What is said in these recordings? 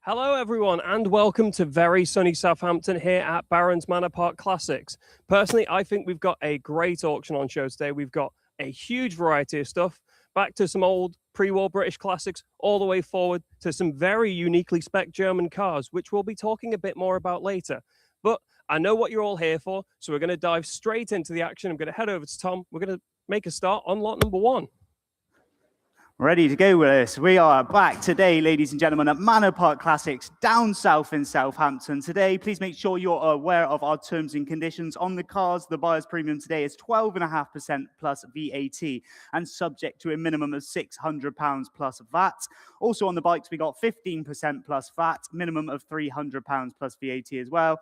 Hello, everyone, and welcome to very sunny Southampton here at Barron's Manor Park Classics. Personally, I think we've got a great auction on show today. We've got a huge variety of stuff, back to some old pre-war British classics, all the way forward to some very uniquely spec German cars, which we'll be talking a bit more about later. But I know what you're all here for, so we're going to dive straight into the action. I'm going to head over to Tom. We're going to make a start on lot number one. Ready to go with this. We are back today, ladies and gentlemen, at Manor Park Classics down south in Southampton. Today, please make sure you're aware of our terms and conditions. On the cars, the buyer's premium today is 12.5% plus VAT and subject to a minimum of £600 plus VAT. Also on the bikes, we got 15% plus VAT, minimum of £300 plus VAT as well.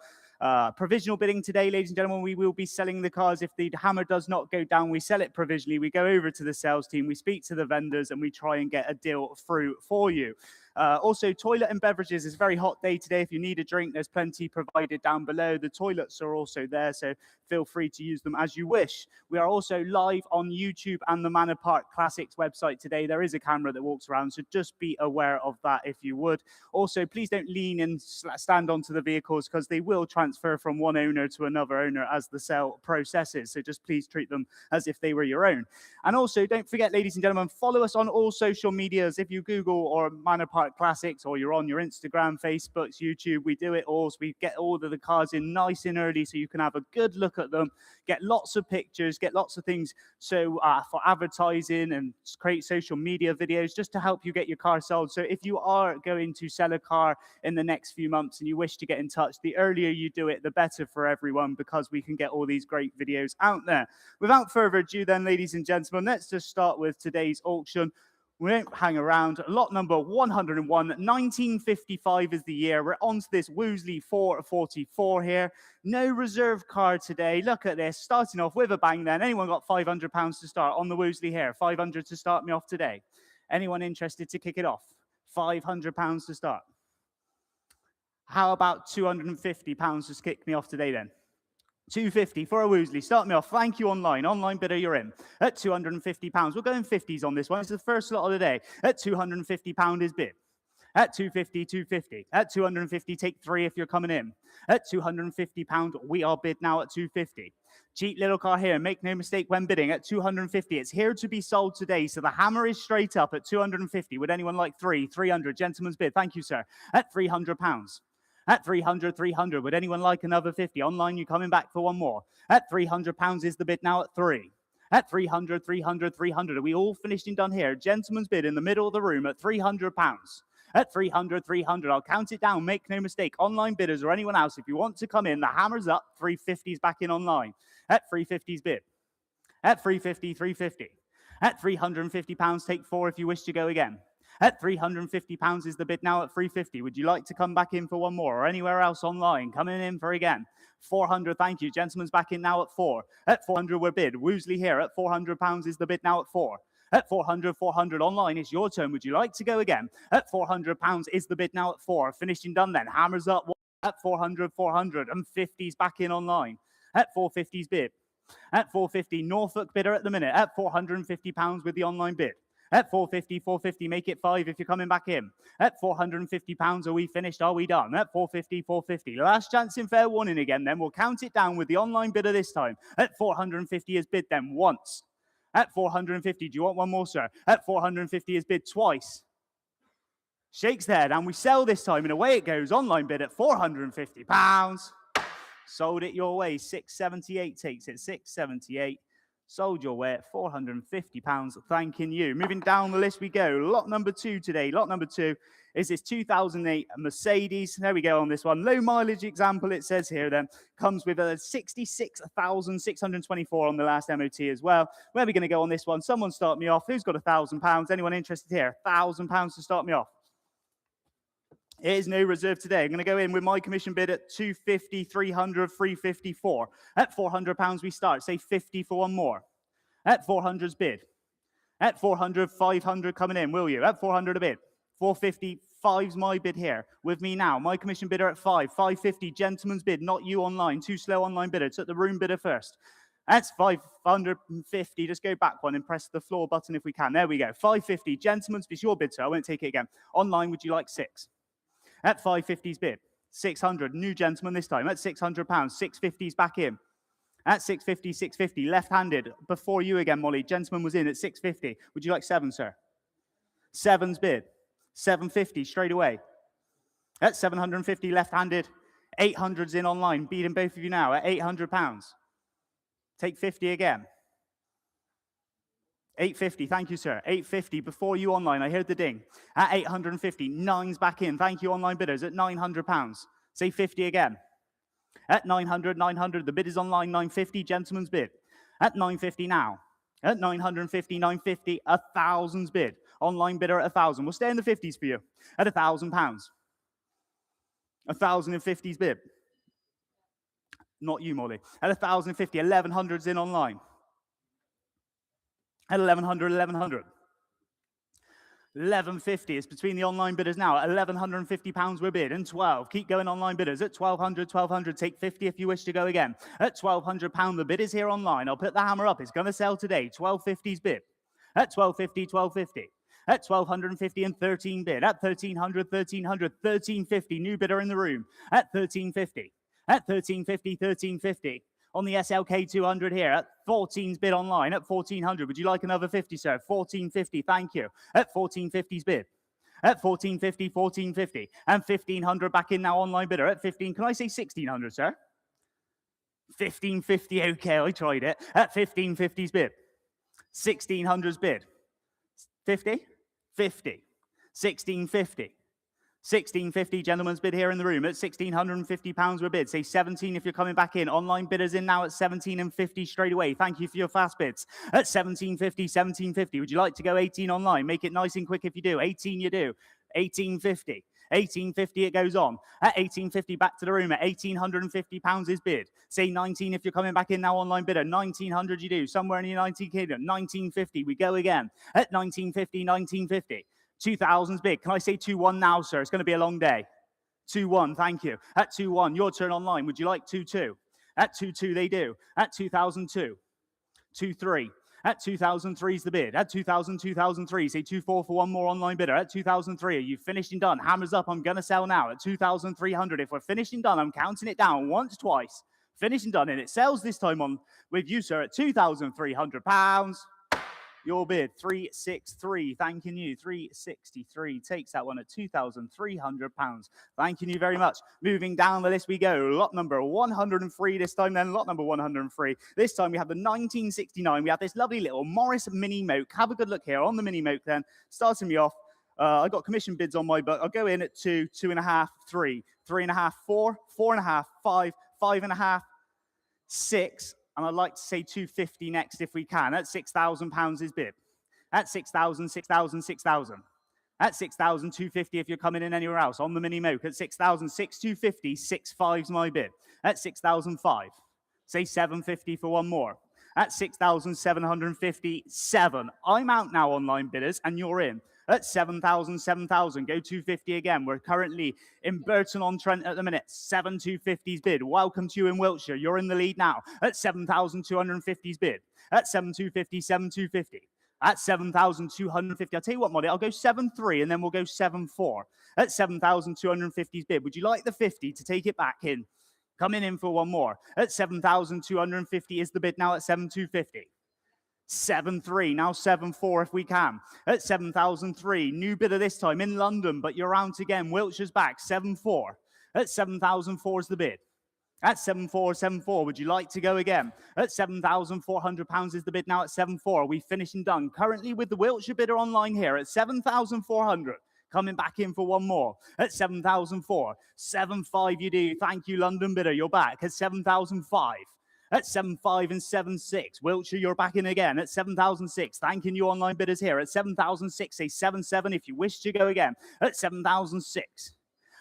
Provisional bidding today, ladies and gentlemen. We will be selling the cars. If the hammer does not go down, we sell it provisionally. We go over to the sales team, we speak to the vendors, and we try and get a deal through for you. Also, toilet and beverages is a very hot day today. If you need a drink, there's plenty provided down below. The toilets are also there, so feel free to use them as you wish. We are also live on YouTube and the Manor Park Classics website today. There is a camera that walks around, so just be aware of that if you would. Also, please don't lean and stand onto the vehicles because they will transfer from one owner to another owner as the sale processes. So just please treat them as if they were your own. And also, don't forget, ladies and gentlemen, follow us on all social medias. If you Google or Manor Park Classics, or you're on your Instagram, Facebooks, YouTube, we do it all. So we get all of the cars in nice and early so you can have a good look at them, get lots of pictures, get lots of things so for advertising and create social media videos just to help you get your car sold. So if you are going to sell a car in the next few months and you wish to get in touch, the earlier you do it, the better for everyone, because we can get all these great videos out there. Without further ado then, ladies and gentlemen, let's just start with today's auction. We don't hang around. Lot number 101, 1955 is the year. We're on to this Wolseley 444 here. No reserve car today. Look at this. Starting off with a bang then. Anyone got £500 to start on the Wolseley here? 500 to start me off today. Anyone interested to kick it off? £500 to start. How about £250 to kick me off today then? 250 for a Wolseley. Start me off. Thank you online. Online bidder, you're in. At £250. We're going 50s on this one. It's the first lot of the day. At £250 is bid. At 250, 250. At 250, take three if you're coming in. At £250, we are bid now at 250. Cheap little car here. Make no mistake when bidding at 250. It's here to be sold today. So the hammer is straight up at 250. Would anyone like 300? Gentleman's bid. Thank you, sir. At £300. At 300, 300. Would anyone like another 50? Online, you coming back for one more. At £300 is the bid now at 3. At 300, 300, 300. Are we all finished and done here? Gentleman's bid in the middle of the room at £300. At 300, 300. I'll count it down. Make no mistake. Online bidders or anyone else, if you want to come in, the hammer's up. 350's back in online. At 350's bid. At 350, 350. At £350, take four if you wish to go again. At £350 is the bid now at 350. Would you like to come back in for one more or anywhere else online? Coming in for again. 400, thank you. Gentleman's back in now at 4. At 400, we're bid. Wolseley here at £400 is the bid now at 4. At 400, 400 online, it's your turn. Would you like to go again? At £400 is the bid now at 4. Finished and done then. Hammers up at 400, 400. And 50's back in online. At 450's bid. At 450, Norfolk bidder at the minute. At £450 with the online bid. At 450, 450, make it 5 if you're coming back in. At £450, are we finished? Are we done? At 450, 450. Last chance in fair warning again, then we'll count it down with the online bidder this time. At 450 is bid then once. At 450, do you want one more, sir? At 450 is bid twice. Shakes their head, and we sell this time, and away it goes. Online bid at £450. Sold it your way. 678 takes it. 678. Sold your way at £450. Thanking you. Moving down the list we go. Lot number 2 today. Lot number 2 is this 2008 Mercedes. There we go on this one. Low mileage example, it says here then. Comes with a 66,624 on the last MOT as well. Where are we going to go on this one? Someone start me off. Who's got £1,000? Anyone interested here? £1,000 to start me off. It is no reserve today. I'm going to go in with my commission bid at 250, 300, 354. At £400 we start. Say 50 for one more. At 400's bid. At 400, 500 coming in, will you? At 400 a bid. 450, 5's my bid here. With me now. My commission bidder at 5. 550, gentleman's bid, not you online. Too slow online bidder. Took the room bidder first. That's 550. Just go back one and press the floor button if we can. There we go. 550, gentleman's bid. It's your bid, sir. I won't take it again. Online, would you like 6? At 550's bid. 600, new gentleman this time, at £600. 650's back in. At 650, 650, left-handed. Before you again, Molly. Gentleman was in at 650. Would you like 7, sir? 7's bid. 750 straight away. At 750, left-handed. 800's in online. Beating both of you now at £800. Take 50 again. 850, thank you, sir. 850, before you online, I heard the ding. At 850, 9's back in. Thank you, online bidders, at £900. Say 50 again. At 900, 900, the bid is online, 950, gentleman's bid. At 950 now. At 950, 950, 1,000's bid. Online bidder at 1,000. We'll stay in the 50s for you. At £1,000. 1,050's bid. Not you, Molly. At 1,050, 1,100's in online. At 1,100, 1,100. 1,150 is between the online bidders now. At £1,150 we're bid. And 12. Keep going, online bidders. At 1,200, 1,200. Take 50 if you wish to go again. At £1,200, the bid is here online. I'll put the hammer up. It's going to sell today. 1,250's bid. At 1,250, 1,250. At 1,250 and 13 bid. At 1,300, 1,300. 1,350. New bidder in the room. At 1,350. At 1,350, 1,350. On the SLK 200 here, at 14's bid online, at 1,400. Would you like another 50, sir? 1,450, thank you. At 1,450's bid. At 1,450, 1,450. And 1,500 back in now, online bidder. At 15, can I say 1,600, sir? 1,550, okay, I tried it. At 1,550's bid. 1,600's bid. 50? 50. 1,650. 1,650, gentleman's bid here in the room. At £1,650 we're bid. Say 17 if you're coming back in. Online bidders in now at 17 and 50 straight away. Thank you for your fast bids. At 1750, 1750. Would you like to go 18 online? Make it nice and quick if you do. 18 you do. 1850. 1850 it goes on. At 1850 back to the room. At £1,850 is bid. Say 19 if you're coming back in now, online bidder. 1900 you do. Somewhere in the United Kingdom. 1950 we go again. At 1950, 1950. 2,000's bid. Can I say 2-1 now, sir? It's going to be a long day. 2-1, thank you. At 2-1, your turn online. Would you like 2-2? At 2-2, they do. At 2002, 2-3. At 2003 is the bid. At 2000, 2003, say 2-4 for one more online bidder. At 2003, are you finished and done? Hammers up, I'm going to sell now. At 2,300, if we're finished and done, I'm counting it down once, twice. Finished and done, and it sells this time on with you, sir, at £2,300. Your bid, 363. Thanking you. 363 takes that one at £2,300. Thanking you very much. Moving down the list we go. Lot number 103 this time, then lot number 103. This time we have the 1969. We have this lovely little Morris Mini Moke. Have a good look here on the Mini Moke then. Starting me off. I got commission bids on my book. I'll go in at 2, 2.5, 3, 3.5, 4, 4.5, 5, 5.5, 6. And I'd like to say 250 next if we can. At £6,000 is bid. At 6,000, 6,000, 6,000. At 6,000, 250 if you're coming in anywhere else. On the Mini Moke at 6,000, 6,250, 6.5's my bid. At 6,005, say 750 for one more. At 6,750, 7. I'm out now, online bidders, and you're in. At 7,000, 7,000, go 250 again. We're currently in Burton-on-Trent at the minute. 7,250's bid. Welcome to you in Wiltshire. You're in the lead now. At 7,250's bid. At 7,250, 7,250. At 7,250. I'll tell you what, Molly, I'll go 7.3 and then we'll go 7.4. At 7,250's bid. Would you like the 50 to take it back in? Coming in for one more. At 7,250 is the bid now at 7,250. 7.3, now 7.4 if we can. At 7,003, new bidder this time in London, but you're out again. Wiltshire's back, 7.4. At 7,004 is the bid. At 7.4, 7.4, would you like to go again? At £7,400 is the bid now at 7.4. We finished and done. Currently with the Wiltshire bidder online here at 7,400. Coming back in for one more at 7,004. 7.5 you do. Thank you, London bidder. You're back at 7,005. At 7.5 and 7.6. Wiltshire, you're back in again at 7,006. Thanking you, online bidders here at 7,006. Say 7.7 if you wish to go again at 7,006.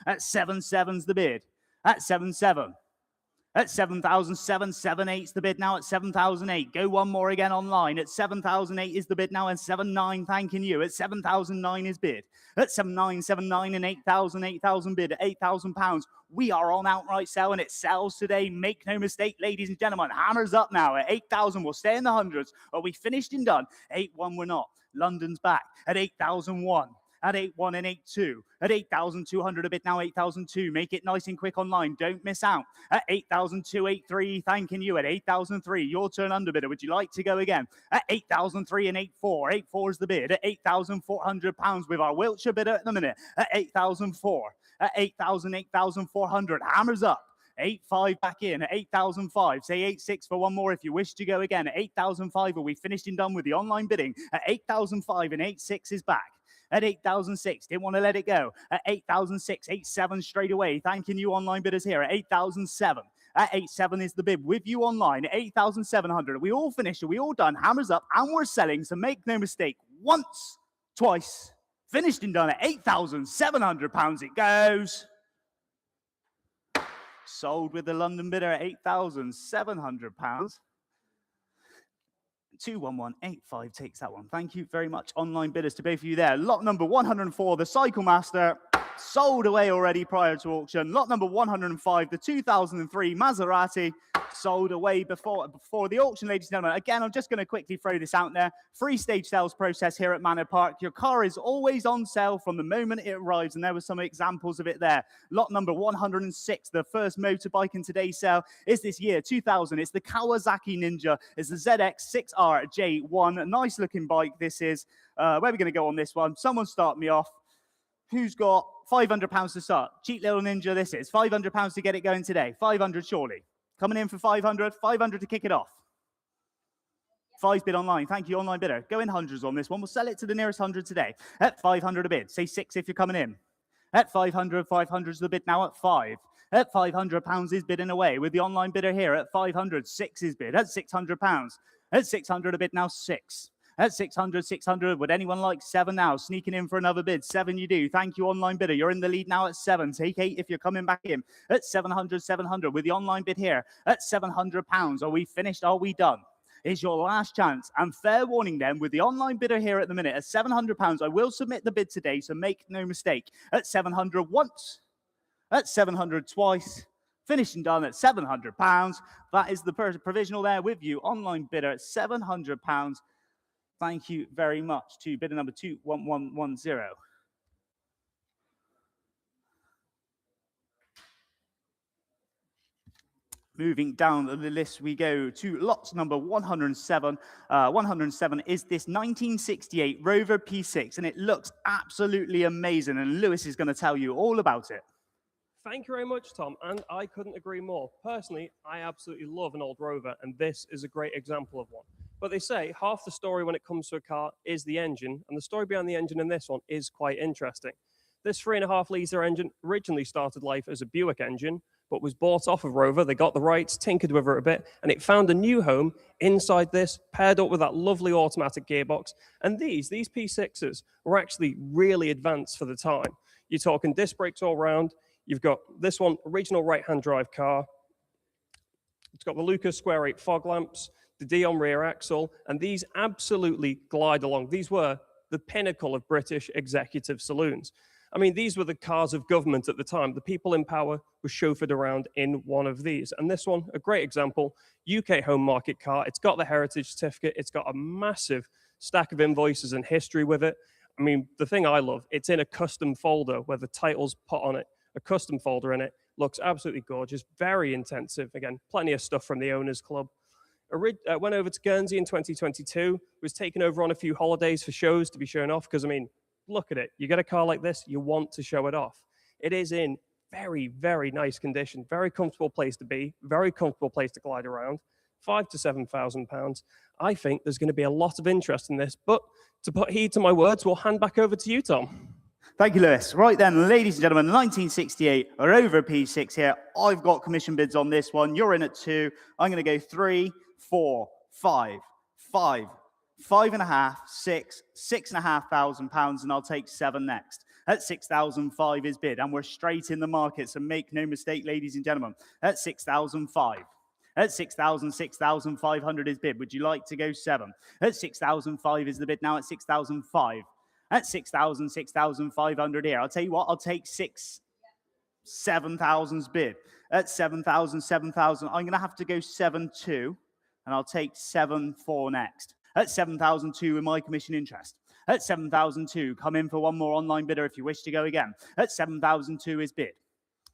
At 7.7's the bid. At 7.7. At 7,007, 7.8's the bid now at 7,008. Go one more again online. At 7,008 is the bid now and 7.9, thanking you. At 7,009 is bid. At 7.9, 7.9 and 8,000, 8,000 bid at £8,000. We are on outright sale and it sells today. Make no mistake, ladies and gentlemen. Hammers up now at 8,000. We'll stay in the hundreds. Are we finished and done? 8-1 we're not. London's back at 8,001. at 8-1 and 8-2, at 8,200 a bid now, 8,002. Make it nice and quick online. Don't miss out. At 8,002, 8-3, thanking you. At 8,003, your turn underbidder. Would you like to go again? At 8,003 and 8-4. 8-4 is the bid. At £8,400 with our Wiltshire bidder at the minute. At 8,004. At 8,000, 8,400. Hammers up. 8-5 back in at 8,005. Say 8-6 for one more if you wish to go again. At 8,005, are we finished and done with the online bidding? At 8,005 and 8-6 is back. At 8,006, didn't want to let it go. At 8,006, 8-7 straight away. Thanking you online bidders here at 8,007. At 8-7 is the bid with you online at 8,700. Are we all finished? Are we all done? Hammers up and we're selling. So make no mistake, once, twice, finished and done at £8,700 it goes. Sold with the London bidder at £8,700. 21185 takes that one. Thank you very much, online bidders, to both of you there. Lot number 104, the Cycle Master, sold away already prior to auction. Lot number 105, the 2003 Maserati, sold away before the auction, ladies and gentlemen. Again, I'm just going to quickly throw this out there. Free-stage sales process here at Manor Park. Your car is always on sale from the moment it arrives, and there were some examples of it there. Lot number 106, the first motorbike in today's sale, is this year, 2000. It's the Kawasaki Ninja. It's the ZX6RJ1. A nice-looking bike this is. Where are we going to go on this one? Someone start me off. Who's got £500 to start? Cheap little Ninja this is. £500 to get it going today. 500 surely. Coming in for 500, 500 to kick it off. 5's bid online. Thank you, online bidder. Go in hundreds on this one. We'll sell it to the nearest 100 today. At 500 a bid. Say 6 if you're coming in. At 500, 500 is the bid now at 5. At £500 is bidding away with the online bidder here. At 500, 6 is bid. At £600. At 600 a bid now, 6. At 600, 600. Would anyone like 7 now? Sneaking in for another bid. 7 you do. Thank you, online bidder. You're in the lead now at 7. Take 8 if you're coming back in. At 700, 700 with the online bid here. At £700. Are we finished? Are we done? Is your last chance. And fair warning then, with the online bidder here at the minute, at £700, I will submit the bid today, so make no mistake. At 700 once. At 700 twice. Finished and done at £700. That is the provisional there with you, online bidder at £700. Thank you very much to bidder number 21110. Moving down the list, we go to lot number 107. 107 is this 1968 Rover P6, and it looks absolutely amazing, and Lewis is going to tell you all about it. Thank you very much, Tom, and I couldn't agree more. Personally, I absolutely love an old Rover, and this is a great example of one. But they say half the story when it comes to a car is the engine, and the story behind the engine in this one is quite interesting. This 3.5-litre engine originally started life as a Buick engine, but was bought off of Rover. They got the rights, tinkered with it a bit, and it found a new home inside this, paired up with that lovely automatic gearbox. And these P6s were actually really advanced for the time. You're talking disc brakes all round. You've got this one, original right-hand drive car. It's got the Lucas Square 8 fog lamps, the Dion rear axle, and these absolutely glide along. These were the pinnacle of British executive saloons. I mean, these were the cars of government at the time. The people in power were chauffeured around in one of these. And this one, a great example, UK home market car. It's got the heritage certificate. It's got a massive stack of invoices and history with it. I mean, the thing I love, it's in a custom folder where the title's put on it, a custom folder in it. Looks absolutely gorgeous, very intensive. Again, plenty of stuff from the Owners Club. Went over to Guernsey in 2022, was taken over on a few holidays for shows to be shown off, because, I mean, look at it. You get a car like this, you want to show it off. It is in very, very nice condition, very comfortable place to be, very comfortable place to glide around, £5,000 to £7,000. I think there's going to be a lot of interest in this, but to put heed to my words, we'll hand back over to you, Tom. Thank you, Lewis. Right then, ladies and gentlemen, 1968 Rover P6 here. I've got commission bids on this one. You're in at 2. I'm going to go 3, 4, 5, 5, 5.5, 6, £6,500, and I'll take 7 next. At 6,005 is bid, and we're straight in the market, so make no mistake, ladies and gentlemen. At 6,005. At 6,000, 6,500 is bid. Would you like to go 7? At 6,005 is the bid now at 6,005. At 6,000, 6,500 here. I'll tell you what, I'll take 7,000's bid. At 7,000, 7,000, I'm going to have to go 7.2, and I'll take 7.4 next. At 7,002 in my commission interest. At 7,002, come in for one more online bidder if you wish to go again. At 7,002 is bid.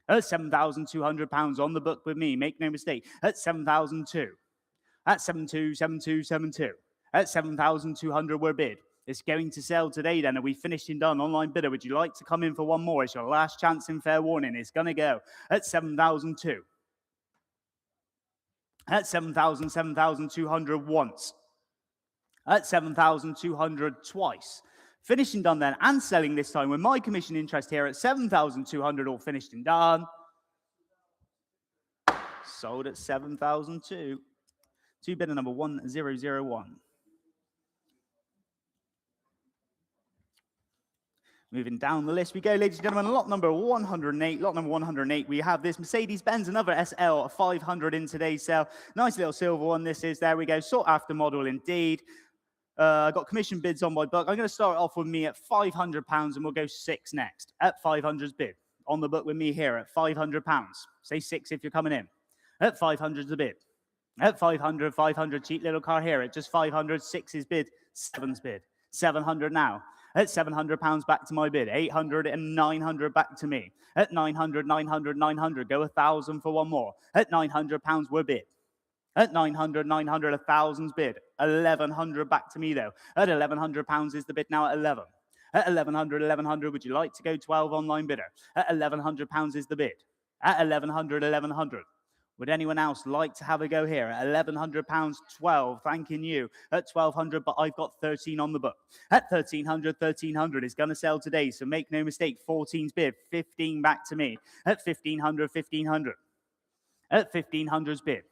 At £7,200 on the book with me, make no mistake. At 7,002. At 727272. At 7,200 we're bid. It's going to sell today then. Are we finished and done? Online bidder, would you like to come in for one more? It's your last chance in fair warning. It's going to go at 7,002. At 7,200 once. At 7,200 twice. Finished and done then, and selling this time with my commission interest here at 7,200, all finished and done. Sold at 7,002. To bidder number 1001. Moving down the list we go, ladies and gentlemen, lot number 108. Lot number 108, we have this Mercedes-Benz, another SL 500 in today's sale. Nice little silver one this is. There we go, sought after model indeed. I got commission bids on my book. I'm going to start off with me at £500 and we'll go 6 next. At 500's bid. On the book with me here at £500. Say 6 if you're coming in. At 500's a bid. At 500, 500, cheap little car here at just 500. 6's bid. 7's bid. 700 now. At £700 back to my bid. 800 and 900 back to me. At 900, 900, 900. Go 1,000 for one more. At £900 we're bid. At 900, 900, 1,000's bid. 1,100 back to me, though. At £1,100 is the bid now at 11. At 1,100, 1,100, would you like to go 12 online bidder? At £1,100 is the bid. At 1,100, 1,100. Would anyone else like to have a go here? At £1,100, 12, thanking you. At 1,200, but I've got 13 on the book. At 1,300, 1,300 is going to sell today, so make no mistake, 14's bid. 15 back to me. At 1,500, 1,500. At 1,500's bid.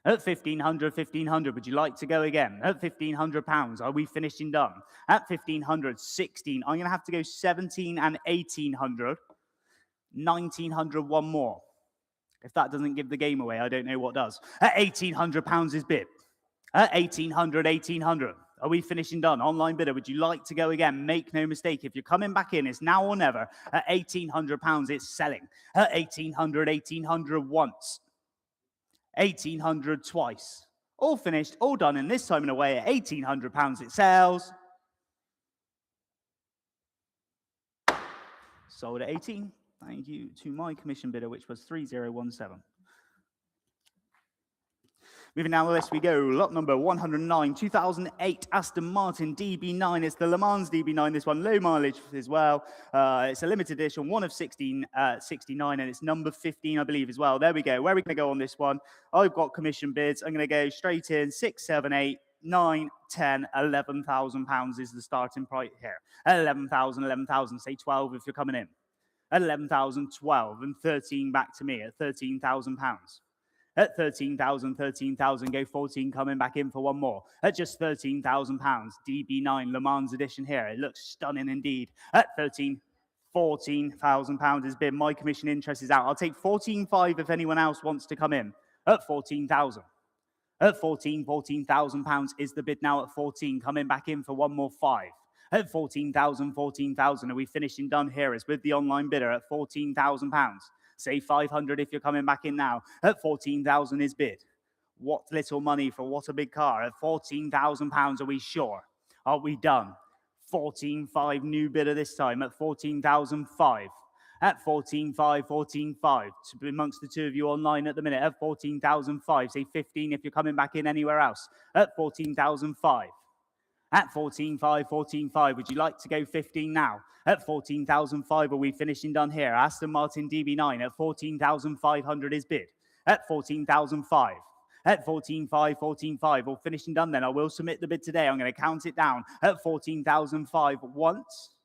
At 1,500, 1,500, would you like to go again? At £1,500, are we finished and done? At 1,500, 16. I'm going to have to go 17 and 1,800. 1,900, one more. If that doesn't give the game away, I don't know what does. At £1,800 is bid. At 1,800, 1,800. Are we finished and done? Online bidder, would you like to go again? Make no mistake, if you're coming back in, it's now or never. At £1,800, it's selling. At 1,800, 1,800 once. 1,800 twice. All finished, all done, and this time and away at £1,800 it sells. Sold at 18. Thank you to my commission bidder, which was 3017. Moving down the list we go. Lot number 109, 2008 Aston Martin DB9. It's the Le Mans DB9, this one, low mileage as well. It's a limited edition, one of 69, and it's number 15, I believe, as well. There we go. Where are we going to go on this one? I've got commission bids. I'm going to go straight in, 6, 7, 8, 9, 10, £11,000 is the starting price here. At 11,000, 11,000, say 12 if you're coming in. At 11,000, 12, and 13 back to me at £13,000. At 13,000, 13,000, go 14, coming back in for one more. At just £13,000, DB9 Le Mans edition here. It looks stunning indeed. At 13, £14,000 has been. My commission interest is out. I'll take 14,500 if anyone else wants to come in. At 14,000. At 14, £14,000 is the bid now at 14, coming back in for one more 5. At 14,000, 14,000, are we finished and done here? It's with the online bidder at £14,000. Say 500 if you're coming back in now. At 14,000 is bid. What little money for what a big car. At £14,000, are we sure? Are we done? 14,500 new bidder this time at 14,005. At 14,500, 14,500. To be amongst the two of you online at the minute at 14,005. Say 15 if you're coming back in anywhere else. At 14,005. At 14,500, 14,500, would you like to go 15 now? At 14,500, are we finishing done here? Aston Martin DB9 at 14,500 is bid. At 14,500. At 14,500, 14,500, all finishing done then. I will submit the bid today. I'm going to count it down. At 14,500 once.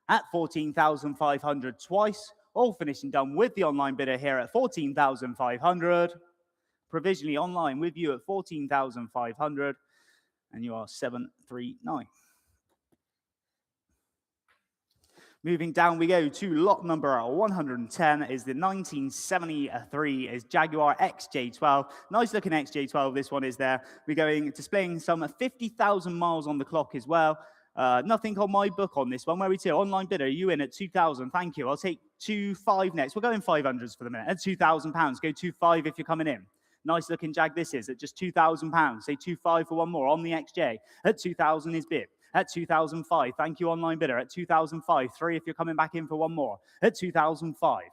At 14,500 twice. All finishing done with the online bidder here at 14,500. Provisionally online with you at 14,500. And you are 739. Moving down we go to lot number 110 is the 1973 is Jaguar XJ12. Nice looking XJ12 this one is there. We're going displaying some 50,000 miles on the clock as well. Nothing on my book on this one. Where are we to? Online bidder, are you in at 2,000? Thank you. I'll take 2,500 next. We're going 500s for the minute. At £2,000. Go 2,500 if you're coming in. Nice looking Jag this is at just £2,000. Say 2,500 for one more on the XJ. At 2,000 is bid. At 2005, thank you, online bidder. At 2005, 3 if you're coming back in for one more. At 2005.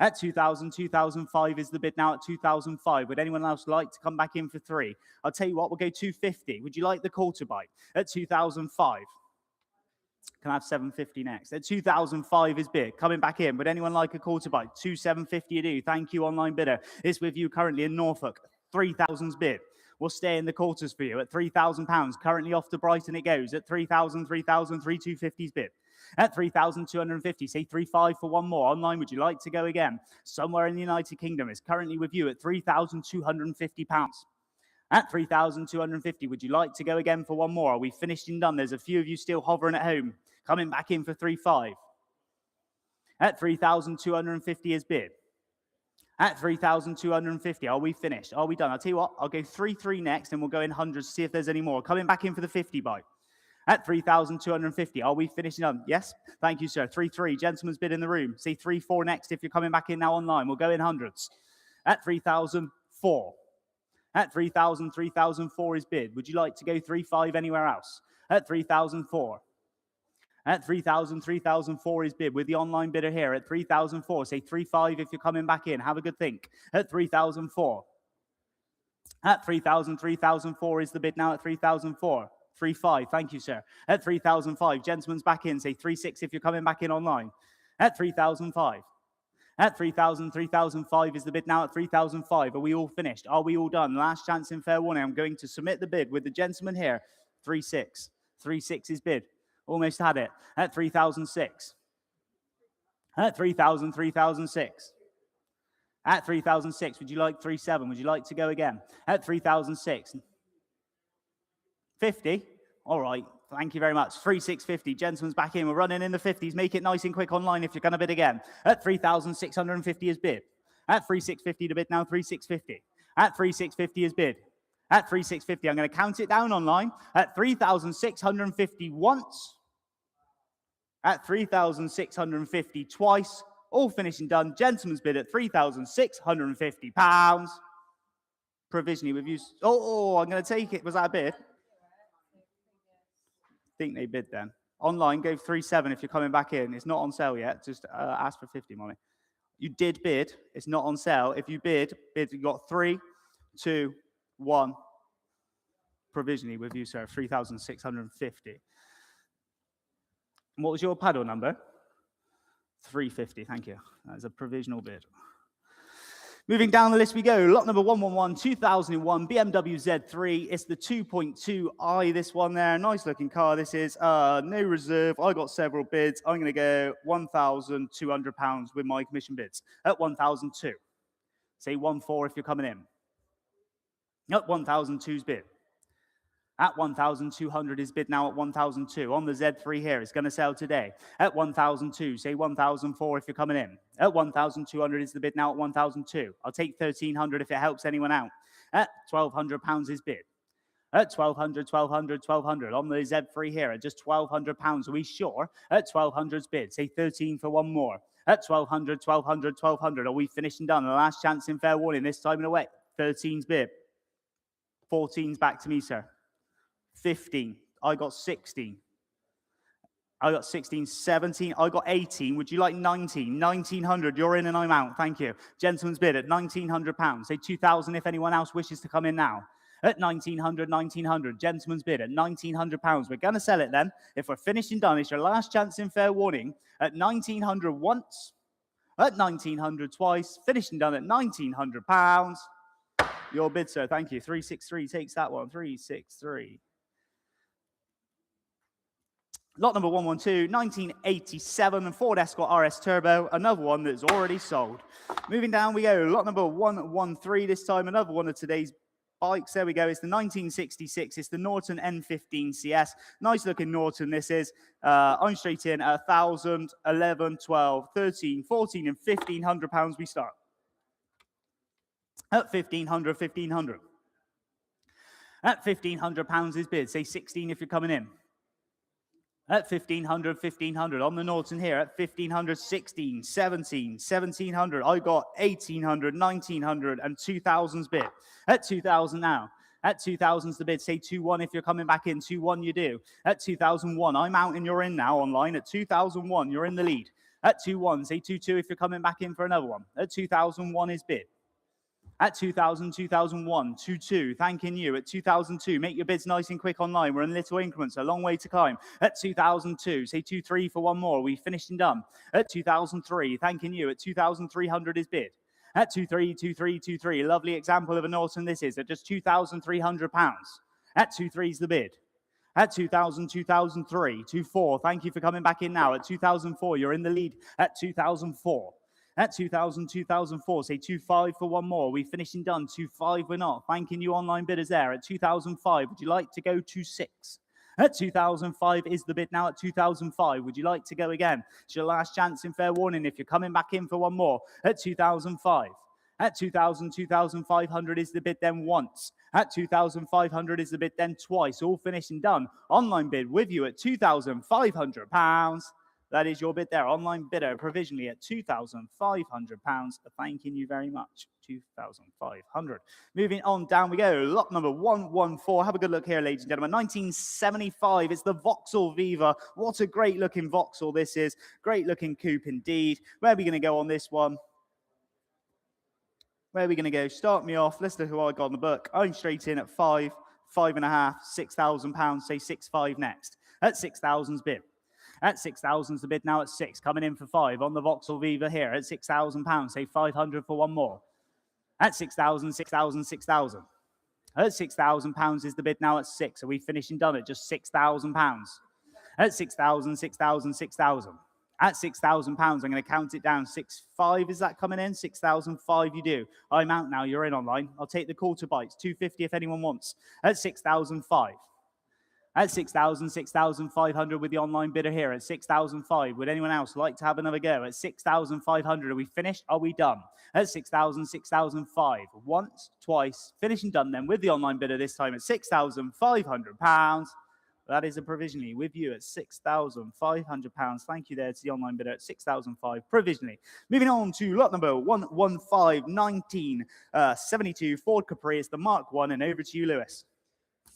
At 2000, 2005 is the bid now at 2005. Would anyone else like to come back in for 3? I'll tell you what, we'll go 250. Would you like the quarter bite? At 2005. Can I have 750 next? At 2005 is bid. Coming back in. Would anyone like a quarter bite? 2750 you do. Thank you, online bidder. It's with you currently in Norfolk. 3000's bid. We'll stay in the quarters for you at £3,000. Currently off to Brighton it goes. At 3,000, 3,000, 3,250's bid. At 3,250, say 3,500 for one more. Online, would you like to go again? Somewhere in the United Kingdom is currently with you at £3,250. At 3,250, would you like to go again for one more? Are we finished and done? There's a few of you still hovering at home. Coming back in for 3,500. At 3,250 is bid. At 3,250, are we finished? Are we done? I'll tell you what, I'll go 3,300 next, and we'll go in hundreds to see if there's any more. Coming back in for the 50 bite. At 3,250, are we finishing up? Yes? Thank you, sir. 3,300, gentleman's bid in the room. Say 3,400 next if you're coming back in now online. We'll go in hundreds. At 3,004. At 3,000, 3,004 is bid. Would you like to go 3,500 anywhere else? At 3,004. At 3,000, 3,004 is bid. With the online bidder here at 3,004. Say 3,500 if you're coming back in. Have a good think. At 3,004. At 3,000, 3,004 is the bid now at 3,004. 3,500. Thank you, sir. At 3,005. Gentleman's back in. Say 3,600 if you're coming back in online. At 3,005. At 3,000, 3,005 is the bid now at 3,005. Are we all finished? Are we all done? Last chance in fair warning. I'm going to submit the bid with the gentleman here. 3,600. 3,600 is bid. Almost had it. At 3,006. At 3,000, 3,006. At 3,006, would you like 3,700? Would you like to go again? At 3,006. 50? All right. Thank you very much. 3,650. Gentleman's back in. We're running in the 50s. Make it nice and quick online if you're going to bid again. At 3,650 is bid. At 3,650 to bid now. 3,650. At 3,650 is bid. At 3,650. I'm going to count it down online. At 3,650 once. At 3,650 twice. All finished and done. Gentleman's bid at £3,650. Provisionally with you. Oh, I'm going to take it. Was that a bid? I think they bid then. Online, go 3,700 if you're coming back in. It's not on sale yet. Just ask for 50, Molly. You did bid. It's not on sale. If you bid, you got 3, 2, 1. Provisionally with you, sir. 3,650. And what was your paddle number? 350. Thank you. That is a provisional bid. Moving down the list we go. Lot number 111, 2001 BMW Z3. It's the 2.2i, this one there. Nice looking car. This is no reserve. I got several bids. I'm going to go £1,200 with my commission bids at 1,002. Say 1,400 if you're coming in. At 1,002's bid. At 1,200 is bid now at 1,002. On the Z3 here, it's going to sell today. At 1,002, say 1,004 if you're coming in. At 1,200 is the bid now at 1,002. I'll take 1,300 if it helps anyone out. At £1,200 is bid. At 1,200, 1,200, 1,200. On the Z3 here at just £1,200. Are we sure? At 1,200's bid. Say 13 for one more. At 1,200, 1,200, 1,200. Are we finished and done? The last chance in fair warning. This time in a way. 13's bid. 14's back to me, sir. 15. I got 16. I got 16, 17. I got 18. Would you like 19? 1,900. You're in and I'm out. Thank you. Gentleman's bid at £1,900. Say 2,000 if anyone else wishes to come in now. At 1,900, 1,900. Gentleman's bid at £1,900. We're going to sell it then. If we're finished and done, it's your last chance in fair warning. At 1,900 once. At 1,900 twice. Finished and done at £1,900. Your bid, sir. Thank you. 363 takes that one. 363. Lot number 112, 1987 Ford Escort RS Turbo, another one that's already sold. Moving down we go, lot number 113 this time, another one of today's bikes. There we go, it's the 1966, it's the Norton N15 CS. Nice looking Norton this is. I'm straight in at 1,000, 11, 12, 13, 14 and £1,500 we start. At 1,500, 1,500. At £1,500 is bid, say 16 if you're coming in. At 1,500, 1,500. On the Norton here at 1,500, 16, 17, 1,700. I got 1,800, 1,900 and 2,000's bid. At 2,000 now. At 2,000's the bid. Say 2-1 if you're coming back in. 2-1 you do. At 2001, I'm out and you're in now online. At 2001, you're in the lead. At 2-1, say 2-2 if you're coming back in for another one. At 2001 is bid. At 2000, 2001, 2-2, thanking you. At 2002, make your bids nice and quick online. We're in little increments, a long way to climb. At 2002, say 2-3 for one more. We finished and done. At 2003, thanking you. At 2,300 is bid. At 2-3, 2-3, 2-3, lovely example of a Norton this is, at just £2,300. At 2-3 is the bid. At 2,000, 2003, 2-4, thank you for coming back in now. At 2004, you're in the lead. At 2004. At 2,000, 2004, say 2-5 for one more. We finishing done. 2-5, we're not. Thanking you online bidders there. At 2005, would you like to go 2-6? At 2005 is the bid now. At 2005, would you like to go again? It's your last chance in fair warning if you're coming back in for one more. At 2005. At 2,000, 2,500 is the bid then once. At 2,500 is the bid then twice. All finished and done. Online bid with you at £2,500. That is your bid there. Online bidder provisionally at £2,500. Thanking you very much. 2,500. Moving on down we go. Lot number 114. Have a good look here, ladies and gentlemen. 1975. It's the Vauxhall Viva. What a great looking Vauxhall this is. Great looking coupe indeed. Where are we going to go on this one? Where are we going to go? Start me off. Let's look who I got on the book. I'm straight in at 5, 5.5, £6,000. Say 6-5 next. At 6,000's bid. At 6,000's the bid now at 6. Coming in for 5 on the Vauxhall Viva here at £6,000. Say 500 for one more. At 6,000, 6,000, 6,000. At £6,000 is the bid now at 6. Are we finishing done at just £6,000? At 6,000, 6,000, 6,000. At £6,000, I'm going to count it down. 6-5, is that coming in? 6,005 you do. I'm out now. You're in online. I'll take the quarter bites. 250 if anyone wants. At 6,005. At 6,000, 6,500 with the online bidder here at 6,005. Would anyone else like to have another go? At 6,500, are we finished? Are we done? At 6,000, 6,005. Once, twice, finished and done then with the online bidder this time at £6,500. That is a provisionally with you at £6,500. Thank you there to the online bidder at 6,005 provisionally. Moving on to lot number 115, 1972 Ford Capri. It's the Mark 1 and over to you, Lewis.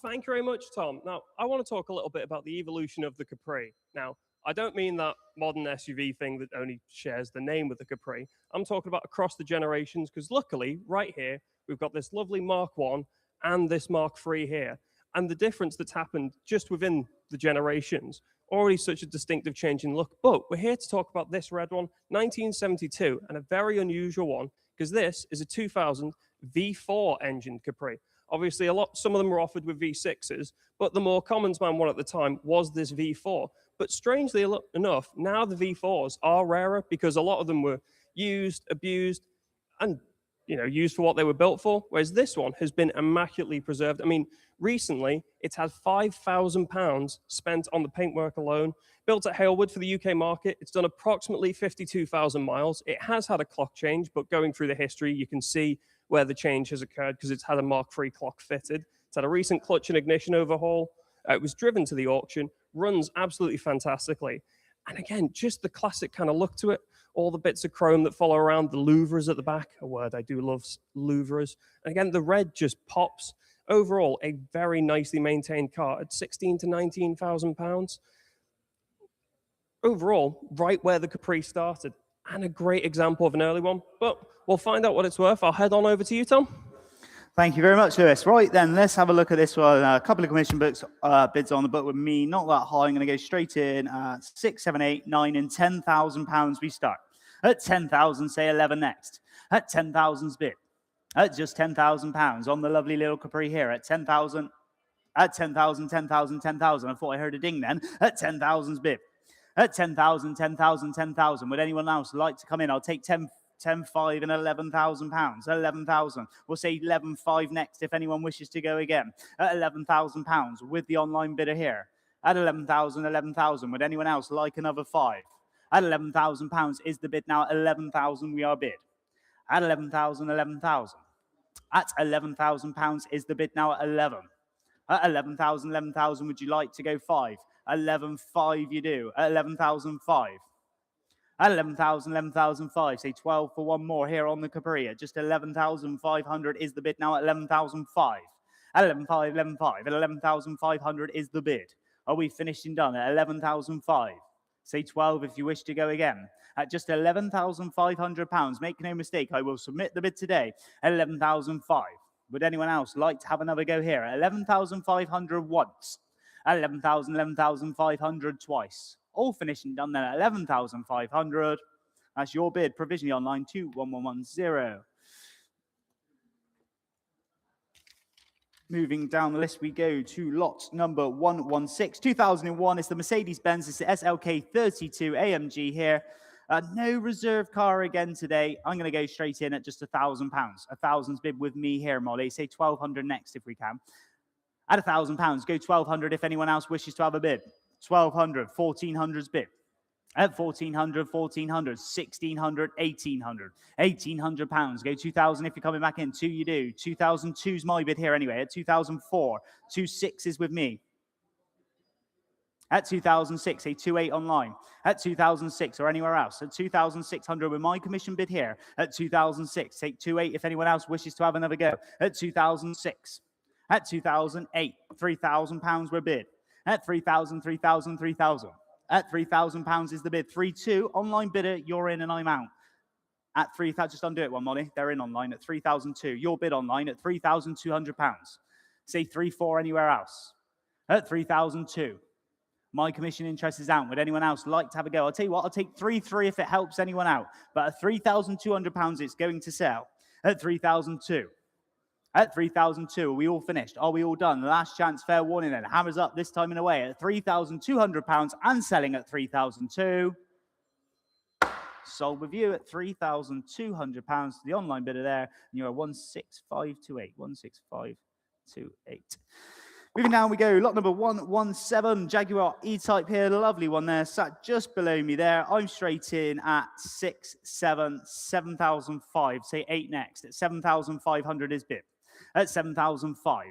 Thank you very much, Tom. Now, I want to talk a little bit about the evolution of the Capri. Now, I don't mean that modern SUV thing that only shares the name with the Capri. I'm talking about across the generations, because luckily, right here, we've got this lovely Mark 1 and this Mark 3 here. And the difference that's happened just within the generations, already such a distinctive change in look. But we're here to talk about this red one, 1972, and a very unusual one, because this is a 2000 V4 engined Capri. Obviously, some of them were offered with V6s, but the more commons man one at the time was this V4. But strangely enough, now the V4s are rarer because a lot of them were used, abused, and used for what they were built for, whereas this one has been immaculately preserved. I mean, recently, it's had £5,000 spent on the paintwork alone. Built at Halewood for the UK market, it's done approximately 52,000 miles. It has had a clock change, but going through the history, you can see where the change has occurred because it's had a Mark III clock fitted. It's had a recent clutch and ignition overhaul. It was driven to the auction, runs absolutely fantastically. And again, just the classic kind of look to it. All the bits of chrome that follow around, the louvres at the back, a word I do love, louvres. And again, the red just pops. Overall, a very nicely maintained car at £16,000 to £19,000. Overall, right where the Capri started. And a great example of an early one. But we'll find out what it's worth. I'll head on over to you, Tom. Thank you very much, Lewis. Right then, let's have a look at this one. A couple of commission books, bids on the book with me. Not that high. I'm going to go straight in at 6, 7, 8, 9, and £10,000 we start. At 10,000, say 11 next. At 10,000's bid. At just £10,000 on the lovely little Capri here. At 10,000, at 10,000, 10,000, 10,000. I thought I heard a ding then. At 10,000's bid. At 10,000, 10,000, 10,000. Would anyone else like to come in? I'll take 10, 5 and £11,000. 11,000. We'll say 11,500 next if anyone wishes to go again. At £11,000 with the online bidder here. At 11,000, 11,000. Would anyone else like another 5? At £11,000 is the bid now. At 11,000 we are bid. At 11,000, 11,000. At £11,000 is the bid now at 11. At 11,000, 11,000. Would you like to go 5? 11,500 you do. At 11,005. At 11,000, 11,005. Say 12 for one more here on the Capri. At just 11,500 is the bid now at 11,005. At 11,500, 11,500. At 11,500 is the bid. Are we finished and done at 11,500? Say 12 if you wish to go again. At just £11,500, make no mistake, I will submit the bid today at 11,500. Would anyone else like to have another go here at 11,500 once? At 11,000, 11,500 twice. All finished and done then at 11,500. That's your bid, provisionally online 21110. Moving down the list, we go to lot number 116. 2001 is the Mercedes-Benz. It's the SLK 32 AMG here. No reserve car again today. I'm going to go straight in at just £1,000. £1,000's bid with me here, Molly. Say 1,200 next if we can. At £1,000, go 1,200 if anyone else wishes to have a bid. 1,200, 1,400's bid. At 1,400, 1,400, 1,600, 1,800. £1,800. Go 2,000 if you're coming back in. 2 you do. 2,002's my bid here anyway. At 2,004. 2,600 is with me. At 2,006, a 2,800 online. At 2,006 or anywhere else. At 2,600 with my commission bid here. At 2,006, take 2,800 if anyone else wishes to have another go. At 2,006. At 2,008, £3,000 were bid. At 3,000, 3,000, 3,000. At £3,000 is the bid. 3,200, online bidder, you're in and I'm out. At 3,000, just undo it one, Molly. They're in online at 3,002. Your bid online at £3,200. Say 3,400 anywhere else. At 3,002. My commission interest is out. Would anyone else like to have a go? I'll tell you what, I'll take 3,300 if it helps anyone out. But at £3,200, it's going to sell. At 3,002. At 3,002, are we all finished? Are we all done? Last chance, fair warning then. Hammers up this time and away at £3,200 and selling at 3,002. Sold with you at £3,200. The online bidder there, and you're 16528. 16528. Moving down we go, lot number 117, Jaguar E-Type here, lovely one there, sat just below me there. I'm straight in at 7,005, say 8 next. At 7,500 is bid. At 7,005.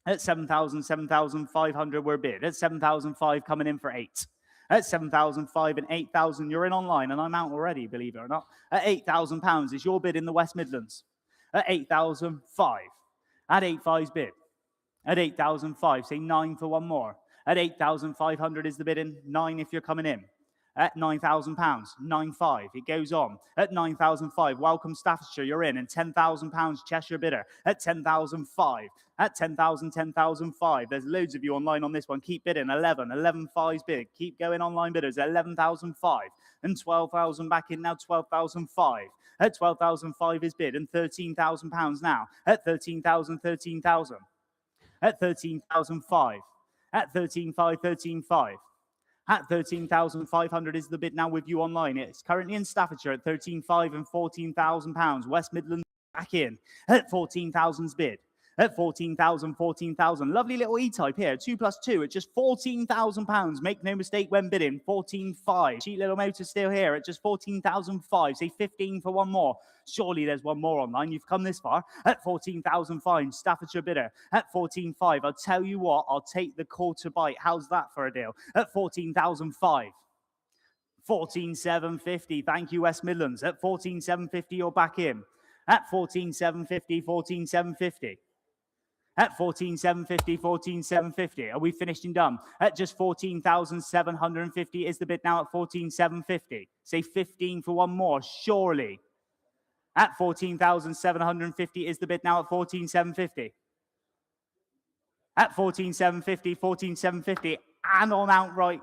At 7,000, 7,500 were bid. At 7,005 coming in for 8. At 7,005 and 8,000, you're in online, and I'm out already, believe it or not. At £8,000 is your bid in the West Midlands. At 8,005. At 8,500's bid. At 8,005, say 9 for one more. At 8,500 is the bid in, 9 if you're coming in. At £9,000, 9,500, it goes on. At 9,005, welcome Staffordshire, you're in. And £10,000 Cheshire bidder. At 10,005. At 10,000, 10,005. There's loads of you online on this one. Keep bidding. 11,500's bid. Keep going online bidders. 11,005. And 12,000 back in now. 12,005. At 12,005 is bid. And £13,000 now. At 13,000, 13,000. At 13,005. At 13,500, 13,500. At 13,500 is the bid now with you online. It's currently in Staffordshire at 13,500 and £14,000. West Midlands back in at 14,000's bid. At 14,000, 14,000. Lovely little E-Type here. 2 plus 2 at just £14,000. Make no mistake when bidding. 14,500. Cheap little motor still here at just 14,500. Say 15 for one more. Surely there's one more online. You've come this far. At 14,500. Staffordshire bidder. At 14,500. I'll tell you what. I'll take the call to bite. How's that for a deal? At 14,500. 14,750. Thank you, West Midlands. At 14,750, you're back in. At 14,750, 14,750. At 14,750, 14,750. Are we finished and done? At just 14,750 is the bid now at 14,750. Say 15 for one more, surely. At 14,750 is the bid now at 14,750. At 14,750, 14,750, and on outright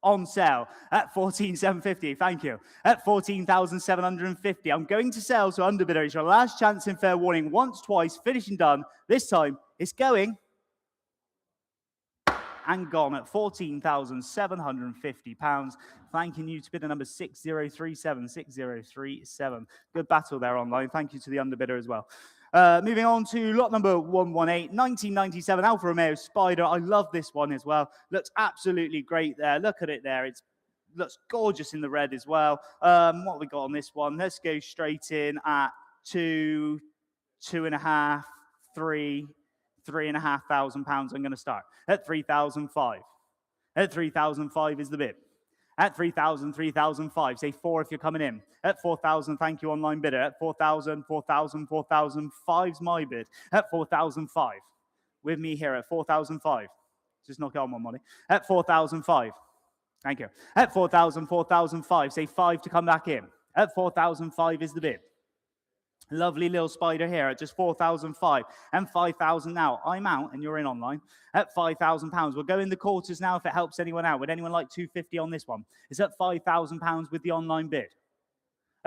on sale at 14,750. Thank you. At 14,750. I'm going to sell to underbidder. It's your last chance in fair warning. Once, twice, finished and done. This time, it's going and gone at £14,750. Thanking you to bidder number 6037. 6037. Good battle there online. Thank you to the underbidder as well. Moving on to lot number 118, 1997 Alfa Romeo Spider. I love this one as well. Looks absolutely great there. Look at it there. It looks gorgeous in the red as well. What have we got on this one? Let's go straight in at 2, 2.5, 3, £3,500. I'm going to start at 3,005. At 3,005 is the bid. At 3,000, 3,005. Say 4 if you're coming in. At 4,000, thank you, online bidder. At 4,000, 4,000, 4,000. 5's my bid. At 4,005. With me here at 4,005. Just knock it on one, Molly. At 4,005. Thank you. At 4,000, 4,005. Say 5 to come back in. At 4,005 is the bid. Lovely little spider here at just 4,005 and 5,000 now. I'm out and you're in online at £5,000. We'll go in the quarters now if it helps anyone out. Would anyone like 250 on this one? It's at £5,000 with the online bid.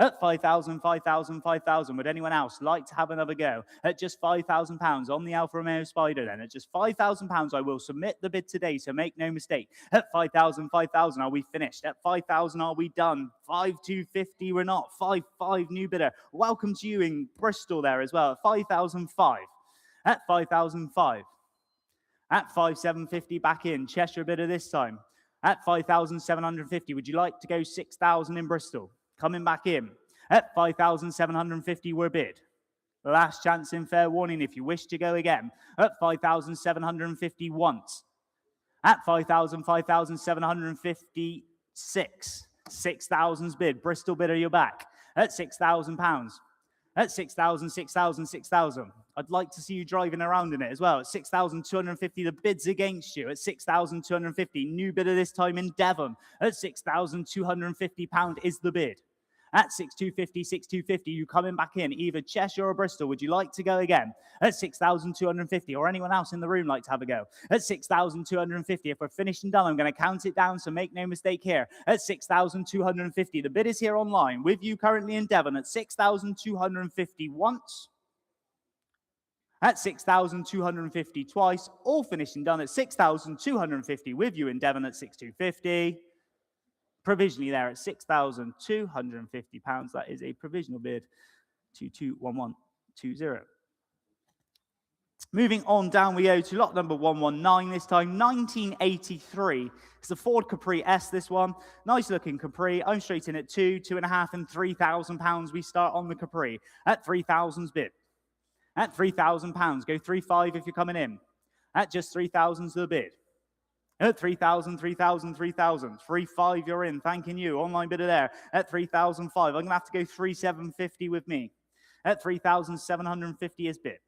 At 5,000, 5,000, 5,000. Would anyone else like to have another go? At just £5,000 on the Alfa Romeo Spider then. At just £5,000, I will submit the bid today, so make no mistake. At 5,000, 5,000, are we finished? At 5,000, are we done? 5,250, we're not. 5,500, new bidder. Welcome to you in Bristol there as well. At 5,005. At 5,005. At 5,750, back in. Cheshire bidder this time. At 5,750, would you like to go 6,000 in Bristol? Coming back in at 5,750 were bid. Last chance in fair warning if you wish to go again at 5,750 once. At 5,000, 5,756. 6,000's bid. Bristol bidder, you're back at £6,000. At 6,000, 6,000, 6,000. I'd like to see you driving around in it as well. At 6,250, the bid's against you. At 6,250, new bidder this time in Devon. At £6,250 is the bid. At 6,250, 6,250, you coming back in, either Cheshire or Bristol. Would you like to go again? At 6,250, or anyone else in the room like to have a go? At 6,250, if we're finished and done, I'm going to count it down, so make no mistake here. At 6,250, the bid is here online with you currently in Devon at 6,250 once. At 6,250 twice, all finished and done at 6,250 with you in Devon at 6,250. Provisionally there at £6,250. That is a provisional bid, 221120. Moving on down we go to lot number 119 this time, 1983. It's the Ford Capri S, this one. Nice looking Capri. I'm straight in at £2,500 and £3,000. We start on the Capri at 3,000's bid. At £3,000, go 3,500 if you're coming in. At just 3,000's the bid. At 3,000, 3,000, 3,000. 3,500, you're in. Thanking you. Online bidder there. At 3,500. I'm going to have to go 3,750 with me. At 3,750 is bid.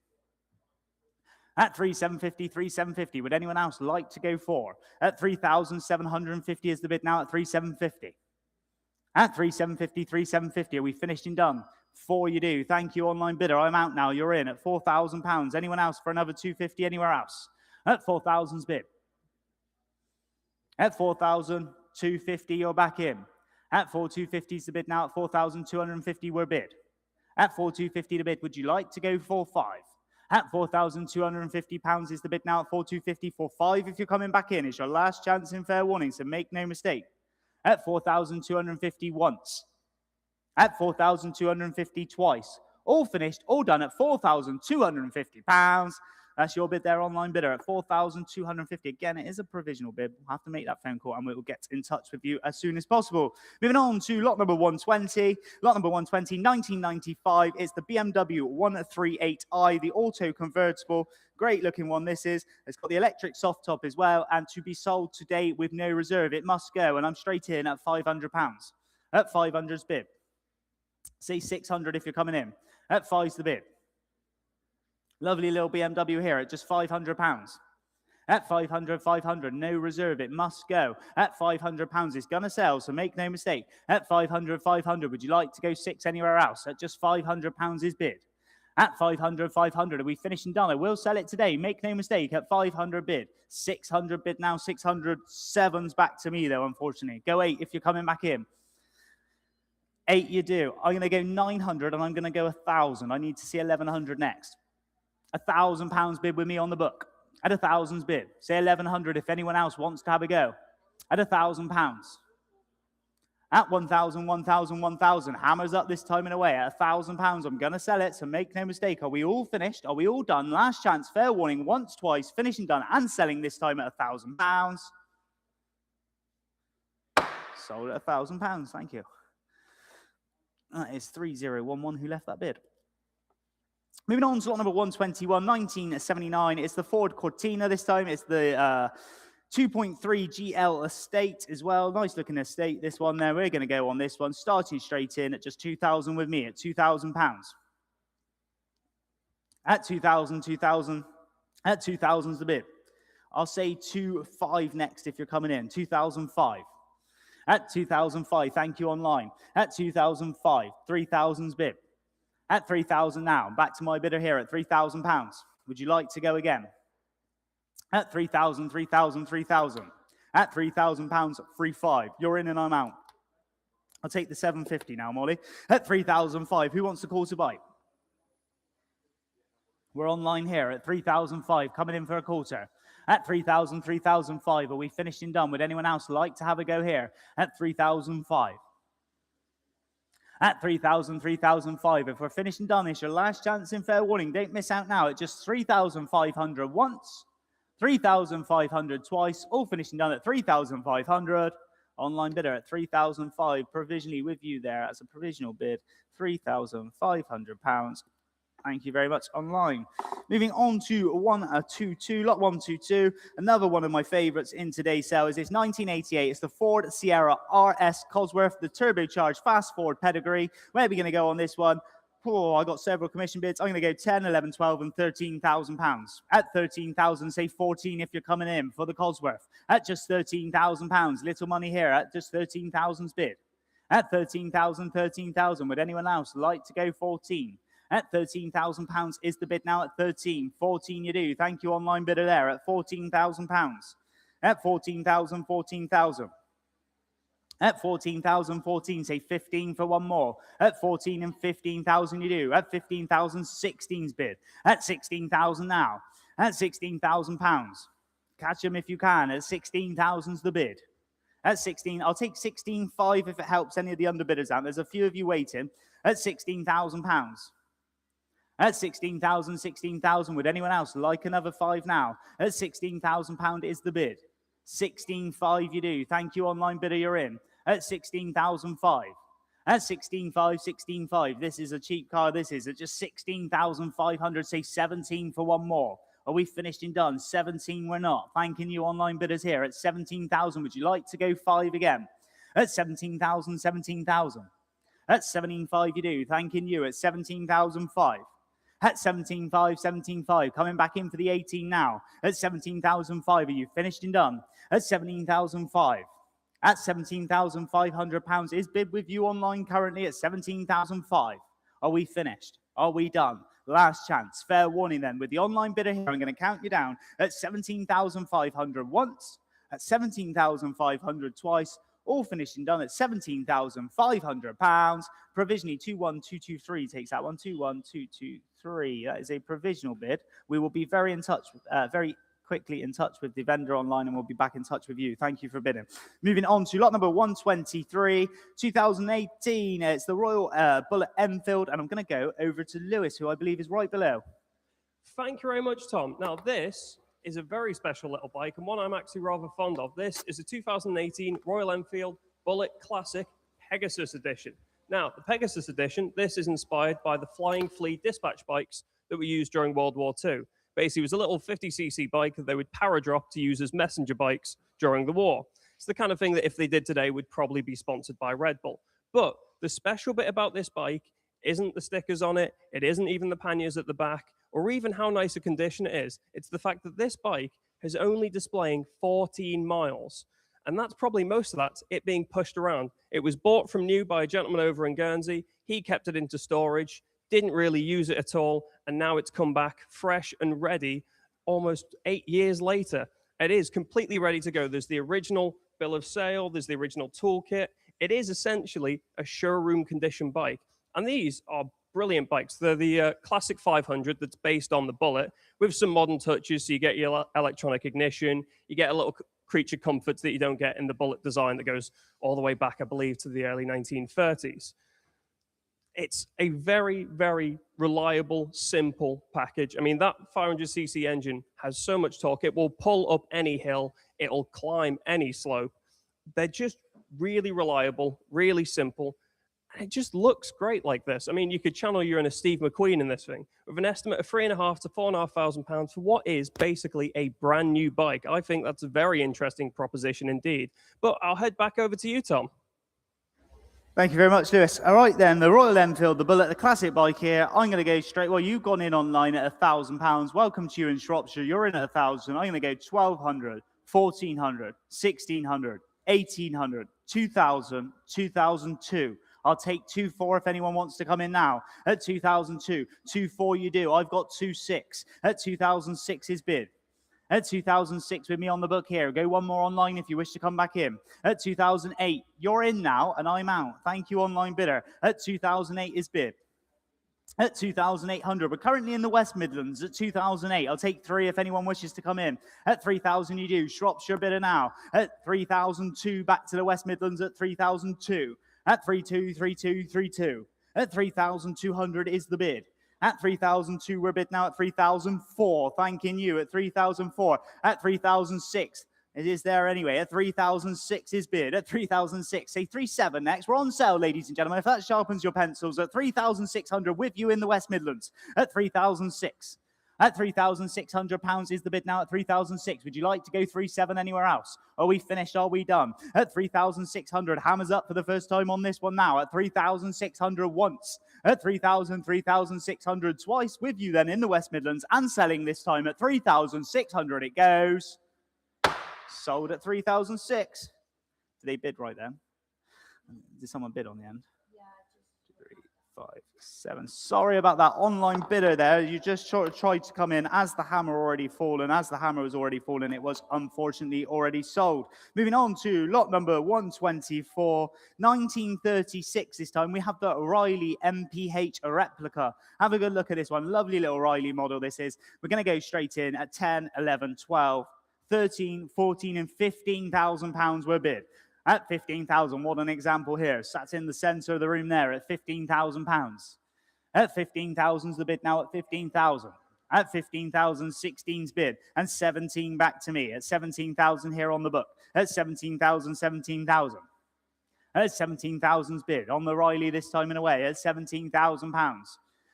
At 3,750, 3,750. Would anyone else like to go for? At 3,750 is the bid now at 3,750. At 3,750, 3,750. Are we finished and done? 4 you do. Thank you, online bidder. I'm out now. You're in at £4,000. Anyone else for another 250 anywhere else? At 4,000's bid. At 4,250, you're back in. At 4,250 is the bid now. At 4,250, we're bid. At 4,250 the bid. Would you like to go 4,500? At £4,250 is the bid now. At 4,250, 4,500 if you're coming back in. It's your last chance in fair warning, so make no mistake. At 4,250 once. At 4,250 twice. All finished, all done at £4,250. That's your bid there, online bidder, at 4,250. Again, it is a provisional bid. We'll have to make that phone call and we will get in touch with you as soon as possible. Moving on to lot number 120. Lot number 120, 1995. It's the BMW 138i, the auto convertible. Great looking one this is. It's got the electric soft top as well, and to be sold today with no reserve. It must go, and I'm straight in at £500. At 500's bid. Say 600 if you're coming in. At 5's the bid. Lovely little BMW here at just £500. At 500, 500, no reserve, it must go. At £500, it's going to sell, so make no mistake. At 500, 500, would you like to go 6 anywhere else? At just £500 is bid. At 500, 500, are we finished and done? I will sell it today, make no mistake. At 500 bid. 600 bid now, 600, 7's back to me though, unfortunately. Go 8 if you're coming back in. 8 you do. I'm going to go 900 and I'm going to go 1,000. I need to see 1,100 next. £1,000 bid with me on the book. At 1,000's bid. Say 1,100 if anyone else wants to have a go. At £1,000. At 1,000, 1,000, 1,000. Hammers up this time and away. At £1,000, I'm going to sell it, so make no mistake. Are we all finished? Are we all done? Last chance, fair warning, once, twice, finishing done, and selling this time at £1,000. Sold at £1,000, thank you. That is 3011 who left that bid. Moving on to lot number 121, 1979. It's the Ford Cortina this time. It's the 2.3 GL estate as well. Nice looking estate, this one there. We're going to go on this one, starting straight in at just 2,000 with me at £2,000. At 2,000, 2,000. At 2,000's the bid. I'll say 2,500 next if you're coming in. 2,005. At 2,005, thank you online. At 2,005, 3,000's bid. At 3,000 now, back to my bidder here at £3,000. Would you like to go again? At 3,000, 3,000, 3,000. At £3,000, 3,500. You're in and I'm out. I'll take the 750 now, Molly. At 3,005, who wants to call to buy? We're online here at 3,005, coming in for a quarter. At 3,000, 3,005, are we finished and done? Would anyone else like to have a go here? At 3,005. At 3,000, 3,005, if we're finished and done, it's your last chance in fair warning. Don't miss out now at just 3,500 once, 3,500 twice, all finished and done at 3,500. Online bidder at 3,005, provisionally with you there as a provisional bid, £3,500. Thank you very much online. Moving on to 122, lot 122. Another one of my favorites in today's sale is this 1988. It's the Ford Sierra RS Cosworth, the turbocharged fast forward pedigree. Where are we going to go on this one? Oh, I got several commission bids. I'm going to go 10, 11, 12, and £13,000. At 13,000, say 14 if you're coming in for the Cosworth. At just £13,000. Little money here at just 13,000's bid. At 13,000, 13,000. Would anyone else like to go 14? At £13,000 is the bid now at 13. 14 you do. Thank you, online bidder there at £14,000. At 14,000, 14,000. At 14,000, 14, say 15 for one more. At 14 and 15,000 you do. At 15,000, 16's bid. At 16,000 now. At £16,000. Catch them if you can. At 16,000's the bid. At 16, I'll take 16,500 if it helps any of the underbidders out. There's a few of you waiting. At £16,000. At 16,000, 16,000. Would anyone else like another 5 now? At £16,000 is the bid. 16,500 you do. Thank you, online bidder, you're in. At 16,500. At 16,500, 16,500. This is a cheap car. This is at just 16,500. Say 17 for one more. Are we finished and done? 17 we're not. Thanking you, online bidders here. At 17,000, would you like to go 5 again? At 17,000, 17,000. At 17,500 you do. Thanking you at 17,500. At 17,500, 17,500. Coming back in for the 18 now. At 17,500. Are you finished and done? At 17,500. At £17,500 is bid with you online currently at 17,500. Are we finished? Are we done? Last chance. Fair warning then. With the online bidder here, I'm going to count you down at 17,500 once, at 17,500 twice, all finished and done at £17,500. Provisionally 21223 takes that one. 21223. That is a provisional bid. We will be very quickly in touch with the vendor online, and we'll be back in touch with you. Thank you for bidding. Moving on to lot number 123, 2018. It's the Royal Bullet Enfield, and I'm going to go over to Lewis, who I believe is right below. Thank you very much, Tom. Now, this is a very special little bike, and one I'm actually rather fond of. This is a 2018 Royal Enfield Bullet Classic Pegasus Edition. Now, the Pegasus Edition, this is inspired by the Flying Flea dispatch bikes that were used during World War II. Basically, it was a little 50cc bike that they would power drop to use as messenger bikes during the war. It's the kind of thing that if they did today would probably be sponsored by Red Bull. But the special bit about this bike isn't the stickers on it, it isn't even the panniers at the back, or even how nice a condition it is. It's the fact that this bike is only displaying 14 miles. And that's probably most of that, it being pushed around. It was bought from new by a gentleman over in Guernsey. He kept it into storage, didn't really use it at all, and now it's come back fresh and ready almost 8 years later. It is completely ready to go. There's the original bill of sale, there's the original toolkit. It is essentially a showroom condition bike. And these are brilliant bikes. They're the Classic 500 that's based on the Bullet with some modern touches. So you get your electronic ignition, you get a little creature comforts that you don't get in the Bullet design that goes all the way back, I believe, to the early 1930s. It's a very, very reliable, simple package. I mean, that 500cc engine has so much torque. It will pull up any hill. It'll climb any slope. They're just really reliable, really simple. it just looks great like this. I mean, you could channel your inner Steve McQueen in this thing with an estimate of £3,500 to £4,500 for what is basically a brand new bike. I think that's a very interesting proposition indeed. But I'll head back over to you, Tom. Thank you very much, Lewis. All right, then, the Royal Enfield, the Bullet, the classic bike here. I'm going to go straight. Well, you've gone in online at £1,000. Welcome to you in Shropshire. You're in at 1,000. I'm going to go 1,200, 1,400, 1,600, 1,800, 2,000, 2,002. I'll take 2,400 if anyone wants to come in now. At 2,002, 2,400 you do. I've got 2,600. At 2,006 is bid. At 2006 with me on the book here. Go one more online if you wish to come back in. At 2008, you're in now and I'm out. Thank you, online bidder. At 2008 is bid. At 2,800, we're currently in the West Midlands at 2,008. I'll take 3 if anyone wishes to come in. At 3,000 you do. Shropshire bidder now. At 3,002, back to the West Midlands at 3,002. At 3,232. At 3,200 is the bid. At 3,002, we're bid now at 3,004. Thanking you at 3,004. At 3,006, it is there anyway. At 3,006 is bid. At 3,006, say 3,700 next. We're on sale, ladies and gentlemen. If that sharpens your pencils, at 3,600 with you in the West Midlands. At 3,006. At £3,600 is the bid now at 3,006. Would you like to go 3,700 anywhere else? Are we finished? Are we done? At 3,600, hammers up for the first time on this one now. At 3,600 once. At 3,000, 3,600 twice with you then in the West Midlands and selling this time at 3,600 it goes. Sold at 3,006. Did they bid right then? Did someone bid on the end? 5, 7. Sorry about that online bidder there. You just tried to come in as the hammer already fallen. As the hammer was already fallen, it was unfortunately already sold. Moving on to lot number 124, 1936 this time. We have the Riley MPH replica. Have a good look at this one. Lovely little Riley model this is. We're going to go straight in at 10, 11, 12, 13, 14 and £15,000 were bid. At 15,000, what an example here. Sat in the centre of the room there at £15,000. At 15,000's the bid now at 15,000. At 15,000, 16's bid. And 17 back to me. At 17,000 here on the book. At 17,000, 17,000. At 17,000's bid. On the Riley this time and away. At £17,000.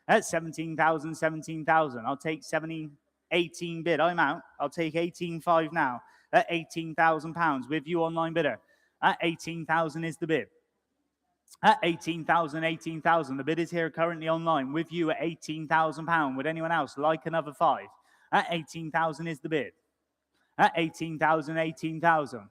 At 17,000, 17,000. I'll take 18 bid. I'm out. I'll take 18.5 now. At £18,000 with you online bidder. At 18,000 is the bid. At 18,000, 18,000. The bid is here currently online with you at £18,000. Would anyone else like another 5? At 18,000 is the bid. At 18,000, 18,000.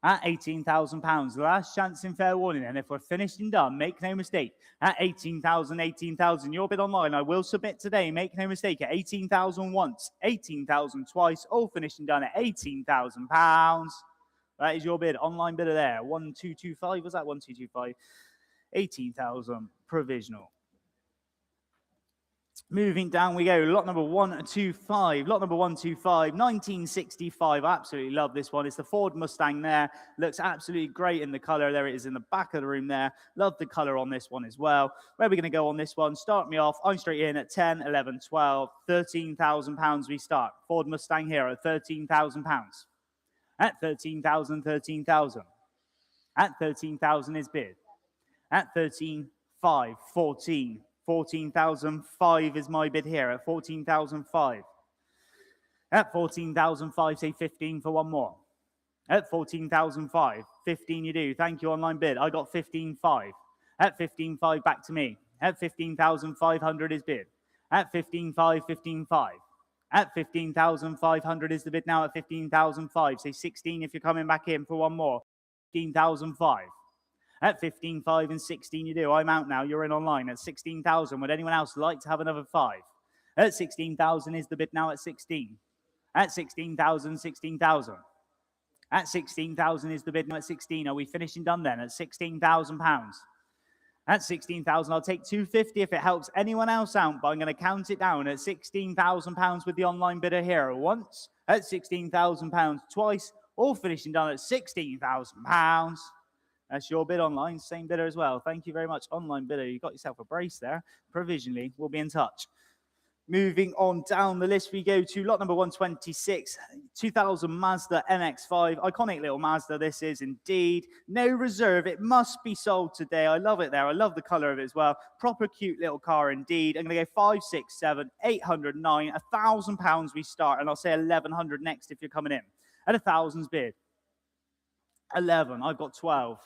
At £18,000. The last chance in fair warning. And if we're finished and done, make no mistake. At 18,000, 18,000. Your bid online, I will submit today. Make no mistake. At 18,000 once, 18,000 twice. All finished and done at £18,000. That is your bid. Online bidder there. 1225. Was that 1225? 18,000 provisional. Moving down we go. Lot number 125. Lot number 125. 1965. I absolutely love this one. It's the Ford Mustang there. Looks absolutely great in the color. There it is in the back of the room there. Love the color on this one as well. Where are we going to go on this one? Start me off. I'm straight in at 10, 11, 12, £13,000 we start. Ford Mustang here at £13,000. At 13,000, 13,000. At 13,000 is bid. At 13,500, 14. 14,005 is my bid here at 14,005. At 14,005, say 15 for one more. At 14,005, 15 you do. Thank you, online bid. I got 15,500. At 15,500, back to me. At 15,500 is bid. At 15,500, 15,500. At 15,500 is the bid now at 15,005. Say 16 if you're coming back in for one more. 15,005. At 15,500 and 16 you do. I'm out now. You're in online at 16,000. Would anyone else like to have another 5? At 16,000 is the bid now at 16. At 16,000, 16,000. At 16,000 is the bid now at 16. Are we finishing done then at £16,000? At 16,000, I'll take 250 if it helps anyone else out, but I'm going to count it down at £16,000 with the online bidder here once, at £16,000 twice, all finishing done at £16,000. That's your bid online, same bidder as well. Thank you very much, online bidder. You got yourself a brace there. Provisionally, we'll be in touch. Moving on down the list, we go to lot number 126, 2000 Mazda MX-5. Iconic little Mazda this is indeed. No reserve. It must be sold today. I love it there. I love the color of it as well. Proper cute little car indeed. I'm going to go 5, 6, 7, 809, £1,000 we start, and I'll say 1100 next if you're coming in. At 1,000's bid. 11, I've got 12.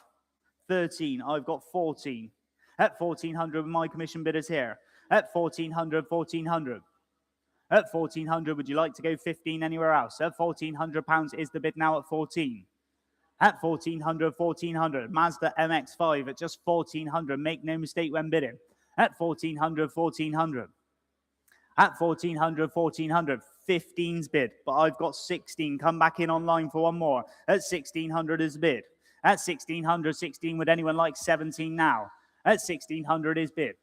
13, I've got 14. At 1,400, my commission bidders here. At 1,400, 1,400. At 1,400, would you like to go 15 anywhere else? At £1,400 is the bid now at 14. At 1,400, 1,400. Mazda MX-5 at just 1,400. Make no mistake when bidding. At 1,400, 1,400. At 1,400, 1,400. 15's bid, but I've got 16. Come back in online for one more. At 1,600 is the bid. At 1,600, 16. Would anyone like 17 now? At 1,600 is bid.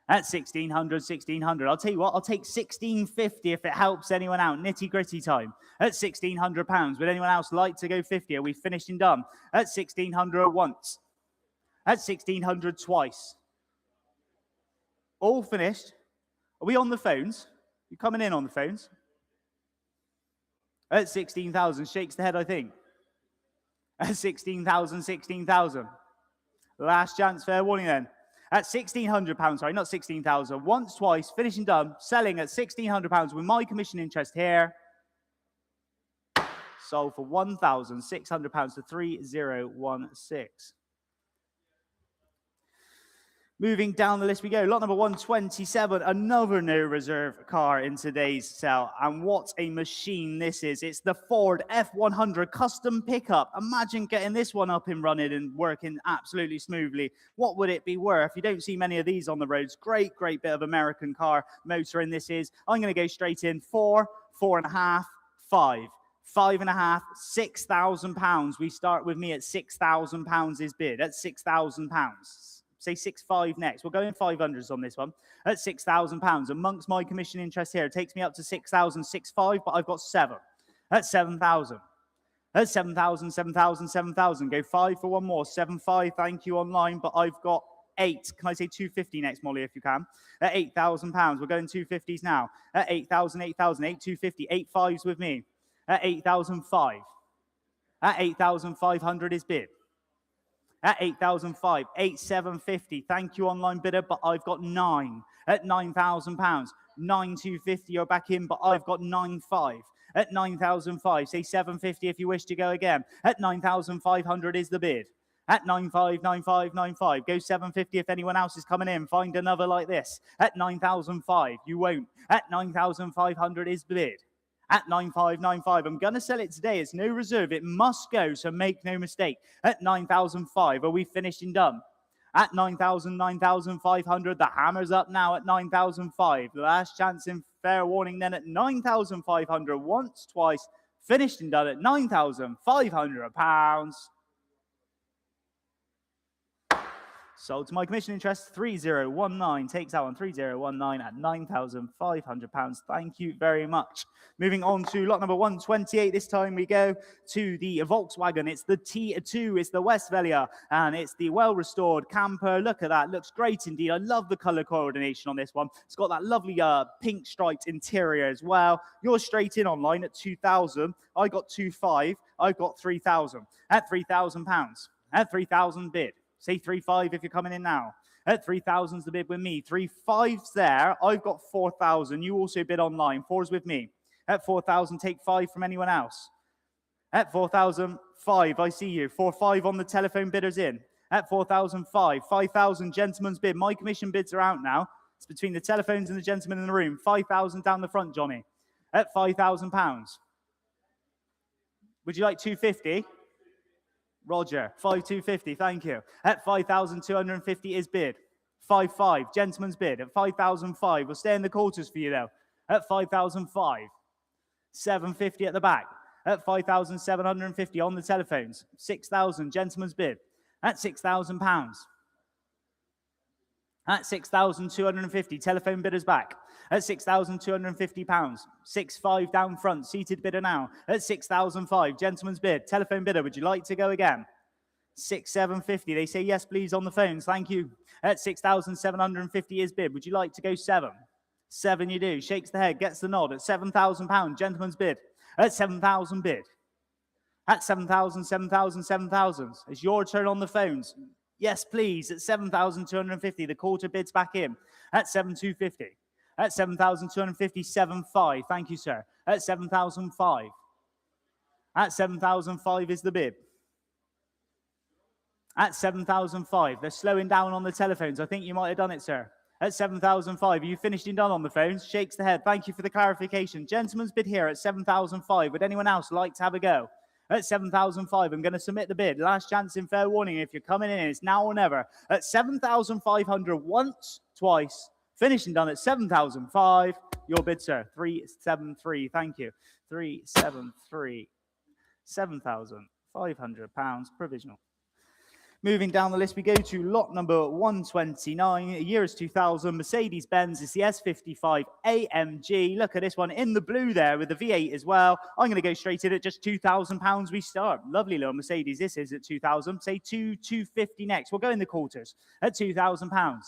At 1,600, 1,600. I'll tell you what, I'll take 1,650 if it helps anyone out. Nitty gritty time. At £1,600. Would anyone else like to go 50? Are we finished and done? At 1,600 once. At 1,600 twice. All finished. Are we on the phones? You coming in on the phones? At 16,000. Shakes the head, I think. At 16,000, 16,000. Last chance, fair warning then. At £1,600, sorry, not 16,000. Once, twice, finishing done. Selling at £1,600 with my commission interest here. Sold for £1,600 to 3016. Moving down the list we go. Lot number 127, another no reserve car in today's sale. And what a machine this is. It's the Ford F100 custom pickup. Imagine getting this one up and running and working absolutely smoothly. What would it be worth? You don't see many of these on the roads. Great bit of American car motor in this is. I'm going to go straight in 4, 4.5, 5. 5.5, £6,000. We start with me at £6,000 is bid. At £6,000. Say 6.5 next. We'll go in 500s on this one. At £6,000. Amongst my commission interest here, it takes me up to 6,006.5, but I've got 7. At 7,000. At 7,000, 7,000, 7,000. Go 5 for one more. 7.5. Thank you online, but I've got 8. Can I say 250 next, Molly, if you can? At £8,000. We're going 250s now. At 8,000, 8,000, 8,250. 8 5s with me. At 8,005. At 8,500 is bid. At 8,005, 8,750. Thank you, online bidder, but I've got 9. At £9,000, 9,250. You're back in, but I've got 9,500. At 9,005, say 750 if you wish to go again. At 9,500 is the bid. At 9,500, 9,500, 9,500. Go 750 if anyone else is coming in. Find another like this. At 9,005, you won't. At 9,500 is the bid. At 9,595, I'm going to sell it today. It's no reserve. It must go, so make no mistake. At 9,005, are we finished and done? At 9,000, 9,500, the hammer's up now at 9,005. The last chance in fair warning then at 9,500. Once, twice, finished and done at £9,500. Sold to my commission interest, 3019. Takes that one, 3019 at £9,500. Thank you very much. Moving on to lot number 128. This time we go to the Volkswagen. It's the T2, it's the Westphalia, and it's the well-restored camper. Look at that, looks great indeed. I love the color coordination on this one. It's got that lovely pink striped interior as well. You're straight in online at 2,000. I got 2,500. I've got 3,000. At £3,000. At 3,000 bid. Say 3,500 if you're coming in now. At 3,000's the bid with me. 3,500's there. I've got 4,000. You also bid online. 4's with me. At 4,000, take 5 from anyone else. At 4,000, 5. I see you. 4,500 on the telephone bidders in. At 4,005, 5,000 gentlemen's bid. My commission bids are out now. It's between the telephones and the gentlemen in the room. 5,000 down the front, Johnny. At £5,000. Would you like 250? Roger, 5,250, thank you. At 5,250 is bid. 5,500, gentleman's bid. At 5,005, we'll stay in the quarters for you though. At 5,005, 750 at the back. At 5,750 on the telephones. 6,000, gentleman's bid. At £6,000. At 6,250, telephone bidders back. At £6,250. 6,500 down front, seated bidder now. At 6,005, gentleman's bid. Telephone bidder, would you like to go again? 6,750. They say yes, please, on the phones. Thank you. At 6,750 is bid. Would you like to go 7? 7 you do. Shakes the head, gets the nod at £7,000. Gentleman's bid at 7,000 bid. At 7,000, 7,000, 7,000. It's your turn on the phones. Yes, please. At 7,250. The quarter bids back in. At 7,250. At 7,250, 7,500. Thank you, sir. At 7,005. At 7,005 is the bid. At 7,005. They're slowing down on the telephones. I think you might have done it, sir. At 7,005. Are you finished and done on the phones? Shakes the head. Thank you for the clarification. Gentleman's bid here at 7,005. Would anyone else like to have a go? At 7,005. I'm going to submit the bid. Last chance in fair warning. If you're coming in, it's now or never. At 7,500 once, twice. Finished and done at 7,005. Your bid, sir. 373. Thank you. 373. £7,500 provisional. Moving down the list, we go to lot number 129. Year is 2000. Mercedes-Benz. It's the S55 AMG. Look at this one in the blue there with the V8 as well. I'm going to go straight in at just £2,000 we start. Lovely little Mercedes. This is at 2,000. Say 2,250 next. We'll go in the quarters at £2,000.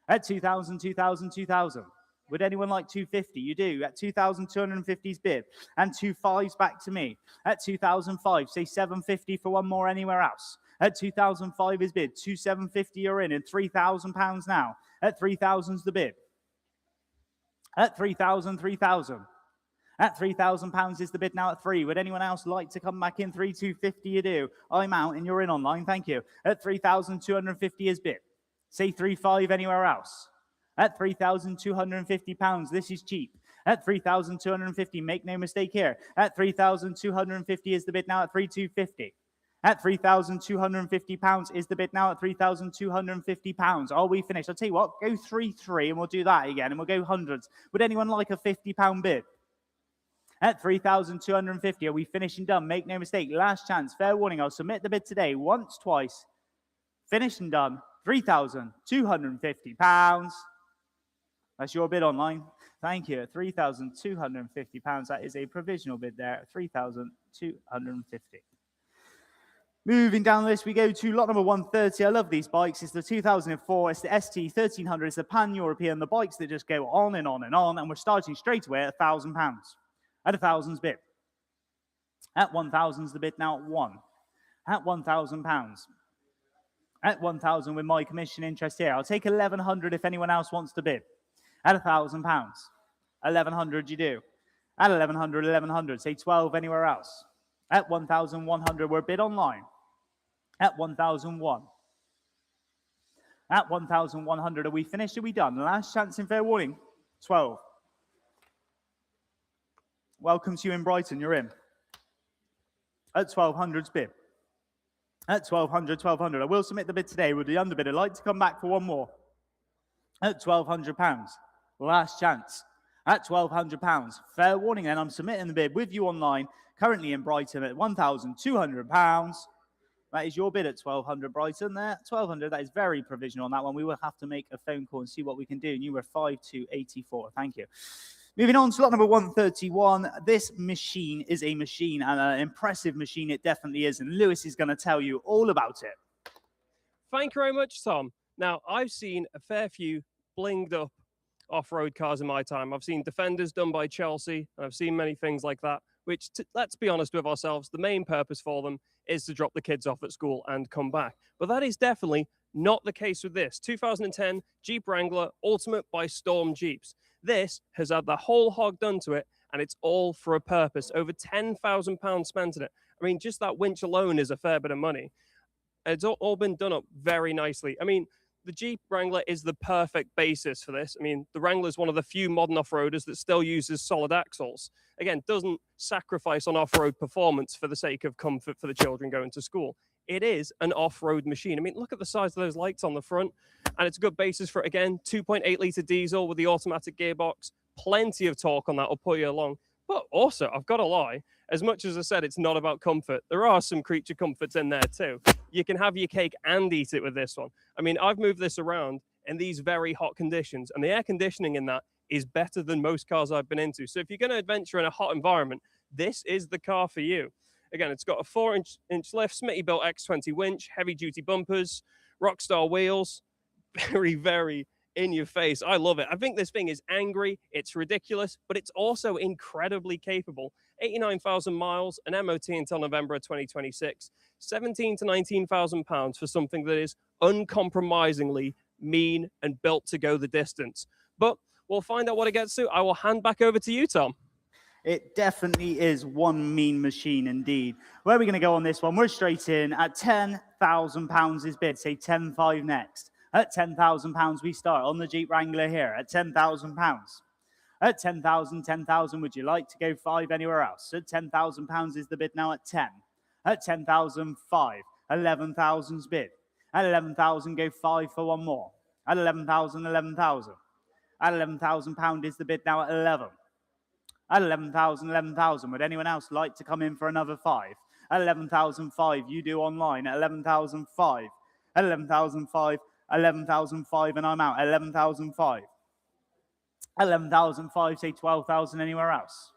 At 2,000, 2,000, 2,000. Would anyone like 250? You do. At 2,250's bid. And 2,500's back to me. At 2,005. Say 750 for one more anywhere else. At 2,005 is bid. 2,750 you're in. And £3,000 now. At 3,000's the bid. At 3,000, 3,000. At £3,000 is the bid now at 3. Would anyone else like to come back in? 3,250 you do. I'm out and you're in online. Thank you. At 3,250 is bid. Say 3,500 anywhere else. At £3,250, this is cheap. At 3,250, make no mistake here. At 3,250 is the bid now at 3,250. At £3,250 is the bid now at £3,250. Are we finished? I'll tell you what, go 3,300 and we'll do that again and we'll go hundreds. Would anyone like a £50 bid? At 3,250, are we finished and done? Make no mistake, last chance, fair warning, I'll submit the bid today once, twice. Finished and done, £3,250. That's your bid online. Thank you. £3,250. That is a provisional bid there. £3,250. Moving down the list, we go to lot number 130. I love these bikes. It's the 2004. It's the ST1300. It's the Pan-European. The bikes that just go on and on and on. And we're starting straight away at £1,000. At £1,000's bid. At £1,000's the bid now at 1. At £1,000. At 1,000 with my commission interest here. I'll take 1,100 if anyone else wants to bid. At £1,000. 1,100 you do. At 1,100, 1,100. Say 12 anywhere else. At 1,100, we're bid online. At 1,001. At 1,100, are we finished? Are we done? Last chance in fair warning. 12. Welcome to you in Brighton. You're in. At 1,200's bid. At 1,200, 1,200. I will submit the bid today. Would the underbidder like to come back for one more? At £1,200. Last chance. At £1,200. Fair warning then, I'm submitting the bid with you online, currently in Brighton at £1,200. That is your bid at 1,200 Brighton there. 1,200, that is very provisional on that one. We will have to make a phone call and see what we can do. And you were 5,284. Thank you. Moving on to lot number 131. This machine is a machine, and an impressive machine it definitely is. And Lewis is going to tell you all about it. Thank you very much, Tom. Now, I've seen a fair few blinged up off-road cars in my time. I've seen Defenders done by Chelsea, and I've seen many things like that, which, let's be honest with ourselves, the main purpose for them is to drop the kids off at school and come back. But that is definitely not the case with this. 2010 Jeep Wrangler Ultimate by Storm Jeeps. This has had the whole hog done to it, and it's all for a purpose. Over £10,000 spent in it. I mean, just that winch alone is a fair bit of money. It's all been done up very nicely. I mean, the Jeep Wrangler is the perfect basis for this. I mean, the Wrangler is one of the few modern off-roaders that still uses solid axles. Again, doesn't sacrifice on off-road performance for the sake of comfort for the children going to school. It is an off-road machine. I mean, look at the size of those lights on the front. And it's a good basis for, again, 2.8 litre diesel with the automatic gearbox. Plenty of torque on that will pull you along. But also, I've got to lie, as much as I said it's not about comfort, there are some creature comforts in there too. You can have your cake and eat it with this one. I mean, I've moved this around in these very hot conditions, and the air conditioning in that is better than most cars I've been into. So if you're going to adventure in a hot environment, this is the car for you. Again, it's got a 4-inch lift, Smitty built X20 winch, heavy duty bumpers, Rockstar wheels, very, very in your face. I love it. I think this thing is angry, it's ridiculous, but it's also incredibly capable. 89,000 miles, an MOT until November of 2026, 17 to 19,000 pounds for something that is uncompromisingly mean and built to go the distance. But we'll find out what it gets to. I will hand back over to you, Tom. It definitely is one mean machine indeed. Where are we going to go on this one? We're straight in at £10,000 is bid. Say 10.5 next. At £10,000 we start on the Jeep Wrangler here at £10,000. At 10,000, 10,000, would you like to go 5 anywhere else? At £10,000 is the bid now at 10. At 10,000, 5. 11,000's bid. At 11,000, go 5 for one more. At 11,000, 11,000. At £11,000 is the bid now at 11. At 11,000, 11,000. Would anyone else like to come in for another 5? At 11,005, you do online. At 11,005. At 11,005, 11,005, and I'm out. At 11,005. At 11,005, say 12,000 anywhere else.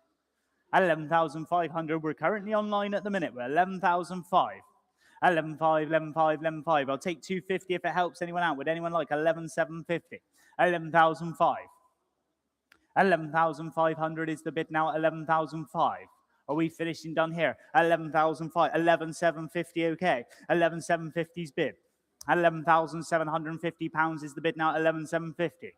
At 11,500, we're currently online at the minute. We're 11,005. At 11,500, 11,500, 11,500. I'll take 250 if it helps anyone out. Would anyone like 11,750? At 11,005. At 11,500 is the bid now at 11,005. Are we finished and done here? At 11,005, 11,750, okay. 11,750's bid. At 11,750 pounds is the bid now at 11,750.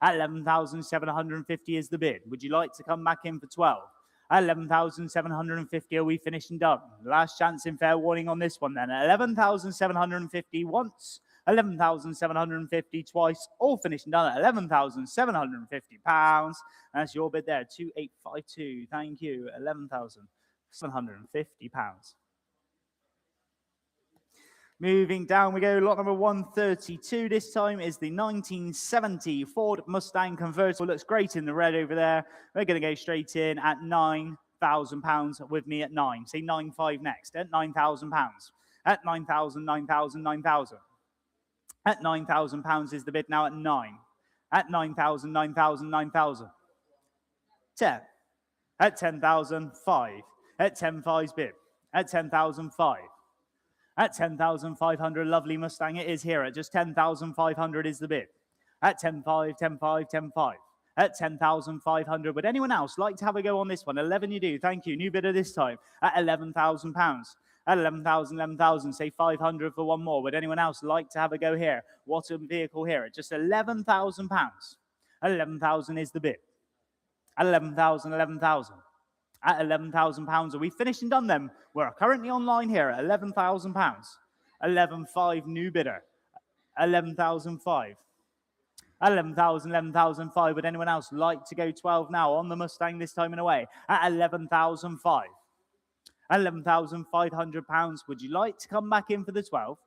At 11,750 is the bid. Would you like to come back in for 12? At 11,750, are we finished and done? Last chance in fair warning on this one then. At 11,750 once. 11,750 twice, all finished and done at 11,750 pounds. That's your bid there, 2852. Thank you, 11,750 pounds. Moving down we go, lot number 132. This time is the 1970 Ford Mustang convertible. Looks great in the red over there. We're going to go straight in at £9,000 with me at 9. Say 9.5 next, at £9,000. At 9,000, 9,000, 9,000. At £9,000 is the bid now at 9. At 9,000, 9,000, 9,000. 10. At 10,000, 5. At 10,500's bid. At 10,005. At 10,500, lovely Mustang it is here. At just 10,500 is the bid. At 10,500, 10,500, 10,500. At 10,500. Would anyone else like to have a go on this one? 11 you do. Thank you. New bidder this time. At £11,000. At 11,000, 11,000, say 500 for one more. Would anyone else like to have a go here? What a vehicle here at just £11,000. 11,000 is the bid. At 11,000, 11,000. At £11,000, are we finished and done then? We're currently online here at £11,000. 11,500 new bidder. 11,005. At 11,000, 11,005. Would anyone else like to go 12 now on the Mustang this time and away? At 11,005. At £11,500, would you like to come back in for the 12?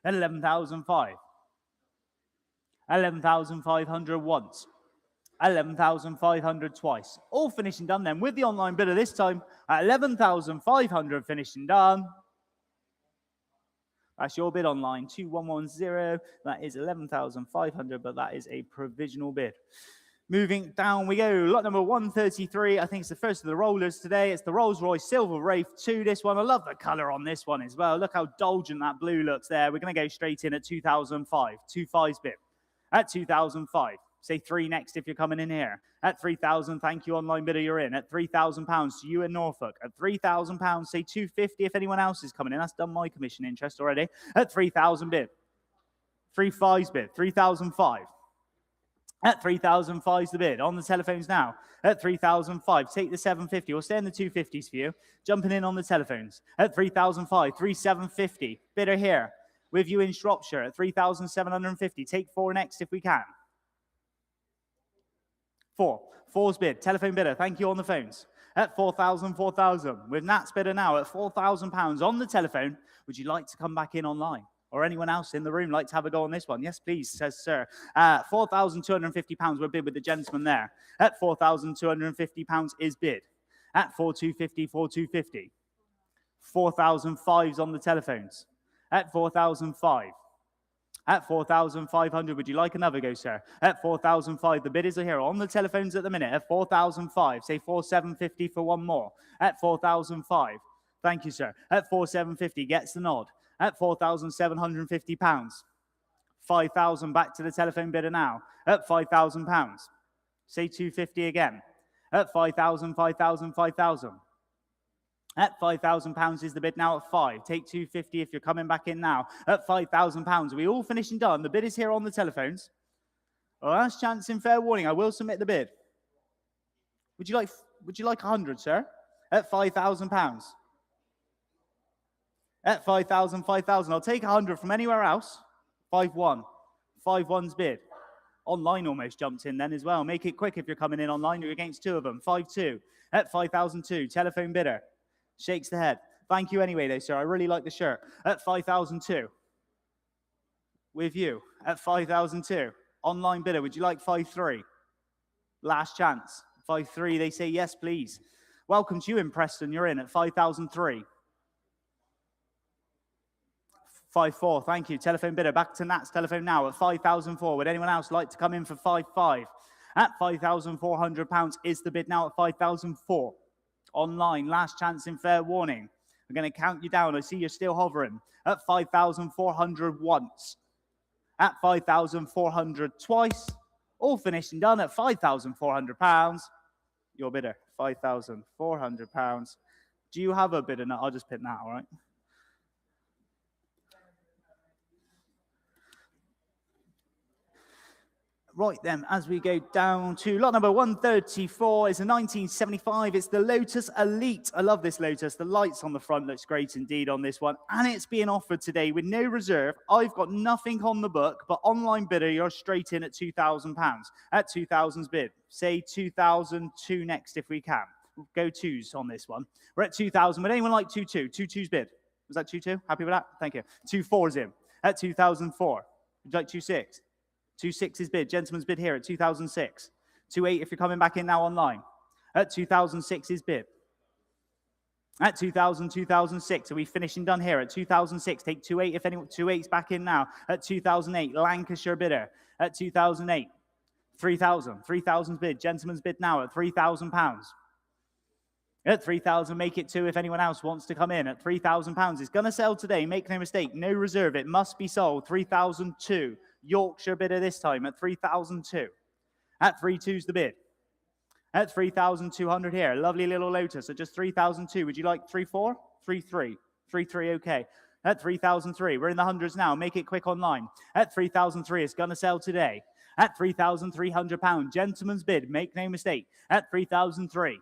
At 11,005. At 11,500 once. At 11,500 twice. All finished and done then with the online bidder this time at 11,500 finished and done. That's your bid online, 2110. That is 11,500, but that is a provisional bid. Moving down we go, lot number 133. I think it's the first of the rollers today. It's the Rolls-Royce Silver Wraith 2. This one, I love the color on this one as well. Look how indulgent that blue looks there. We're going to go straight in at 2005. 2.5's bid. At 2005. Say 3 next if you're coming in here. At 3,000, thank you, online bidder, you're in. At £3,000 to you in Norfolk. At £3,000, say 250 if anyone else is coming in. That's done my commission interest already. At 3,000 bid. 3.5's bid. 3,005. At 3,005's the bid. On the telephones now. At 3,005. Take the 750. We'll stay in the 250s for you. Jumping in on the telephones. At 3,005. 3,750. Bidder here. With you in Shropshire at 3,750. Take 4 next if we can. 4. 4's bid. Telephone bidder. Thank you on the phones. At 4,000, 4,000. With Nat's bidder now at £4,000 on the telephone. Would you like to come back in online? Or anyone else in the room like to have a go on this one? Yes, please, says sir. £4,250 were bid with the gentleman there. At £4,250 is bid. At 4,250, 4,250. 4,005's on the telephones. At 4,005. At 4,500, would you like another go, sir? At 4,005, the bidders are here on the telephones at the minute. At 4,005, say 4,750 for one more. At 4,005, thank you, sir. At 4,750, gets the nod. At £4,750. 5,000 back to the telephone bidder now at £5,000. Say 250 again. At 5,000, 5,000, 5,000. At £5,000 is the bid now at 5. Take 250 if you're coming back in now. At £5,000. Are we all finished and done? The bid is here on the telephones. Last chance in fair warning. I will submit the bid. Would you like 100, sir? At £5,000. At 5,000, 5,000. I'll take 100 from anywhere else. 5-1. 5-1's bid. Online almost jumped in then as well. Make it quick if you're coming in online. You're against two of them. 5-2. At 5,002. Telephone bidder. Shakes the head. Thank you anyway, though, sir. I really like the shirt. At 5,002. With you. At 5,002. Online bidder. Would you like 5-3? Last chance. 5-3. They say yes, please. Welcome to you in Preston. You're in at 5,003. 5-4. Thank you. Telephone bidder. Back to Nat's telephone now at 5,004. Would anyone else like to come in for 5-5? At £5,400 is the bid now at 5,004. Online. Last chance in fair warning. I'm going to count you down. I see you're still hovering. At 5,400 once. At 5,400 twice. All finished and done at £5,400. Your bidder. £5,400. Do you have a bidder? No, I'll just pick that, all right? Right then, as we go down to lot number 134, it's a 1975. It's the Lotus Elite. I love this Lotus. The lights on the front looks great indeed on this one. And it's being offered today with no reserve. I've got nothing on the book, but online bidder, you're straight in at £2,000. At 2,000's bid. Say 2,002 next if we can. We'll go twos on this one. We're at 2,000. Would anyone like 2-2? 2-2's bid. Was that 2-2? Happy with that? Thank you. 2-4's in. At 2,004. Would you like 2-6? 2-6 is bid. Gentleman's bid here at 2,006. 2-8 if you're coming back in now online. At 2,006 is bid. At 2,000, 2,006. Are we finishing done here? At 2,006. Take 2-8 if anyone. 2-8's back in now. At 2,008. Lancashire bidder. At 2,008. 3,000. 3,000's bid. Gentleman's bid now at £3,000. At 3,000, make it 2 if anyone else wants to come in. At £3,000. It's going to sell today. Make no mistake. No reserve. It must be sold. 3,002. Yorkshire bidder this time at 3,002. At 3-2's the bid. At 3,200 here. Lovely little Lotus at just 3,002. Would you like 3-4? 3-3. 3-3, okay. At 3,003. We're in the hundreds now. Make it quick online. At 3,003, it's going to sell today. At £3,300. Gentleman's bid. Make no mistake. At 3,003.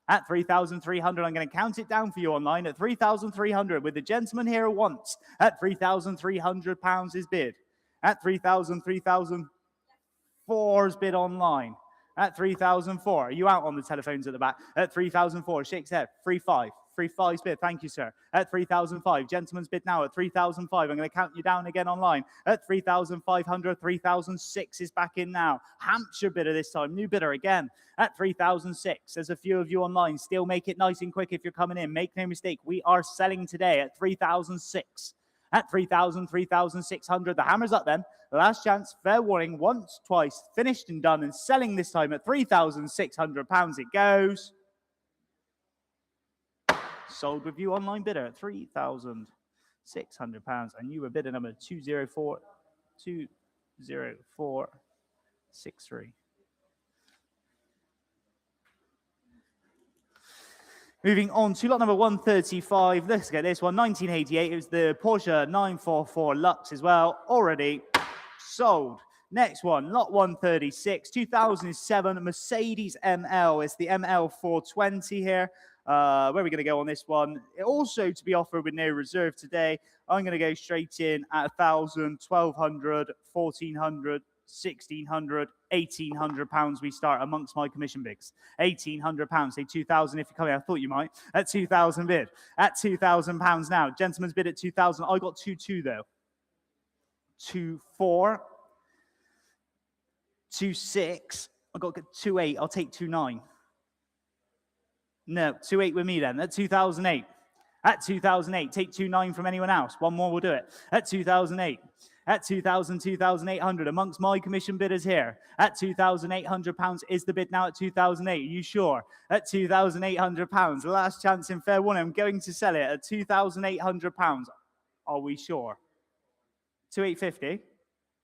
At 3,300, I'm going to count it down for you online. At 3,300, with the gentleman here once. At £3,300 is bid. At 3,000, 3,004's bid online. At 3,004. Are you out on the telephones at the back? At 3,004. Shakes head. 3-5. 3-5's bid. Thank you, sir. At 3,005. Gentleman's bid now at 3,005. I'm going to count you down again online. At 3,500. 3,006 is back in now. Hampshire bidder this time. New bidder again. At 3,006. There's a few of you online. Still make it nice and quick if you're coming in. Make no mistake. We are selling today at 3,006. At 3,000, 3,600. The hammer's up then. Last chance, fair warning, once, twice, finished and done, and selling this time at £3,600 it goes. Sold with you online bidder at £3,600. And you were bidder number 20463. Moving on to lot number 135. Let's get this one. 1988. It was the Porsche 944 Lux as well. Already sold. Next one, lot 136. 2007 Mercedes ML. It's the ML 420 here. Where are we going to go on this one? It also to be offered with no reserve today. I'm going to go straight in at 1,000, 1,200, 1,400, 1,600, £1,800 we start amongst my commission bigs. £1,800. Say 2,000 if you're coming. I thought you might. At 2,000 bid. At £2,000 now. Gentleman's bid at 2,000. I got 2-2 though. 2-4. 2-6. I got 2-8. I'll take 2-9. No, 2-8 with me then. At 2008. At 2008. Take 2-9 from anyone else. One more will do it. At 2008. At 2,000, 2,800 amongst my commission bidders here. At £2,800 is the bid now at 2008. Are you sure? At £2,800. Last chance in fair warning. I'm going to sell it at £2,800. Are we sure? 2,850.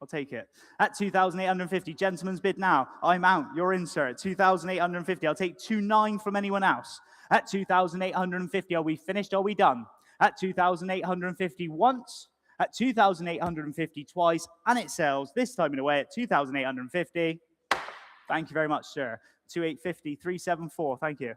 I'll take it. At 2,850, gentleman's bid now. I'm out. You're in, sir. At 2,850. I'll take 2,900 from anyone else. At 2,850, are we finished? Are we done? At 2,850 once. At 2,850 twice. And it sells this time and away at 2,850. Thank you very much, sir. 2,850, 374. Thank you.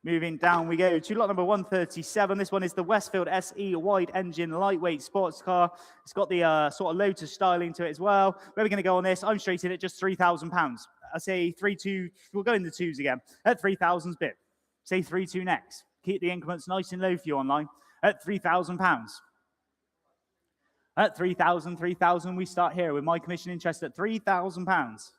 Moving down we go to lot number 137. This one is the Westfield SE wide engine lightweight sports car. It's got the sort of Lotus styling to it as well. Where are we going to go on this? I'm straight in at just £3,000. I say 3-2. We'll go in the twos again. At 3,000's bit. Say 3-2 next. Keep the increments nice and low for you online. At £3,000. At 3,000, we start here with my commission interest at £3,000.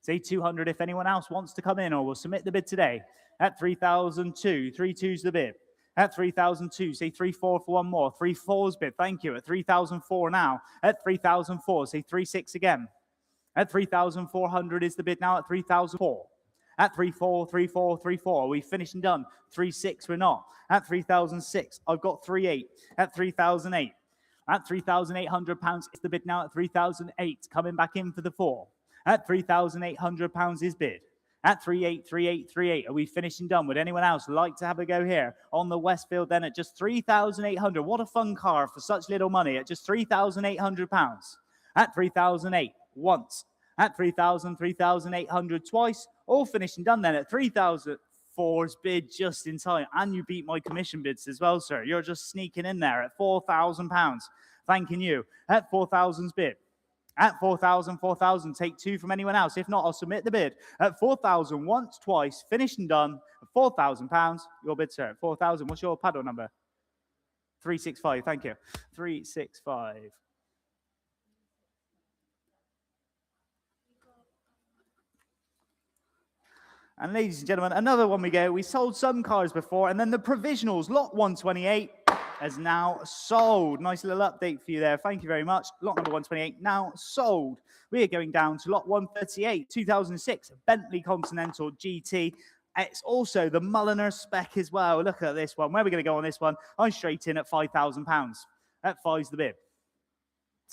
Say 200 if anyone else wants to come in, or we'll submit the bid today. At 3,002, 3-2's the bid. At 3,002, say 3-4 for one more. 3-4's bid, thank you. At 3,004 now. At 3,004, say 3-6 again. At 3,400 is the bid now. At 3,004. At 3-4, 3-4, 3-4. Are we finished and done? 3-6, we're not. At 3,006, I've got 3-8. At 3,008. At £3,800 is the bid now. At 3,008, coming back in for the 4. At £3,800 is bid. At 3-8, 3-8, 3-8. Are we finished and done? Would anyone else like to have a go here on the Westfield then at just 3,800? What a fun car for such little money at just £3,800. At 3,008 once. At 3,000, 3,800 twice. All finished and done then at 3,004's bid just in time. And you beat my commission bids as well, sir. You're just sneaking in there at £4,000. Thanking you. At 4,000's bid. At 4,000, 4,000, take 2 from anyone else. If not, I'll submit the bid. At 4,000, once, twice, finished and done. At £4,000, your bid, sir. At 4,000, what's your paddle number? 365, thank you. 365. And ladies and gentlemen, another one we go. We sold some cars before, and then the provisionals, lot 128. Has now sold. Nice little update for you there. Thank you very much. Lot number 128 now sold. We are going down to lot 138, 2006 Bentley Continental GT. It's also the Mulliner spec as well. Look at this one. Where are we going to go on this one? I'm straight in at £5,000. At 5's the bid.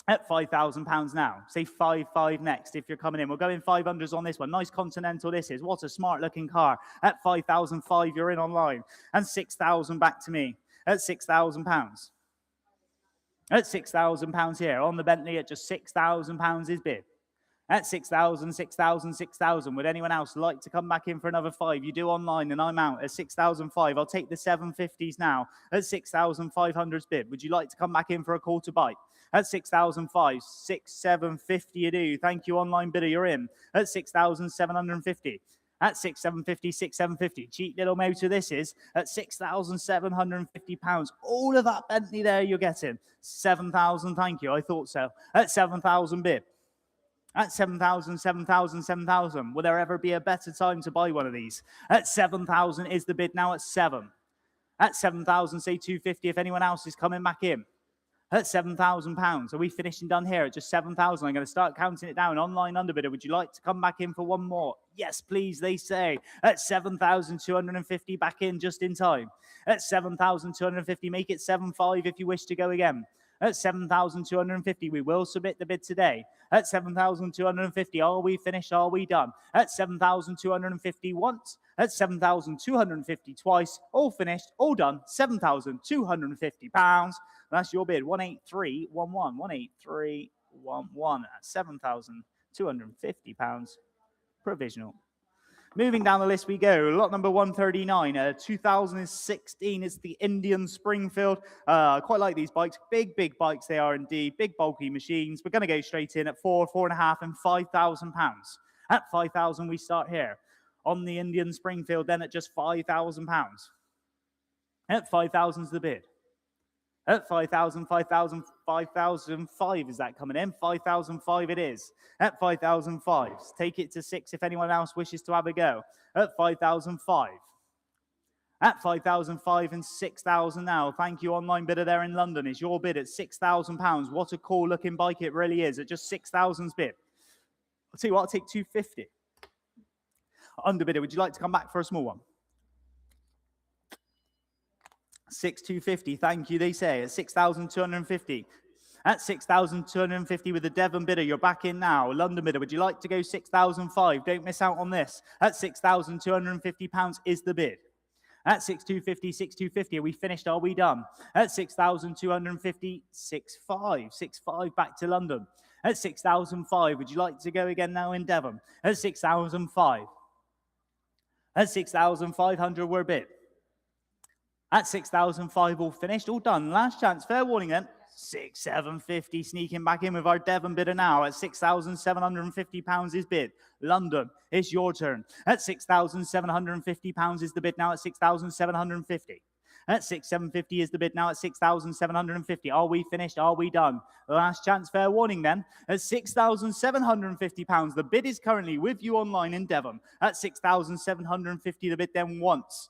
At £5,000 now. Say 5-5 next if you're coming in. We'll go in 500s on this one. Nice Continental this is. What a smart looking car. At 5,005 you're in online. And 6,000 back to me. At £6,000. At £6,000 here on the Bentley at just £6,000 is bid. At 6,000, 6,000, 6,000. Would anyone else like to come back in for another 5? You do online and I'm out at 6,005. I'll take the 750s now. At 6,500's bid. Would you like to come back in for a call to bite? At 6,005, 6,750 you do. Thank you, online bidder, you're in. At 6,750. At 6,750, 6,750. Cheap little motor this is. At £6,750. All of that Bentley there you're getting. 7,000, thank you. I thought so. At 7,000 bid. At 7,000, 7,000, 7,000. Will there ever be a better time to buy one of these? At 7,000 is the bid now at 7. At 7,000, say 250 if anyone else is coming back in. At £7,000. Are we finished and done here at just 7,000? I'm going to start counting it down. Online underbidder, would you like to come back in for one more? Yes, please, they say. At 7,250 back in just in time. At 7,250, make it 7,500 if you wish to go again. At 7,250, we will submit the bid today. At 7,250, are we finished? Are we done? At 7,250 once. At 7,250 twice. All finished, all done. £7,250. That's your bid. 18311. 18311 at £7,250 provisional. Moving down the list we go. Lot number 139, 2016. It's the Indian Springfield. Quite like these bikes. Big bikes they are indeed. Big, bulky machines. We're going to go straight in at 4, 4.5 and £5,000. At 5,000 we start here. On the Indian Springfield then at just £5,000. At 5,000's the bid. At 5,000, 5,000, 5,005 is that coming in? 5,005 it is. At 5,005, take it to 6 if anyone else wishes to have a go. At 5,005. At 5,005 and 6,000 now. Thank you, online bidder there in London. Is your bid at £6,000. What a cool looking bike it really is. At just 6,000's bid. I'll tell you what, I'll take 250. Underbidder, would you like to come back for a small one? 6,250. Thank you, they say, at 6,250. At 6,250 with the Devon bidder, you're back in now. London bidder, would you like to go 6,005? Don't miss out on this. At £6,250 is the bid. At 6,250, 6,250, are we finished? Are we done? At 6,250, 6,500. 6,500 back to London. At 6,005, would you like to go again now in Devon? At 6,005. At 6,500, we're bid. At 6,005, all finished, all done. Last chance, fair warning then. 6,750, sneaking back in with our Devon bidder now at £6,750 is bid. London, it's your turn. At £6,750 is the bid now at 6,750. At 6,750 is the bid now at 6,750. Are we finished? Are we done? Last chance, fair warning then. At £6,750, the bid is currently with you online in Devon. At 6,750, the bid then once.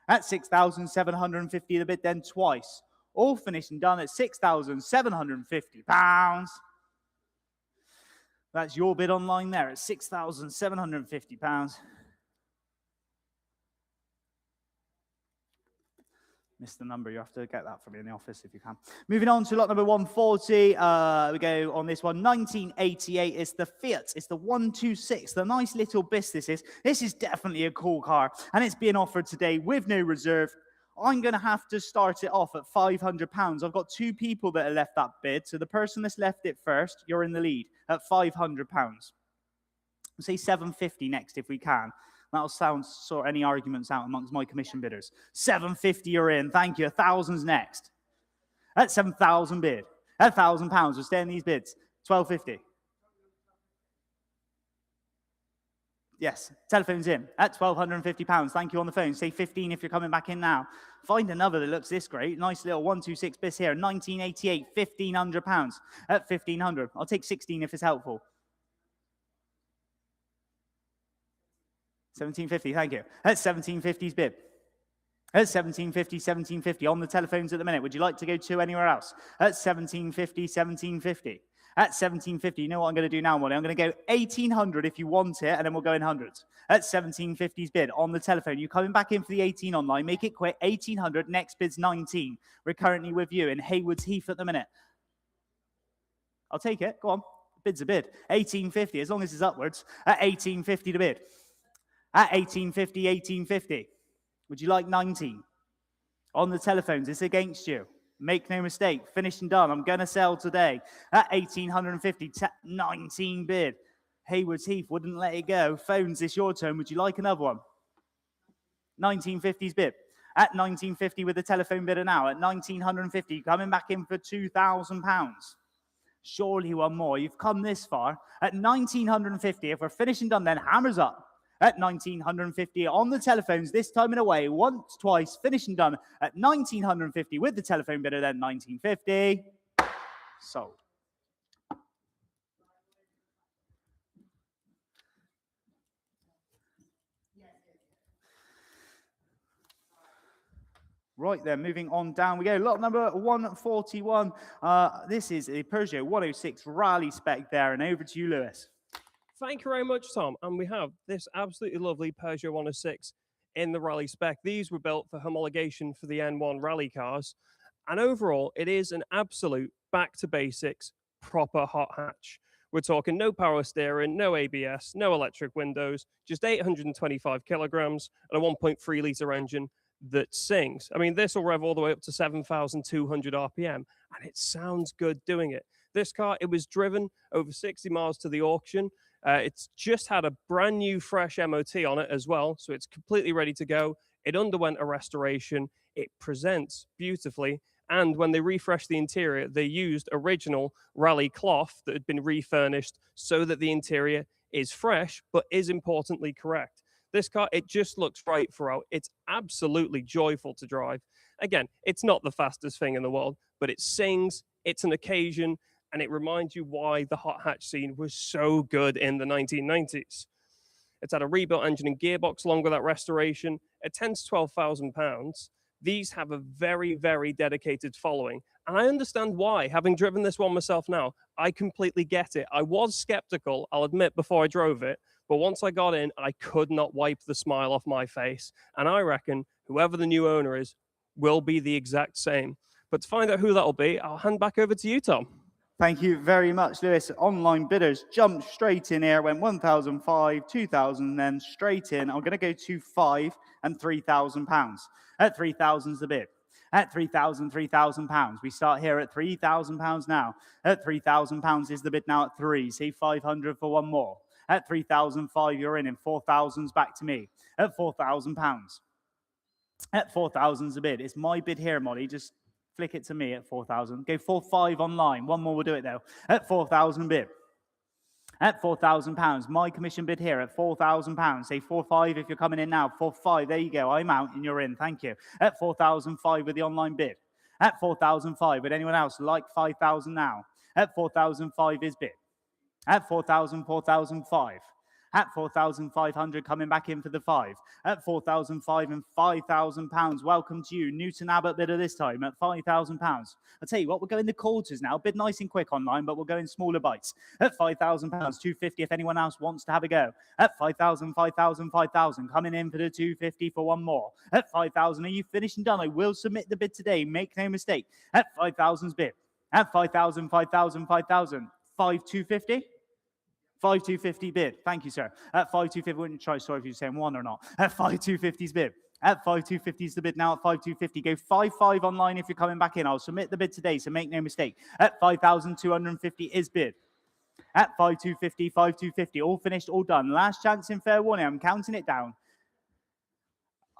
At 6,750, the bid then twice. All finished and done at £6,750. That's your bid online there at £6,750. Missed the number. You have to get that from me in the office if you can. Moving on to lot number 140. We go on this one. 1988. It's the Fiat. It's the 126. The nice little bis this is. This is definitely a cool car. And it's being offered today with no reserve. I'm going to have to start it off at £500. I've got two people that have left that bid. So the person that's left it first, you're in the lead at £500. We'll say 750 next if we can. That'll sort any arguments out amongst my commission bidders. 750 you're in. Thank you. 1,000's next. At 7,000 bid. At £1,000. We're staying these bids. 1,250. Yes, telephone's in at £1,250. Thank you on the phone. Say 15 if you're coming back in now. Find another that looks this great. Nice little 126 bis here. 1988, £1,500 at 1,500. I'll take 16 if it's helpful. 1,750, thank you. At 1,750's bid. At 1,750, 1,750 on the telephones at the minute. Would you like to go to anywhere else? At 1,750, 1,750. At 1,750, you know what I'm going to do now, Molly? I'm going to go 1,800 if you want it, and then we'll go in hundreds. At 1,750's bid on the telephone. You're coming back in for the 18 online. Make it quick. 1,800. Next bid's 19. We're currently with you in Haywards Heath at the minute. I'll take it. Go on. Bid's a bid. 1,850, as long as it's upwards. At 1,850 to bid. At 1,850, 1,850. Would you like 19? On the telephones, it's against you. Make no mistake, finished and done. I'm going to sell today at 1,850, 19 bid. Haywards Heath wouldn't let it go. Phones, it's your turn. Would you like another one? 1950's bid. At 1,950 with the telephone bidder now. At 1,950, coming back in for £2,000. Surely one more. You've come this far. At 1,950, if we're finished and done, then hammers up. At 1,950 on the telephones, this time and away, once, twice, finished and done at 1,950 with the telephone bidder, then 1,950. Sold. Right then, moving on down we go. Lot number 141. This is a Peugeot 106 Rally spec there, and over to you, Lewis. Thank you very much, Tom. And we have this absolutely lovely Peugeot 106 in the rally spec. These were built for homologation for the N1 rally cars. And overall, it is an absolute back to basics, proper hot hatch. We're talking no power steering, no ABS, no electric windows, just 825 kilograms and a 1.3 litre engine that sings. I mean, this will rev all the way up to 7,200 RPM, and it sounds good doing it. This car, it was driven over 60 miles to the auction. It's just had a brand new fresh MOT on it as well, so it's completely ready to go. It underwent a restoration. It presents beautifully, and when they refreshed the interior, they used original rally cloth that had been refurnished so that the interior is fresh, but is importantly correct. This car, it just looks right throughout. It's absolutely joyful to drive. Again, it's not the fastest thing in the world, but it sings, it's an occasion, and it reminds you why the hot hatch scene was so good in the 1990s. It's had a rebuilt engine and gearbox along with that restoration. At 10 to 12,000 pounds, these have a very, very dedicated following. And I understand why. Having driven this one myself now, I completely get it. I was skeptical, I'll admit, before I drove it. But once I got in, I could not wipe the smile off my face. And I reckon whoever the new owner is will be the exact same. But to find out who that'll be, I'll hand back over to you, Tom. Thank you very much, Lewis. Online bidders jumped straight in here, went 1,005, 2,000, then straight in. I'm going to go to £5,000 and £3,000. At 3,000's the bid. At 3,000, £3,000. We start here at £3,000 now. At £3,000 is the bid now at 3. See, 500 for one more. At 3,005, you're in, and 4,000's back to me. At £4,000. At 4,000's the bid. It's my bid here, Molly. Just flick it to me at 4,000. Go 4,500 online. One more will do it though. At 4,000 bid. At £4,000. My commission bid here at £4,000. Say 4,500 if you're coming in now. 4,500. There you go. I'm out and you're in. Thank you. At 4,005 with the online bid. At 4,005. Would anyone else like 5,000 now? At 4,005 is bid. At 4,000, 4,005. At 4,500, coming back in for the 5. At 4,005 and £5,000. Welcome to you, Newton Abbott bidder this time at £5,000. I'll tell you what, we'll go in the quarters now. Bid nice and quick online, but we'll go in smaller bites. At £5,000, 250 if anyone else wants to have a go. At 5,000, 5,000, 5,000. Coming in for the 250 for one more. At 5,000, are you finished and done? I will submit the bid today. Make no mistake. At 5,000's bid. At 5,000, 5,000, 5,000. 5,250? 5,250 bid. Thank you, sir. At 5,250, wouldn't try, sorry if you're saying one or not. At 5,250's bid. At 5,250's the bid now at 5,250. Go 5,500 online if you're coming back in. I'll submit the bid today, so make no mistake. At 5,250 is bid. At 5,250, 5,250. All finished, all done. Last chance in fair warning. I'm counting it down.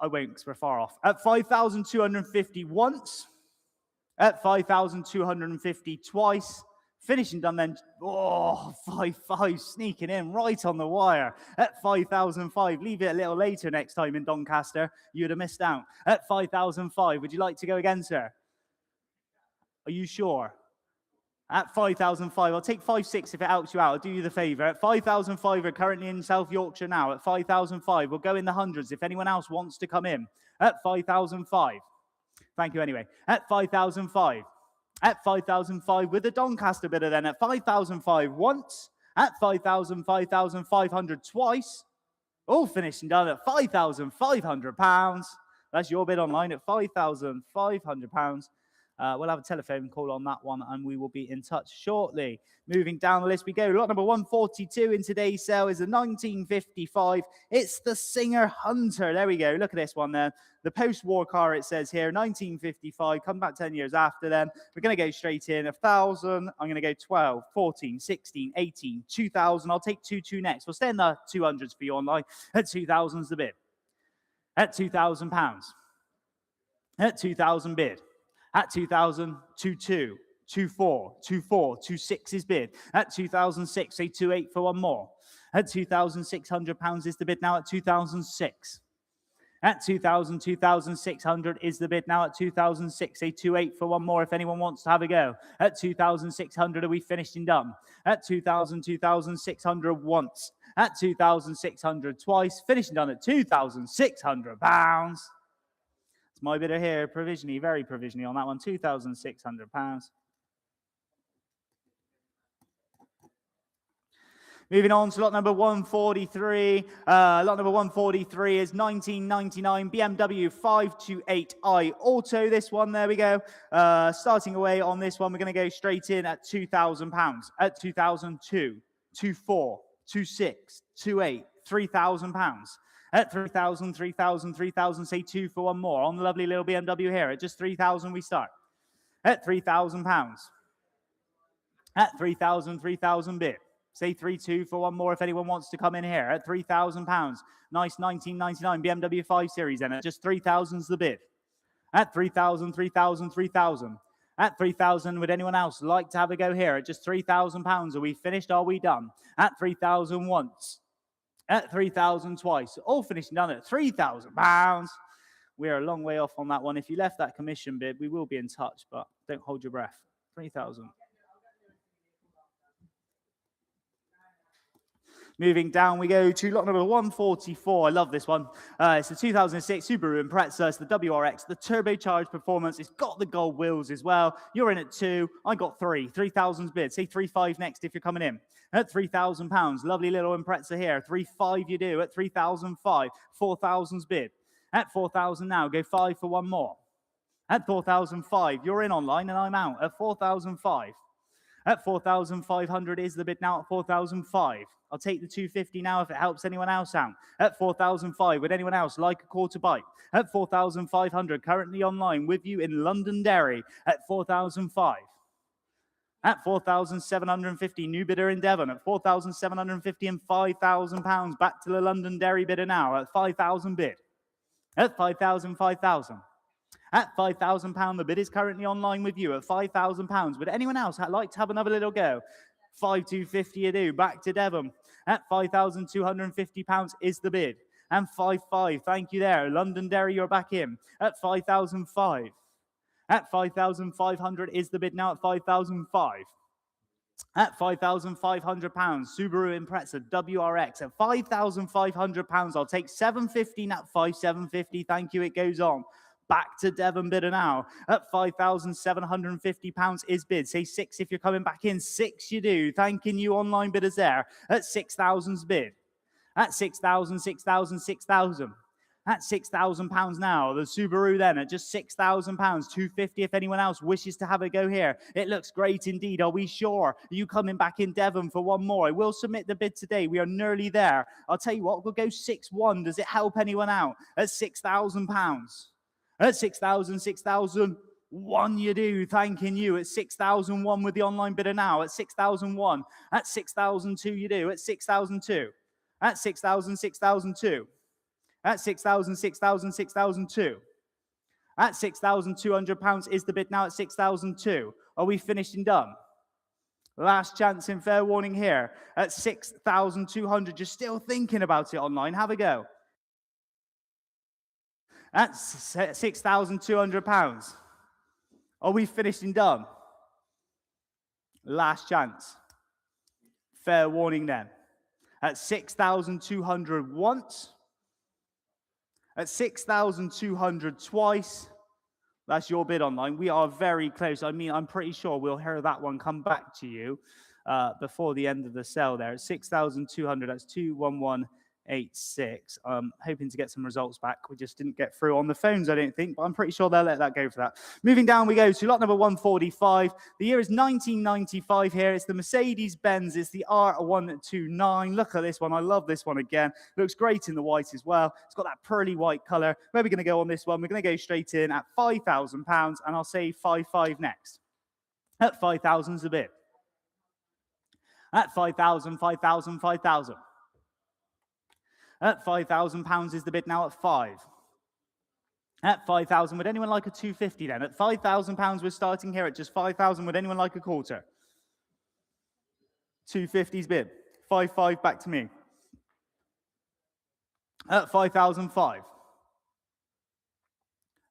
I won't because we're far off. At 5,250 once. At 5,250 twice. Finishing done then, 5,500 sneaking in right on the wire. At 5,005, leave it a little later next time in Doncaster. You'd have missed out. At 5,005, would you like to go again, sir? Are you sure? At 5,005, I'll take 5,600 if it helps you out. I'll do you the favour. At 5,005, we're currently in South Yorkshire now. At 5,005, we'll go in the hundreds if anyone else wants to come in. At 5,005. Thank you anyway. At 5,005. At 5,005 with the Doncaster bidder then at 5,005 once, at 5,000, 5,500 twice, all finished and done at £5,500. That's your bid online at £5,500. We'll have a telephone call on that one and we will be in touch shortly. Moving down the list we go. Lot number 142 in today's sale is a 1955. It's the Singer Hunter. There we go. Look at this one there. The post-war car, it says here, 1955. Come back 10 years after them. We're going to go straight in. 1,000. I'm going to go 12, 14, 16, 18, 2,000. I'll take 2 next. We'll stay in the 200s for you online. At 2,000's the bid. At £2,000. At 2,000 bid. At 2,000, 2,2, 2,4, 2,4, 2,6 is bid. At 2,006, say 2,800 for one more. At £2,600 is the bid now at 2,006. At 2,000, 2,600 is the bid now at 2,006. Say 2,800 for one more if anyone wants to have a go. At 2,600, are we finished and done? At 2,000, 2,600 once. At 2,600 twice. Finished and done at £2,600. My bidder here, provisionally, very provisionally on that one, £2,600. Moving on to lot number 143. Lot number 143 is 1999 BMW 528i Auto. This one, there we go. Starting away on this one, we're going to go straight in at £2,000. At 2,002, 2,4, 2,6, 2,8, £3,000. At 3,000, 3,000, 3,000, say 2 for one more. On the lovely little BMW here. At just 3,000 we start. At £3,000. At 3,000, 3,000 bid. Say 3,2 for one more if anyone wants to come in here. At £3,000. Nice 1999 BMW 5 Series then. At just 3,000's the bid. At 3,000, 3,000, 3,000. At 3,000, would anyone else like to have a go here? At just £3,000. Are we finished? Are we done? At 3,000 once. At 3,000 twice. All finished and done at £3,000. We are a long way off on that one. If you left that commission bid, we will be in touch, but don't hold your breath. 3,000. Moving down, we go to lot number 144. I love this one. It's the 2006 Subaru Impreza. It's the WRX, the turbocharged performance. It's got the gold wheels as well. You're in at 2. I got 3. 3,000's bid. Say 3,500 next if you're coming in. At £3,000. Lovely little Impreza here. 3,500 you do. At 3,500. 4,000's bid. At 4,000 now. Go 5 for one more. At 4,005, you're in online and I'm out. At 4,005. At 4,500 is the bid now at 4,005. I'll take the 250 now if it helps anyone else out. At 4,005, would anyone else like a quarter bite? At 4,500, currently online with you in Londonderry at 4,005. At 4,750, new bidder in Devon at 4,750 and £5,000. Back to the Londonderry bidder now at 5,000 bid. At 5,000, 5,000. At £5,000, the bid is currently online with you at £5,000. Would anyone else like to have another little go? 5,250 you do. Back to Devon. At £5,250 is the bid. And 5,500. Thank you there. Londonderry, you're back in. At 5,005. At 5,500 is the bid now at 5,005. At £5,500, Subaru Impreza WRX at £5,500. I'll take 750 at 5,750. Thank you. It goes on. Back to Devon bidder now at £5,750 is bid. Say 6 if you're coming back in. 6 you do. Thanking you online bidders there at 6,000's bid. At 6,000, 6,000, 6,000. At £6,000 now. The Subaru then at just £6,000. 250 if anyone else wishes to have a go here. It looks great indeed. Are we sure? Are you coming back in Devon for one more? I will submit the bid today. We are nearly there. I'll tell you what, we'll go 6-1. Does it help anyone out? At £6,000. At 6,000, 6,001 you do. Thanking you. At 6,001 with the online bidder now. At 6,001. At 6,002 you do. At 6,002. At 6,000, 6,002. At 6,000, 6,000, 6,002. At £6,200 is the bid now at 6,002. Are we finished and done? Last chance in fair warning here. At 6,200. You're still thinking about it online. Have a go. At £6,200. Are we finished and done? Last chance. Fair warning then. At 6,200 once. At 6,200 twice. That's your bid online. We are very close. I mean, I'm pretty sure we'll hear that one come back to you before the end of the sale there. At 6,200, that's 21186. Hoping to get some results back. We just didn't get through on the phones, I don't think, but I'm pretty sure they'll let that go for that. Moving down we go to lot number 145. The year is 1995 here. It's the Mercedes-Benz. It's the R129. Look at this one. I love this one again. Looks great in the white as well. It's got that pearly white color. Where are we going to go on this one? We're going to go straight in at £5,000, and I'll say 5,500 next. At 5,000's a bit. At 5,000, 5,000, 5,000. At £5,000 is the bid now at 5. At 5,000, would anyone like a 250 then? At £5,000, we're starting here at just 5,000. Would anyone like a quarter? 250's bid. 5,500 back to me. At 5,005.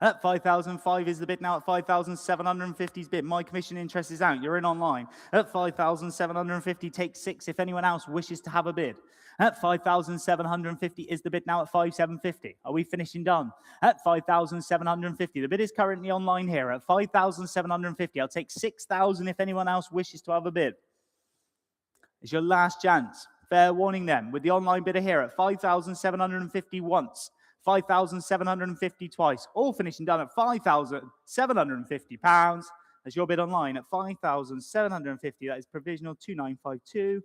At 5,005 is the bid now at 5,750's bid. My commission interest is out. You're in online. At 5,750, take 6 if anyone else wishes to have a bid. At 5,750 is the bid now at 5,750. Are we finishing done? At 5,750. The bid is currently online here at 5,750. I'll take 6,000 if anyone else wishes to have a bid. It's your last chance. Fair warning then, with the online bidder here at 5,750 once. 5,750 twice, all finishing done at £5,750. As your bid online at 5,750. That is provisional 2952.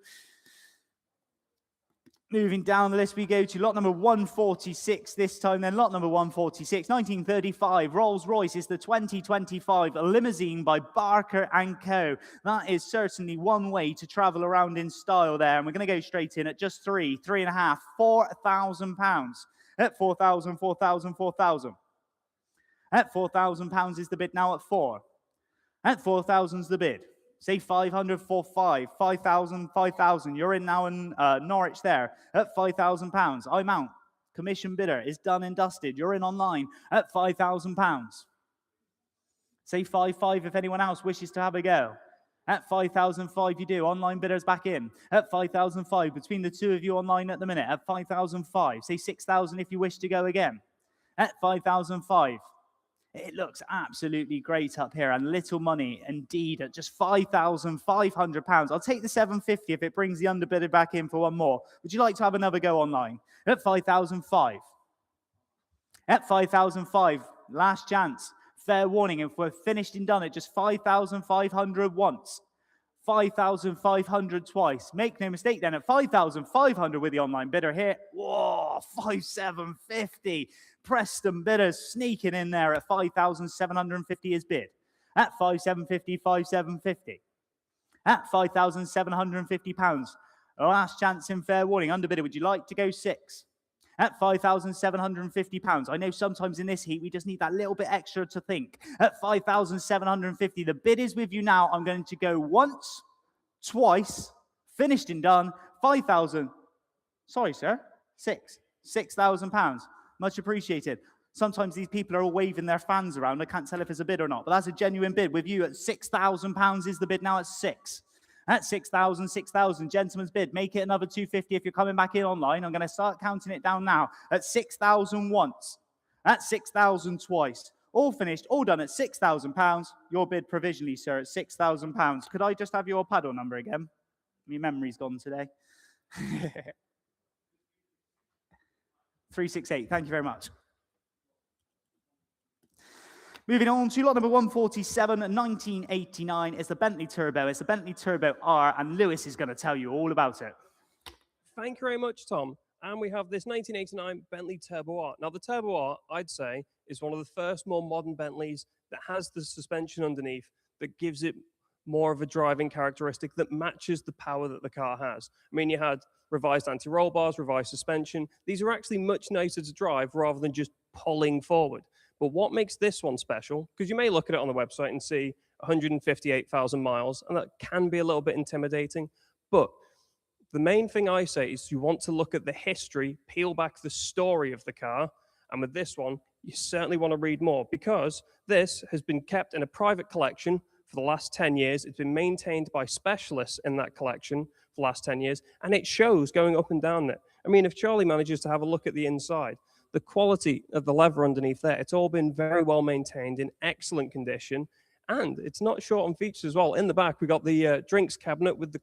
Moving down the list, we go to lot number 146 this time. Then lot number 146, 1935, Rolls-Royce is the 2025 limousine by Barker & Co. That is certainly one way to travel around in style there. And we're going to go straight in at just £3,500, £4,000. At 4,000, 4,000, 4,000. At £4,000 is the bid now at 4. At 4,000's the bid. Say 500 for 5. 5,000, 5,000. You're in now in Norwich there. At £5,000. I'm out. Commission bidder is done and dusted. You're in online at £5,000. Say 5,500 if anyone else wishes to have a go. At 5,005 you do. Online bidders back in. At 5,005. Between the two of you online at the minute. At 5,005. Say 6,000 if you wish to go again. At 5,005. It looks absolutely great up here. And little money indeed at just £5,500. I'll take the 750 if it brings the underbidder back in for one more. Would you like to have another go online? At 5,005. At 5,005. Last chance. Fair warning, if we're finished and done at just 5,500 once, 5,500 twice. Make no mistake then, at 5,500 with the online bidder here. Whoa, 5,750. Preston bidders sneaking in there at 5,750 is bid. At 5,750, 5,750. At £5,750. Last chance in fair warning. Underbidder, would you like to go 6? At £5,750. I know sometimes in this heat, we just need that little bit extra to think. At 5,750, the bid is with you now. I'm going to go once, twice, finished and done. 5,000. Sorry, sir. 6. £6,000. Much appreciated. Sometimes these people are all waving their fans around. I can't tell if it's a bid or not, but that's a genuine bid. With you at £6,000 is the bid now at 6. At 6,000, 6,000, gentleman's bid. Make it another 250 if you're coming back in online. I'm going to start counting it down now. At 6,000 once. At 6,000 twice. All finished, all done at £6,000. Your bid provisionally, sir, at £6,000. Could I just have your paddle number again? My memory's gone today. 368. Thank you very much. Moving on to lot number 147, 1989. It's the Bentley Turbo. It's the Bentley Turbo R, and Lewis is going to tell you all about it. Thank you very much, Tom. And we have this 1989 Bentley Turbo R. Now, the Turbo R, I'd say, is one of the first more modern Bentleys that has the suspension underneath that gives it more of a driving characteristic that matches the power that the car has. I mean, you had revised anti-roll bars, revised suspension. These are actually much nicer to drive rather than just pulling forward. But what makes this one special, because you may look at it on the website and see 158,000 miles, and that can be a little bit intimidating. But the main thing I say is you want to look at the history, peel back the story of the car. And with this one, you certainly want to read more, because this has been kept in a private collection for the last 10 years. It's been maintained by specialists in that collection for the last 10 years, and it shows going up and down it. I mean, if Charlie manages to have a look at the inside, the quality of the leather underneath there, it's all been very well maintained, in excellent condition, and it's not short on features as well. In the back, we got the drinks cabinet with the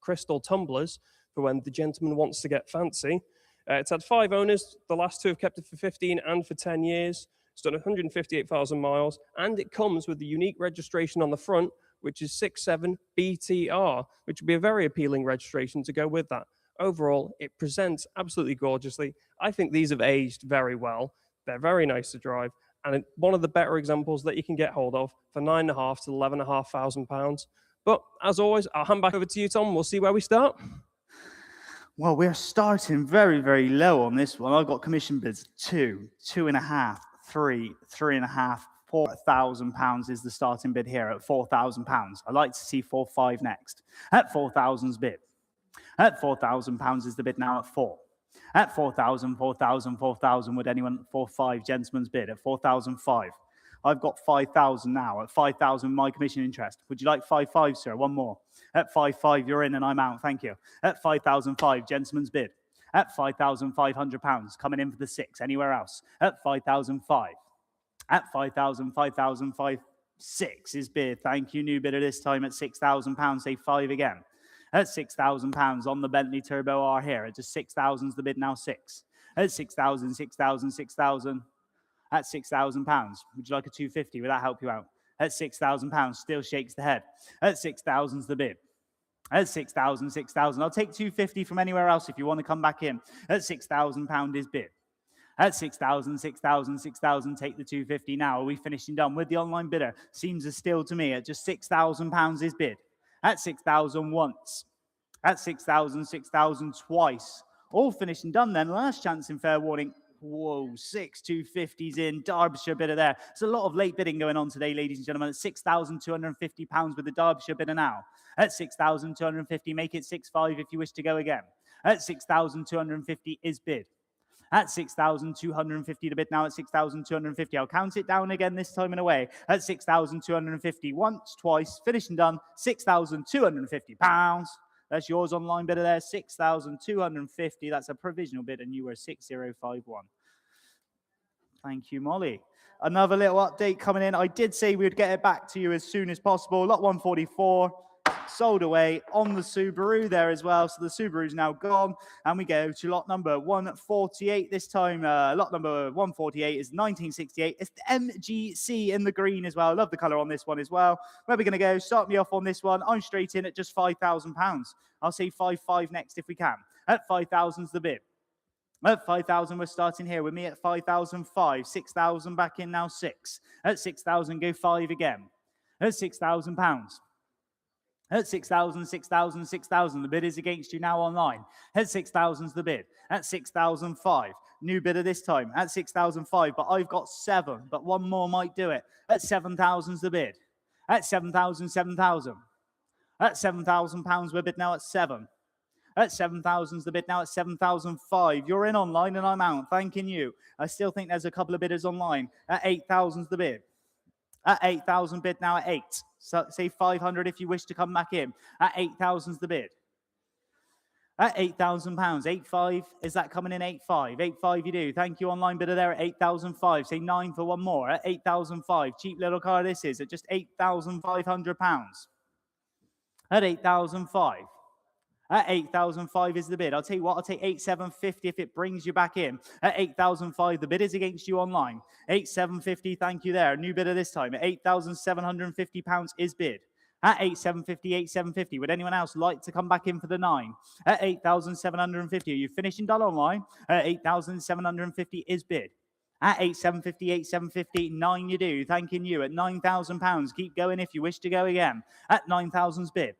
crystal tumblers for when the gentleman wants to get fancy. It's had 5 owners. The last 2 have kept it for 15 and for 10 years. It's done 158,000 miles, and it comes with the unique registration on the front, which is 67BTR, which would be a very appealing registration to go with that. Overall, it presents absolutely gorgeously. I think these have aged very well. They're very nice to drive, and one of the better examples that you can get hold of for £9,500 to £11,500. But as always, I'll hand back over to you, Tom. We'll see where we start. Well, we're starting very, very low on this one. I've got commission bids 2, 2.5, 3, 3.5, £4,000 is the starting bid here at £4,000. I'd like to see 4,500 next. At 4,000's bid. At £4,000 is the bid now at 4. At 4,000, 4,000, 4,000. Would anyone 4,500 gentleman's bid at 4,005? I've got 5,000 now. At 5,000, my commission interest. Would you like 5,500, sir? One more. At 5,500, you're in and I'm out. Thank you. At 5,005, gentleman's bid. At £5,500, coming in for the 6. Anywhere else? At 5,005. At 5,000, 5,000, 6 is bid. Thank you, new bidder this time at £6,000. Say 5 again. At £6,000 on the Bentley Turbo R here. At just 6,000's the bid now 6. At 6,000, 6,000, 6,000. At £6,000. Would you like a 250? Would that help you out? At £6,000, still shakes the head. At 6,000's the bid. At 6,000, 6,000. I'll take 250 from anywhere else if you want to come back in. At £6,000 is bid. At 6,000, 6,000, 6,000, take the 250 now. Are we finished and done with the online bidder? Seems a steal to me. At just £6,000 is bid. At 6,000 once. At 6,000, 6,000 twice. All finished and done then. Last chance in fair warning. Whoa, 6 250s in. Derbyshire bidder there. There's a lot of late bidding going on today, ladies and gentlemen. At £6,250 with the Derbyshire bidder now. At 6,250, make it 6,500 if you wish to go again. At 6,250 is bid. At 6,250 the bid now at 6,250. I'll count it down again this time and away. At 6,250 once, twice, finished and done. £6,250. That's yours online bidder there. 6,250. That's a provisional bid, and you were 6051. Thank you, Molly. Another little update coming in. I did say we would get it back to you as soon as possible. Lot 144. sold away on the Subaru there as well. So the Subaru's now gone. And we go to lot number 148 this time. Lot number 148 is 1968. It's the MGC in the green as well. I love the colour on this one as well. Where are we going to go? Start me off on this one. I'm straight in at just £5,000. I'll say 5,500 next if we can. At 5,000's the bid. At 5,000, we're starting here with me at 5,005. 6,000 back in now, 6. At 6,000, go 5 again. At £6,000. At 6,000, 6,000, 6,000. The bid is against you now online. At 6,000's the bid. At 6,005. New bidder this time. At 6,005, but I've got 7. But one more might do it. At 7,000's the bid. At 7,000, 7,000. At £7,000, we're bid now at 7. At 7,000's the bid now at 7,005. You're in online and I'm out. Thanking you. I still think there's a couple of bidders online. At 8,000's the bid. At 8,000 bid now at 8. So say 500 if you wish to come back in. At 8,000's the bid. At £8,000. 8,500. Is that coming in 8,500? 8,500 you do. Thank you, online bidder there at 8,005. Say 9 for one more. At 8,005. Cheap little car this is at just £8,500. At 8,005. At 8,005 is the bid. I'll tell you what, I'll take 8,750 if it brings you back in. At 8,005, the bid is against you online. 8,750, thank you there. New bidder this time. At £8,750 is bid. At 8,750, 8,750. Would anyone else like to come back in for the 9? At 8,750. Are you finished and done online? At 8,750 is bid. At 8,750, 8,750, 9 you do. Thanking you. At £9,000. Keep going if you wish to go again. At 9,000's bid.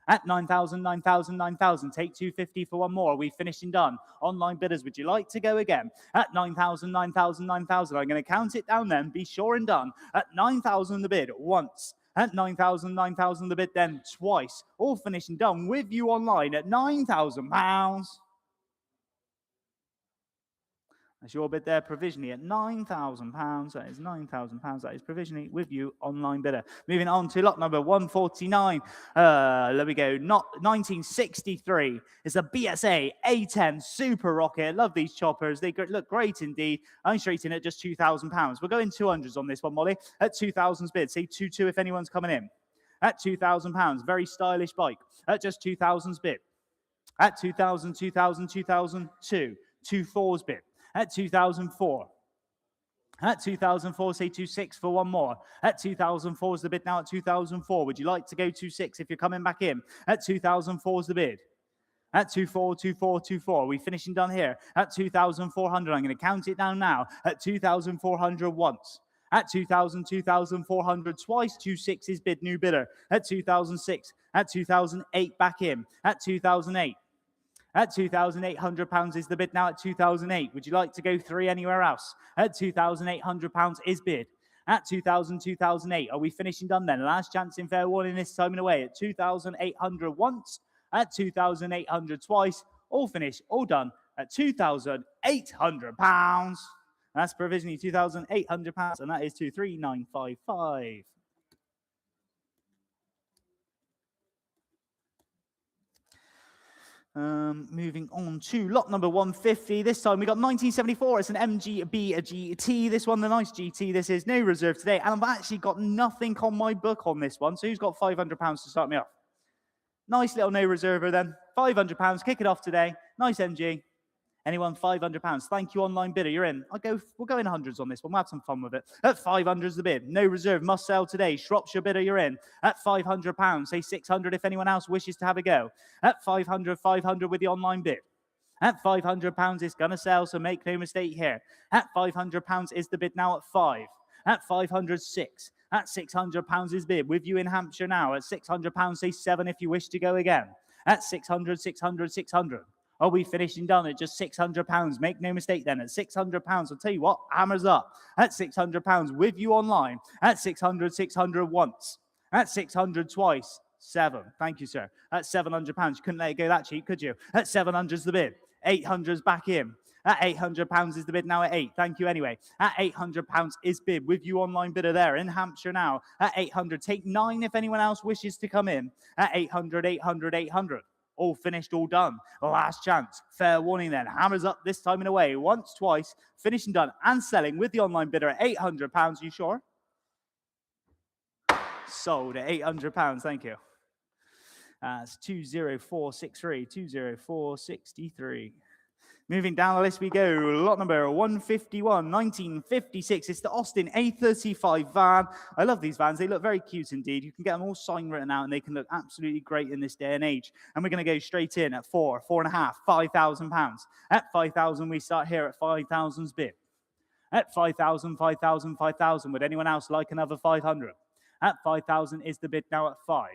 At 9,000, 9,000, 9,000. Take 250 for one more. We finished and done. Online bidders, would you like to go again? At 9,000, 9,000, 9,000. I'm going to count it down then. Be sure and done. At 9,000 the bid once. At 9,000, 9,000 the bid then twice. All finished and done with you online at £9,000. That's your bid there provisionally at £9,000. That is £9,000. That is provisionally with you, online bidder. Moving on to lot number 149. There we go. 1963. It's a BSA A10 Super Rocket. Love these choppers. They look great indeed. I'm straight in at just £2,000. We're going 200s on this one, Molly. At 2,000's bid. Say 2-2 if anyone's coming in. At £2,000. Very stylish bike. At just 2,000's bid. At 2,000, 2,000, 2,002. 2,4's bid. At 2004. At 2004, say 26 for one more. At 2004 is the bid now at 2004. Would you like to go 26 if you're coming back in? At 2004 is the bid. At 24, 24, 24. We finishing done here. At 2,400. I'm going to count it down now. At 2,400 once. At 2,000, 2,400 twice. 26 is bid, new bidder. At 2006. At 2008 back in. At 2008. At £2,800 is the bid now at 2008. Would you like to go 3 anywhere else? At £2,800 is bid. At 2,000, 2008. Are we finishing done then? Last chance in fair warning this time and away. At 2,800 once. At 2,800 twice. All finished, all done at £2,800. That's provisionally £2,800, and that is 23955. Moving on to lot number 150. This time we got 1974. It's an MGB GT. This one, the nice GT. This is no reserve today. And I've actually got nothing on my book on this one. So who's got £500 to start me off? Nice little no reserver then. £500. Kick it off today. Nice MG. Anyone, £500. Thank you, online bidder. You're in. We'll go in hundreds on this one. We'll have some fun with it. At 500 is the bid. No reserve. Must sell today. Shropshire bidder, you're in. At £500. Say 600 if anyone else wishes to have a go. At 500, 500 with the online bid. At £500, it's going to sell, so make no mistake here. At £500 is the bid now at 5. At 500, 6. At £600 is bid. With you in Hampshire now. At £600, say 7 if you wish to go again. At 600, 600, 600. Are we finished and done at just £600? Make no mistake then, at £600, I'll tell you what, hammers up. At £600 with you online. At 600, 600 once. At 600 twice. 7. Thank you, sir. At £700, you couldn't let it go that cheap, could you? At 700 is the bid. 800's back in. At £800 is the bid now at 8. Thank you anyway. At £800 is bid with you online bidder there in Hampshire now. At 800, take 9 if anyone else wishes to come in. At 800, 800, 800. All finished, all done. Last chance. Fair warning then. Hammers up this time and away. Once, twice. Finished and done. And selling with the online bidder at £800. You sure? Sold at £800. Thank you. That's 20463, 20463. Moving down the list we go, lot number 151, 1956. It's the Austin A35 van. I love these vans. They look very cute indeed. You can get them all signed written out and they can look absolutely great in this day and age. And we're going to go straight in at £4,500, £5,000. At 5,000, we start here at 5,000's bid. At 5,000, 5,000, 5,000. Would anyone else like another 500? At 5,000 is the bid now at 5.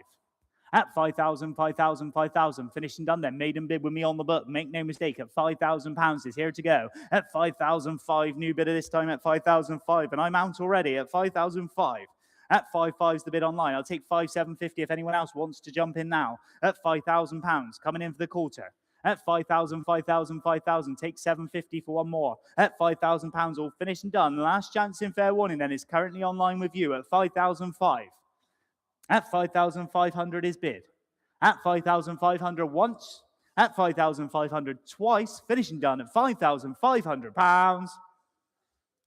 At 5,000, 5,000, 5,000. Finished and done then. Maiden bid with me on the book. Make no mistake, at £5,000 is here to go. At 5,005, new bidder this time at 5,005. And I'm out already at 5,005. At 5,500 is the bid online. I'll take 5,750 if anyone else wants to jump in now. At £5,000, coming in for the quarter. At 5,000, 5,000, 5,000. Take 750 for one more. At £5,000, all finished and done. Last chance in fair warning then is currently online with you at 5,005. At 5,500 is bid. At 5,500 once. At 5,500 twice. Finishing done at £5,500.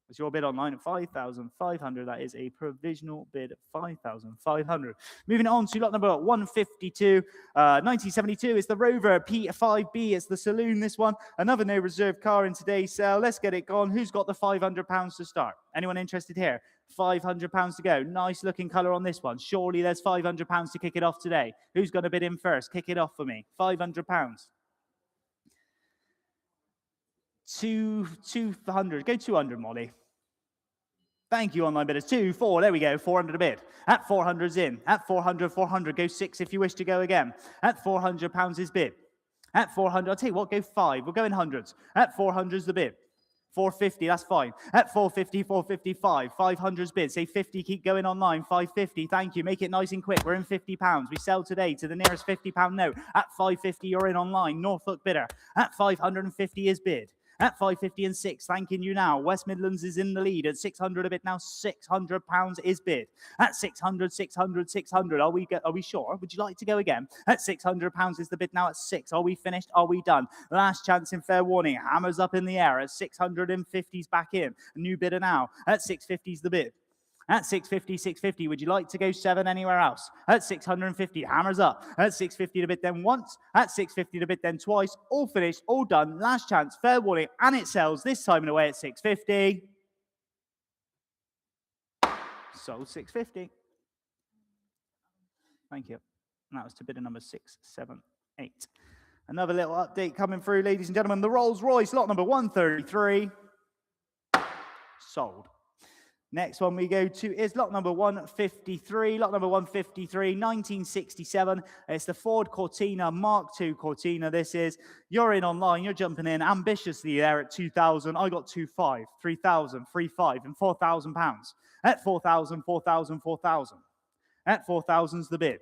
That's your bid online at 5,500. That is a provisional bid at 5,500. Moving on to lot number 152. 1972 is the Rover P5B. It's the saloon, this one. Another no reserve car in today's sale. Let's get it gone. Who's got the £500 to start? Anyone interested here? £500 to go. Nice looking colour on this one. Surely there's £500 to kick it off today. Who's going to bid in first? Kick it off for me. £500. 200. Go 200, Molly. Thank you, online bidders. 2, 4. There we go. 400 a bid. At 400's in. At 400, 400. Go 6 if you wish to go again. At £400 is bid. At 400, I'll tell you what, go 5. We'll go in hundreds. At 400's the bid. 450, that's fine. At 450, 455. 500's bid. Say 50, keep going online. 550, thank you. Make it nice and quick. We're in £50. We sell today to the nearest £50 note. At 550, you're in online. Norfolk bidder. At 550 is bid. At 550 and 6, thanking you now. West Midlands is in the lead at 600 a bid now. £600 is bid. At 600, 600, 600. Are we sure? Would you like to go again? At £600 is the bid now at 6. Are we finished? Are we done? Last chance in fair warning. Hammers up in the air at 650's back in. A new bidder now. At 650's the bid. At 650, 650, would you like to go 7 anywhere else? At 650, hammers up. At 650 to bid then once. At 650 to bid then twice. All finished, all done. Last chance, fair warning, and it sells this time and away at 650. Sold 650. Thank you. And that was to bidder number 678. Another little update coming through, ladies and gentlemen. The Rolls Royce, lot number 133. Sold. Next one we go to is lot number 153. Lot number 153, 1967. It's the Ford Cortina, Mark II Cortina. This is, you're in online, you're jumping in ambitiously there at 2,000. I got 2,500, 3,000, 3,500 and £4,000. At 4,000, 4,000, 4,000. At 4,000's the bid.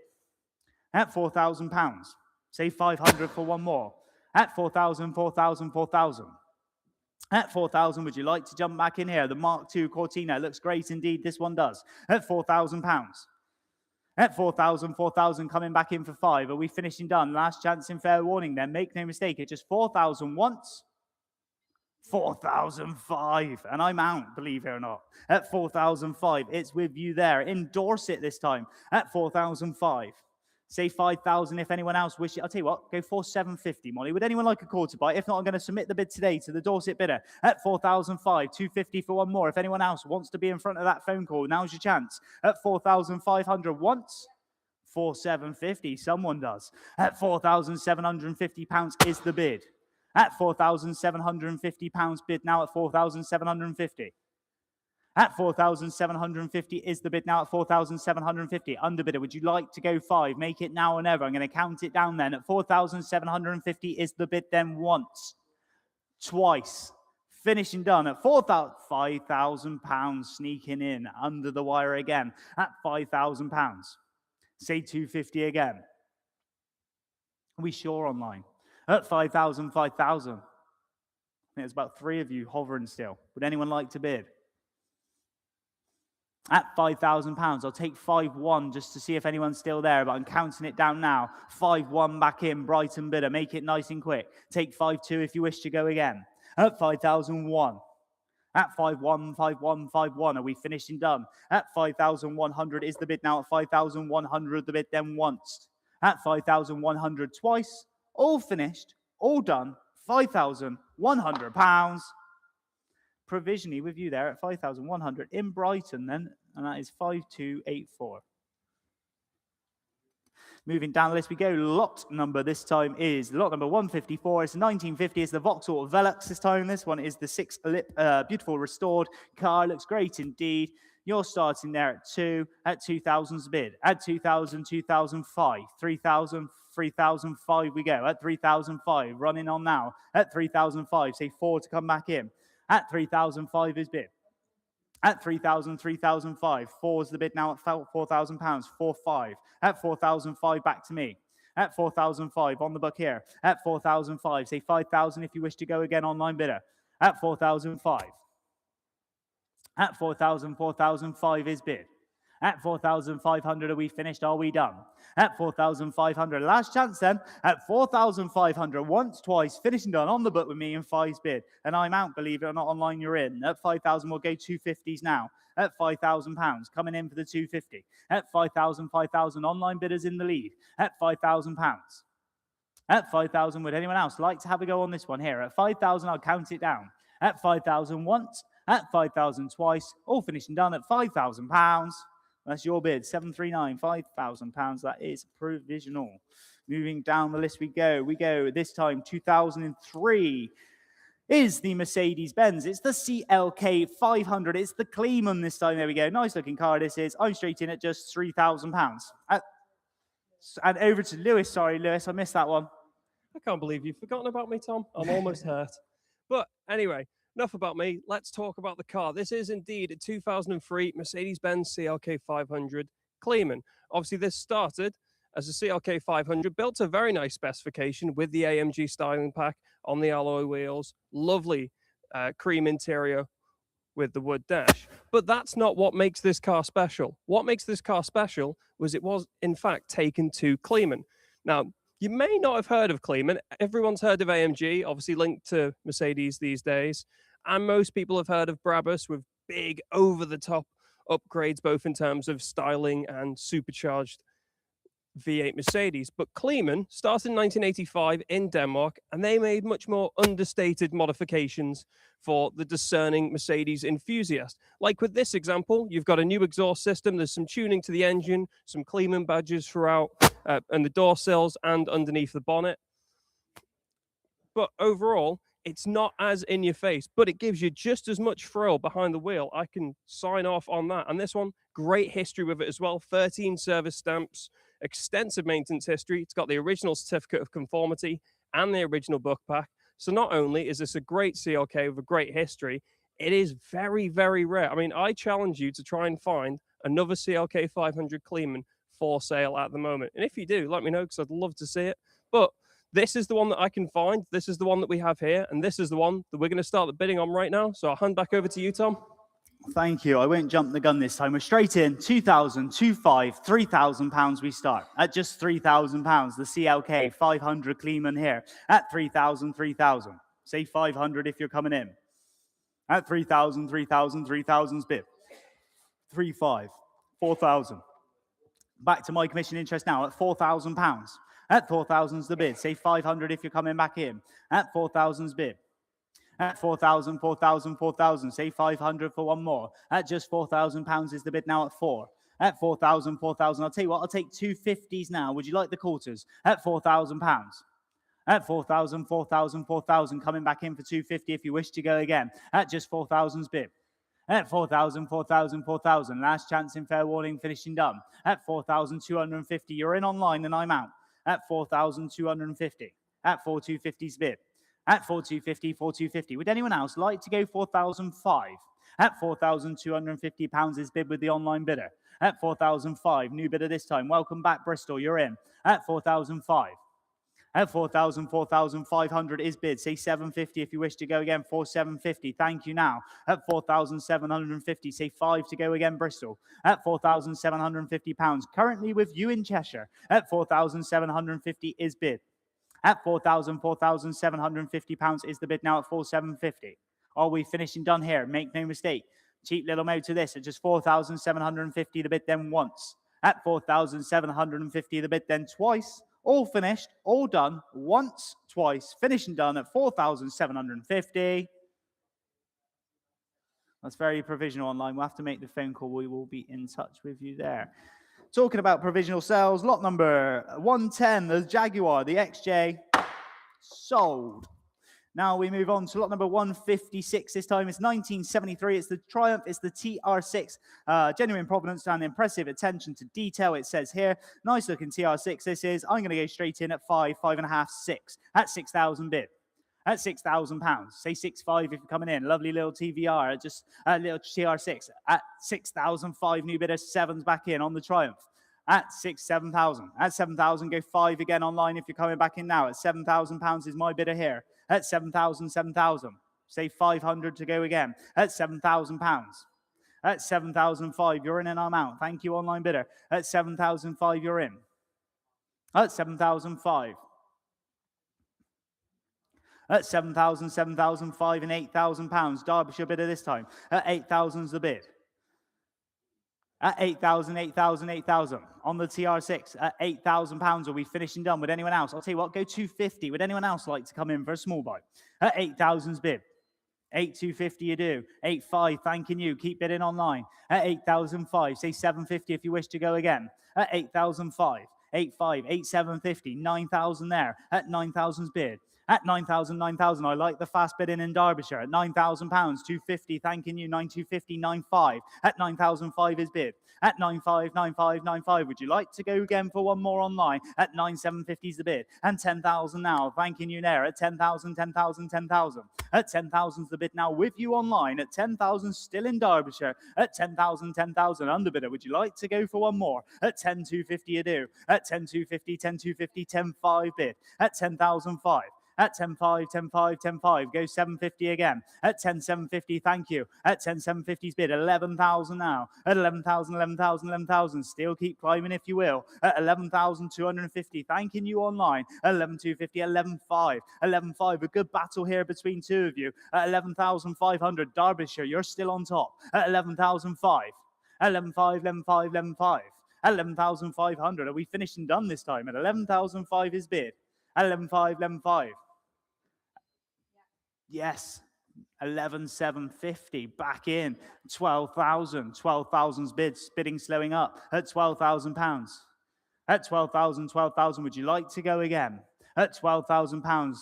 At £4,000. Say 500 for one more. At 4,000, 4,000, 4,000. At 4,000, would you like to jump back in here? The Mark II Cortina looks great indeed. This one does. At £4,000. At 4,000, 4,000 coming back in for 5. Are we finishing done? Last chance in fair warning then. Make no mistake. It's just 4,000 once. 4,005. And I'm out, believe it or not. At 4,005. It's with you there. Endorse it this time. At 4,005. Say 5,000 if anyone else wishes. I'll tell you what, go for 750, Molly. Would anyone like a quarter bite? If not, I'm going to submit the bid today to the Dorset bidder at 4,005, 250 for one more. If anyone else wants to be in front of that phone call, now's your chance. At 4,500 once, 4,750, someone does. At £4,750 is the bid. At £4,750 bid now at 4,750. At 4,750 is the bid now at 4,750. Underbidder, would you like to go 5? Make it now or never. I'm going to count it down then. At 4,750 is the bid then once, twice. Finishing done at £5,000 sneaking in under the wire again at £5,000. Say 250 again. Are we sure online? At 5,000, 5,000. I think there's about 3 of you hovering still. Would anyone like to bid? At £5,000, I'll take 5-1 just to see if anyone's still there, but I'm counting it down now. 5-1 back in, Brighton bidder. Make it nice and quick. Take 5-2 if you wish to go again. At 5,001. At 5-1, 5-1, 5-1. Are we finishing done? At 5,100 is the bid now. At 5,100, the bid then once. At 5,100 twice, all finished, all done, £5,100. Provisionally with you there at 5,100 in Brighton then, and that is 5284. Moving down the list we go. Lot number this time is lot number 154. It's 1950. It's the Vauxhall Velux this time. This one is the 6-lip, beautiful restored car. Looks great indeed. You're starting there at 2, at 2,000's bid. At 2,000, 2,005, 3,000, 3,005 we go. At 3,005, running on now. At 3,005, say 4 to come back in. At 3,005 is bid. At 3,000, 3,005. 4 is the bid now at £4,000. 4,5. At 4,005, back to me. At 4,005 on the book here. At 4,005, say 5,000 if you wish to go again, online bidder. At 4,005. At 4,000, 4,005 is bid. At 4,500, are we finished? Are we done? At 4,500, last chance then. At 4,500, once, twice, finished and done on the book with me in 5's bid. And I'm out, believe it or not, online you're in. At 5,000, we'll go 250s now. At £5,000, coming in for the 250. At 5,000, 5,000, online bidders in the lead. At £5,000. At 5,000, would anyone else like to have a go on this one here? At 5,000, I'll count it down. At 5,000 once, at 5,000 twice, all finished and done at £5,000. That's your bid, 739, £5,000. That is provisional. Moving down the list we go. We go this time, 2003 is the Mercedes-Benz. It's the CLK 500. It's the Kleeman this time. There we go. Nice looking car this is. I'm straight in at just £3,000. And over to Lewis. Sorry, Lewis, I missed that one. I can't believe you've forgotten about me, Tom. I'm almost hurt. But anyway, enough about me. Let's talk about the car. This is indeed a 2003 Mercedes-Benz CLK 500 Kleeman. Obviously, this started as a CLK 500, built a very nice specification with the AMG styling pack on the alloy wheels. Lovely cream interior with the wood dash. But that's not what makes this car special. What makes this car special was it was, in fact, taken to Kleeman. Now, you may not have heard of Kleeman. Everyone's heard of AMG, obviously linked to Mercedes these days. And most people have heard of Brabus with big, over-the-top upgrades, both in terms of styling and supercharged V8 Mercedes. But Kleeman started in 1985 in Denmark, and they made much more understated modifications for the discerning Mercedes enthusiast. Like with this example, you've got a new exhaust system, there's some tuning to the engine, some Kleeman badges throughout, and the door sills and underneath the bonnet. But overall, it's not as in your face, but it gives you just as much thrill behind the wheel. I can sign off on that. And this one, great history with it as well. 13 service stamps, extensive maintenance history. It's got the original certificate of conformity and the original book pack. So not only is this a great CLK with a great history, it is very, very rare. I mean, I challenge you to try and find another CLK 500 Kleeman for sale at the moment. And if you do, let me know, because I'd love to see it. But this is the one that I can find. This is the one that we have here. And this is the one that we're going to start the bidding on right now. So I'll hand back over to you, Tom. Thank you. I won't jump the gun this time. We're straight in. 2,000, 2,500, £3,000 we start. At just £3,000, the CLK 500 Kleeman here. At 3,000, 3,000. Say 500 if you're coming in. At 3,000, 3,000, 3,000's bid. 3,500, 4,000. Back to my commission interest now at £4,000. At 4,000's the bid. Say 500 if you're coming back in. At 4,000's bid. At 4,000, 4,000, 4,000. Say 500 for one more. At just £4,000 is the bid now at 4. At 4,000, 4,000. I'll tell you what, I'll take 250s now. Would you like the quarters? At £4,000. At 4,000, 4,000, 4,000. Coming back in for 250 if you wish to go again. At just 4,000's bid. At 4,000, 4,000, 4,000. Last chance in fair warning, finishing done. At 4,250. You're in online and I'm out. At 4,250. At 4,250's bid. At 4,250, 4,250. Would anyone else like to go 4,005? At £4,250 is bid with the online bidder. At 4,005, new bidder this time. Welcome back, Bristol. You're in. At 4,005. At 4,000, 4,500 is bid. Say 750 if you wish to go again. 4,750. Thank you now. At 4,750. Say 5 to go again, Bristol. At £4,750. Currently with you in Cheshire. At 4,750 is bid. At 4,000, 4,750 pounds is the bid now at 4,750. Are we finishing done here? Make no mistake. Cheap little mo to this at just 4,750 the bid then once. at 4,750 the bid, then twice, all finished, all done, once, twice, finished and done at 4,750. That's very provisional online. We'll have to make the phone call. We will be in touch with you there. Talking about provisional sales, lot number 110, the Jaguar, the XJ, sold. Now we move on to lot number 156 this time. It's 1973. It's the Triumph. It's the TR6. Genuine provenance and impressive attention to detail. It says here, nice looking TR6 this is. I'm going to go straight in at 5.5, 6. At 6,000 bid. At £6,000. Say 6.5 if you're coming in. Lovely little TVR. Just a little TR6. At 6,005 new bidder. 7's back in on the Triumph. At 7,000. At 7,000, go 5 again online if you're coming back in now. At £7,000 is my bidder here. At 7,000, 7,000. Say 500 to go again. At £7,000. At 7,005, you're in and I'm out. Thank you, online bidder. At 7,005, you're in. At 7,005. At 7,000, 7,005 and £8,000. Derbyshire bidder this time. At 8,000's the bid. At 8,000, 8,000, 8,000. On the TR6, at £8,000. Are we finishing done? Would anyone else? I'll tell you what, go 250. Would anyone else like to come in for a small buy? At 8,000's bid. 8,250 you do. 8,500, thanking you. Keep bidding online. At 8,005, say 750 if you wish to go again. At 8,005, 8,500, 8,750, 9,000 there. At 9,000's bid. At 9,000, 9,000. I like the fast bidding in Derbyshire. At £9,000, 250, thanking you. 9,250, 9,500. At 9,005 is bid. At 9,500, 9,500, 9,500. Would you like to go again for one more online? At 9,750 is the bid. And 10,000 now, thanking you there. At 10,000, 10,000, 10,000. At 10,000 is the bid now with you online. At 10,000, still in Derbyshire. At 10,000, 10,000. Underbidder, would you like to go for one more? At 10,250 you do. At 10,250, 10,250, 10,500 bid. At 10,005. At 10.5, 10.5, 10.5, go 750 again. At 10.750, thank you. At 10.750's bid, 11,000 now. At 11,000, 11,000, 11,000. Still keep climbing if you will. At 11,250, thanking you online. At 11,250, 11.5, 11.5. A good battle here between two of you. At 11,500, Derbyshire, you're still on top. At 11,005, 11.5, 11.5, 11.5. At 11,500, are we finished and done this time? At 11,005 is bid. At 11.5, 11.5. Yes, 11,750 back in. 12,000, 12,000's bids, bidding slowing up at £12,000. At 12,000, 12,000, would you like to go again? At £12,000,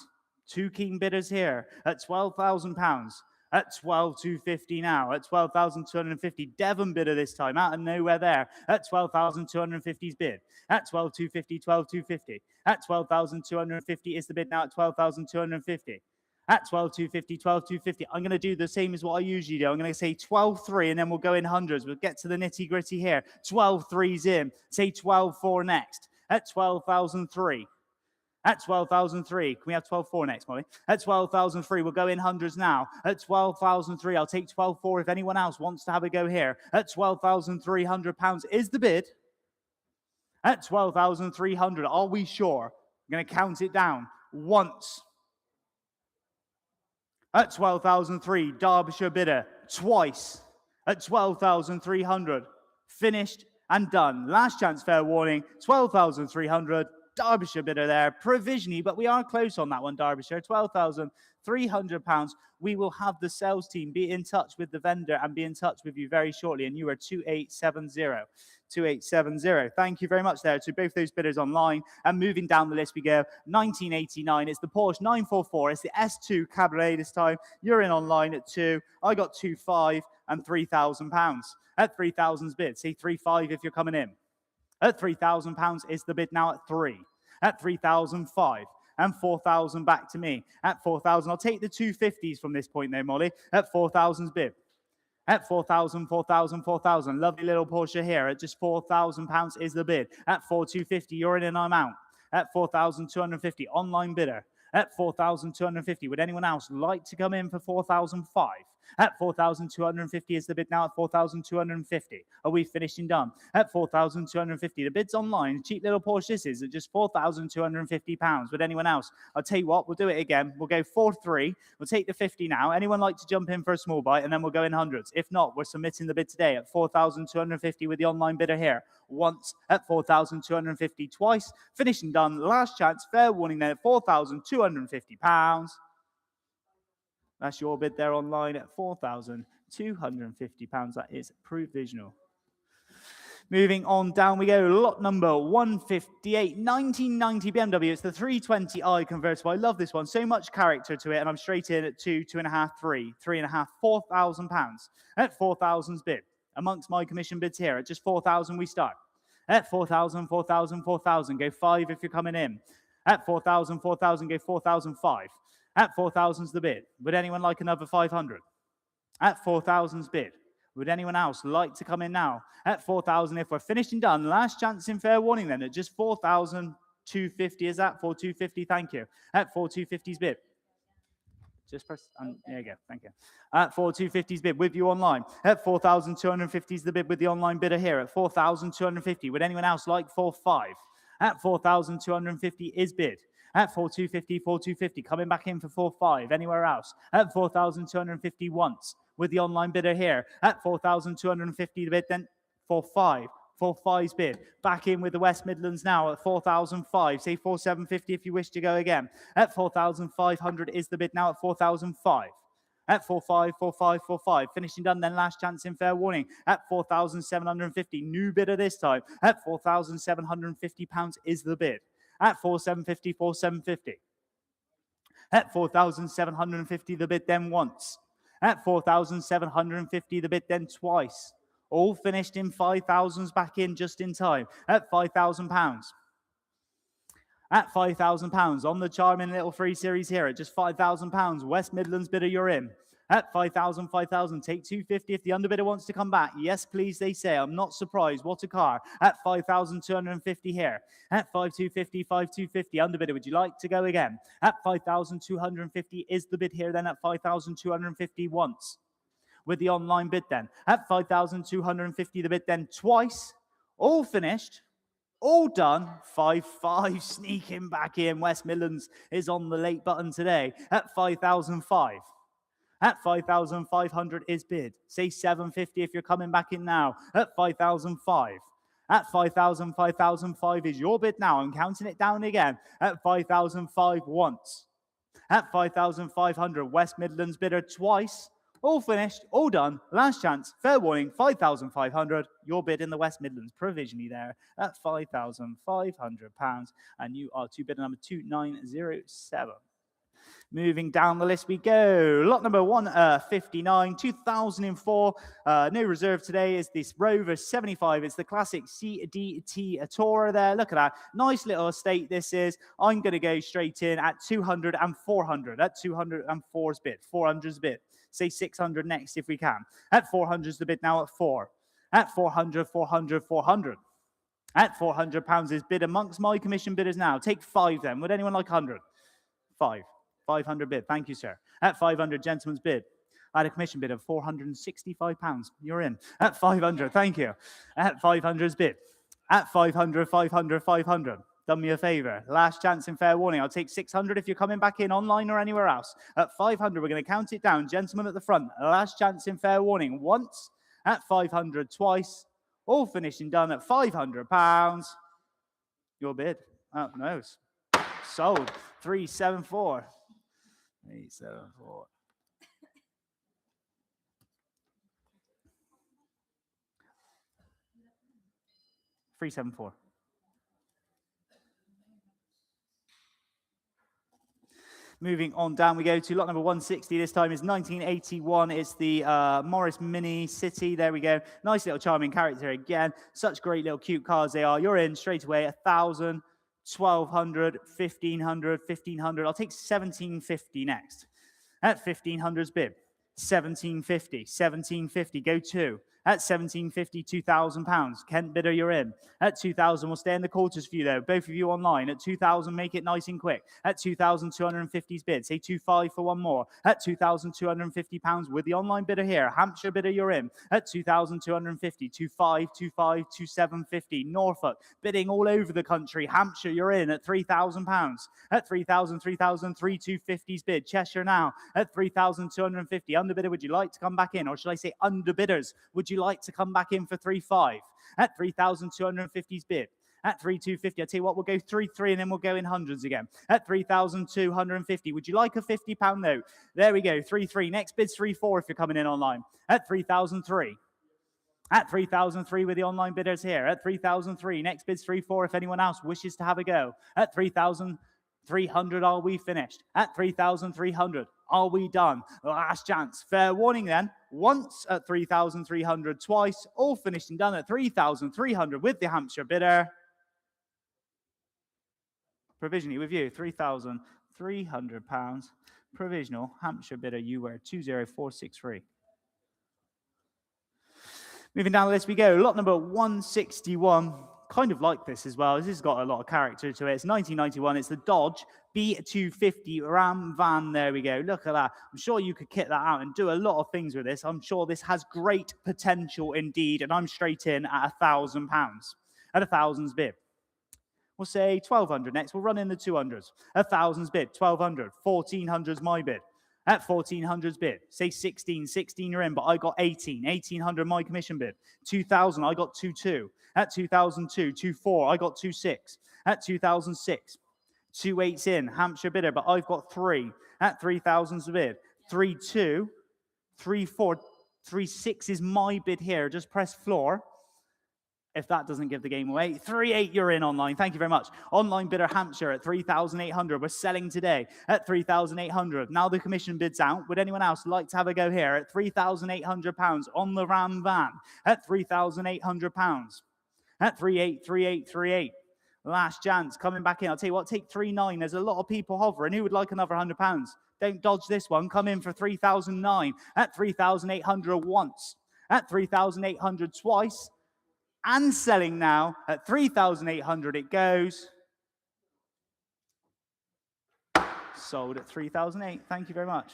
two keen bidders here. At £12,000, at 12,250 now. At 12,250, Devon bidder this time, out of nowhere there. At 12,250's bid. At 12,250, 12,250. At 12,250 is the bid now at 12,250. At 12,250, 12,250. I'm going to do the same as what I usually do. I'm going to say 12,3 and then we'll go in hundreds. We'll get to the nitty gritty here. 12,3's in. Say 12,4 next. At 12,003. At 12,003. Can we have 12,4 next, Molly? At 12,003. We'll go in hundreds now. At 12,003. I'll take 12,4 if anyone else wants to have a go here. At £12,300 is the bid. At 12,300. Are we sure? I'm going to count it down once. At 12,003, Derbyshire bidder, twice. At 12,300, finished and done. Last chance, fair warning, 12,300, Derbyshire bidder there, provisionally, but we are close on that one, Derbyshire, £12,300. We will have the sales team be in touch with the vendor and be in touch with you very shortly, and you are 2870. 2870. Thank you very much there to both those bidders online. And moving down the list we go. 1989. It's the Porsche 944. It's the S2 Cabriolet this time. You're in online at 2. I got 2.5 and £3,000. At 3,000's bid. Say 3.5 if you're coming in. At £3,000 is the bid now at 3. At 3,005. And 4,000 back to me. At 4,000. I'll take the 250s from this point though, Molly. At 4,000's bid. At 4,000, 4,000, 4,000. Lovely little Porsche here. At just £4,000 is the bid. At 4,250, you're in and I'm out. At 4,250, online bidder. At 4,250, would anyone else like to come in for 4,005? At 4,250 is the bid now at 4,250. Are we finishing done? At 4,250. The bid's online. Cheap little Porsche this is at just £4,250. Would anyone else? I'll tell you what, we'll do it again. We'll go 4-3. We'll take the 50 now. Anyone like to jump in for a small bite? And then we'll go in hundreds. If not, we're submitting the bid today at 4,250 with the online bidder here. Once at 4,250, twice. Finishing done. Last chance. Fair warning then at £4,250. That's your bid there online at £4,250. That is provisional. Moving on down we go. Lot number 158, 1990 BMW. It's the 320i convertible. I love this one. So much character to it. And I'm straight in at 2.5, 3.5, £4,000. At 4,000's bid. Amongst my commission bids here, at just 4,000 we start. At 4,000, 4,000, 4,000. Go 5 if you're coming in. At 4,000, 4,000, go 4,005. At 4,000's the bid. Would anyone like another 500? At 4,000's bid. Would anyone else like to come in now? At 4,000, if we're finished and done, last chance in fair warning then at just 4,250. Is that 4,250? Thank you. At 4,250's bid. Just press, there you go, thank you. At 4,250's bid with you online. At 4,250's the bid with the online bidder here. At 4,250, would anyone else like 4,500? At 4,250 is bid. At 4,250, 4,250, coming back in for 4,500. Anywhere else? At 4,250 once with the online bidder here. At 4,250 the bid, then 4,500. 4,500's bid. Back in with the West Midlands now at 4,500. Say 4,750 if you wish to go again. At 4,500 is the bid now at 4,500. At 4,500, 4,500, 4,500. Finishing done, then last chance in fair warning. At 4,750. New bidder this time. At £4,750 is the bid. At 4,750, 4,750. At 4,750 the bid then once. At 4,750 the bid then twice. All finished in 5,000s back in just in time. At £5,000. At £5,000 on the charming little free series here at just £5,000. West Midlands bidder, you're in. At 5,000, 5,000. Take 250 if the underbidder wants to come back. Yes, please, they say. I'm not surprised. What a car. At 5,250 here. At 5,250, 5,250. Underbidder, would you like to go again? At 5,250 is the bid here. Then at 5,250 once. With the online bid then. At 5,250 the bid then twice. All finished. All done. 5,500 sneaking back in. West Midlands is on the late button today. At 5,005. At 5,500 is bid. Say 750 if you're coming back in now. At 5,005. At 5,000, 5,005 is your bid now. I'm counting it down again. At 5,005 once. At 5,500, West Midlands bidder twice. All finished, all done. Last chance, fair warning, 5,500. Your bid in the West Midlands provisionally there at £5,500. And you are to bidder number 2907. Moving down the list we go. Lot number 159, 2004. No reserve today is this Rover 75. It's the classic CDT Tourer there. Look at that. Nice little estate this is. I'm going to go straight in at 200 and 400. At 204's bid. 400's bid. Say 600 next if we can. At 400's the bid now at 4. At 400, 400, 400. At £400 is bid amongst my commission bidders now. Take 5 then. Would anyone like 100? 5. 500 bid. Thank you, sir. At 500, gentleman's bid. I had a commission bid of £465. You're in. At 500, thank you. At 500's bid. At 500, 500, 500. Done me a favor. Last chance in fair warning. I'll take 600 if you're coming back in online or anywhere else. At 500, we're going to count it down. Gentlemen at the front. Last chance in fair warning. Once. At 500, twice. All finishing done at £500. Your bid. Oh, no. Sold. 374. 374. $374. Moving on down, we go to lot number 160. This time is 1981. It's the Morris Mini City. There we go. Nice little charming character again. Such great little cute cars they are. You're in straight away. 1,000, 1,200, 1,500, 1,500. I'll take 1,750 next. At 1,500's bid. 1,750. 1,750. Go 2. At 1750, £2,000. Kent bidder, you're in. At 2,000, we'll stay in the quarters for you though. Both of you online. At 2,000, make it nice and quick. At 2,250's bid. Say 2,500 for one more. At £2,250 with the online bidder here. Hampshire bidder, you're in. At 2,250, 2,500, 2,500, 2,750. Norfolk bidding all over the country. Hampshire, you're in at £3,000. At 3,000, 3,000, 3,250's bid. Cheshire now at 3,250. Underbidder, would you like to come back in? Or should I say underbidders, would you like to come back in for 3,500? At 3,250's bid. At 3,250, I tell you what, we'll go 3,300 and then we'll go in hundreds again. At 3,250, would you like a £50 note? There we go, 3,300. Next bid's 3,400 if you're coming in online. At 3,300. At 3,003 with the online bidders here. At 3,003. Next bid's 3,400 if anyone else wishes to have a go. At 3,300, are we finished? At 3,300, are we done? Last chance. Fair warning then. Once at 3,300, twice, all finished and done at 3,300 with the Hampshire bidder. Provisionally with you, £3,300. Provisional Hampshire bidder, you were 20463. Moving down the list we go. Lot number 161. Kind of like this as well. This has got a lot of character to it. It's 1991. It's the Dodge B250 Ram van. There we go. Look at that. I'm sure you could kit that out and do a lot of things with this. I'm sure this has great potential indeed. And I'm straight in at £1,000. At 1,000's bid. We'll say 1,200 next. We'll run in the 200s. 1,000's bid. 1,200. 1,400's my bid. At 1,400's bid, say 16 you're in, but I got 1,800 my commission bid. 2,000, I got 2,200. At 2,002, 2,400, I got 2,600. At 2,006, 2,800's in, Hampshire bidder, but I've got 3. At 3,000's bid, 3,200, 3,400, 3,600 is my bid here. Just press floor. If that doesn't give the game away. 3,800, you're in online. Thank you very much. Online bidder Hampshire at 3,800. We're selling today at 3,800. Now the commission bid's out. Would anyone else like to have a go here at £3,800 on the Ram van? At £3,800. At 3,800, 3,800, 3,800. Last chance coming back in. I'll tell you what, take 3,900. There's a lot of people hovering. Who would like another £100? Don't dodge this one. Come in for 3,009. At 3,800 once. At 3,800 twice. And selling now at 3,800 it goes. Sold at 3,008. Thank you very much.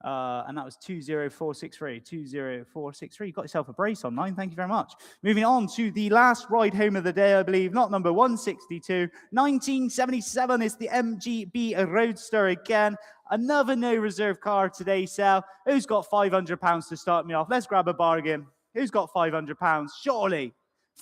And that was 20463. 20463. You got yourself a brace online. Thank you very much. Moving on to the last ride home of the day, I believe. Lot number 162. 1977 is the MGB Roadster again. Another no reserve car today, Sal. Who's got £500 to start me off? Let's grab a bargain. Who's got £500? Surely.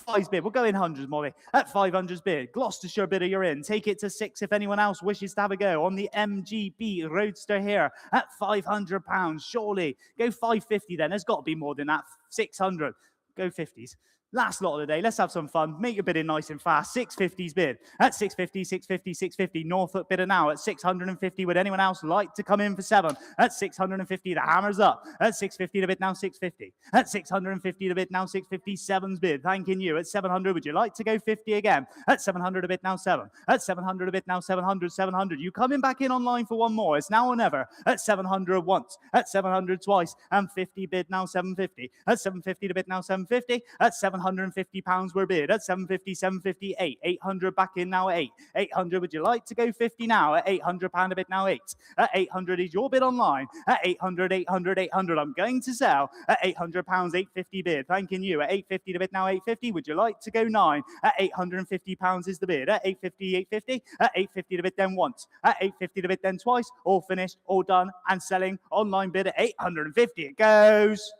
5's bid. We'll go in hundreds, Molly. At 500's bid. Gloucestershire bidder, you're in. Take it to 6 if anyone else wishes to have a go on the MGB Roadster here at £500. Surely. Go 550 then. There's got to be more than that. 600. Go 50s. Last lot of the day. Let's have some fun. Make your bidding nice and fast. 650's bid. At 650, 650, 650. Norfolk bidder now at 650. Would anyone else like to come in for 7? At 650, the hammer's up. At 650 the bid now 650. At 650 the bid now 650. 7's bid. Thanking you. At 700, would you like to go 50 again? At 700 a bid now 7. At 700 a bid now 700, 700. You coming back in online for one more. It's now or never. At 700 once. At 700 twice. And 50 bid now 750. At 750 the bid now 750. At 750 pounds were bid. At 750, 750, 8. 800 back in now at 8. 800, would you like to go 50 now? At 800 pound a bid now 8. At 800 is your bid online. At 800, 800, 800, I'm going to sell. At 800 pounds, 850 bid. Thanking you. At 850 the bid now 850, would you like to go 9? At 850 pounds is the bid. At 850, 850. At 850 the bid then once. At 850 the bid then twice. All finished, all done, and selling. Online bid at 850 it goes.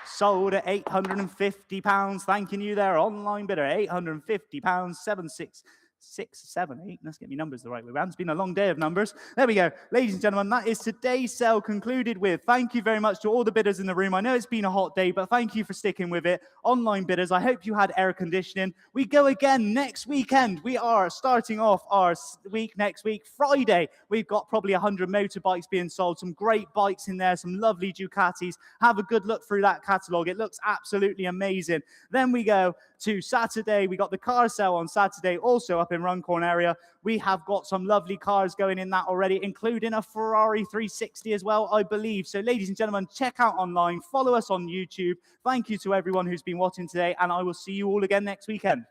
Sold at £850. Thanking you there, online bidder. £850. 76678. Let's get me numbers the right way around. It's been a long day of numbers. There we go. Ladies and gentlemen, that is today's sale concluded with. Thank you very much to all the bidders in the room. I know it's been a hot day, but thank you for sticking with it. Online bidders, I hope you had air conditioning. We go again next weekend. We are starting off our week next week, Friday. We've got probably 100 motorbikes being sold. Some great bikes in there, some lovely Ducatis. Have a good look through that catalogue. It looks absolutely amazing. Then we go to Saturday. We got the car sale on Saturday, also up in Runcorn area. We have got some lovely cars going in that already, including a Ferrari 360 as well, I believe. So ladies and gentlemen, check out online, follow us on YouTube. Thank you to everyone who's been watching today, and I will see you all again next weekend.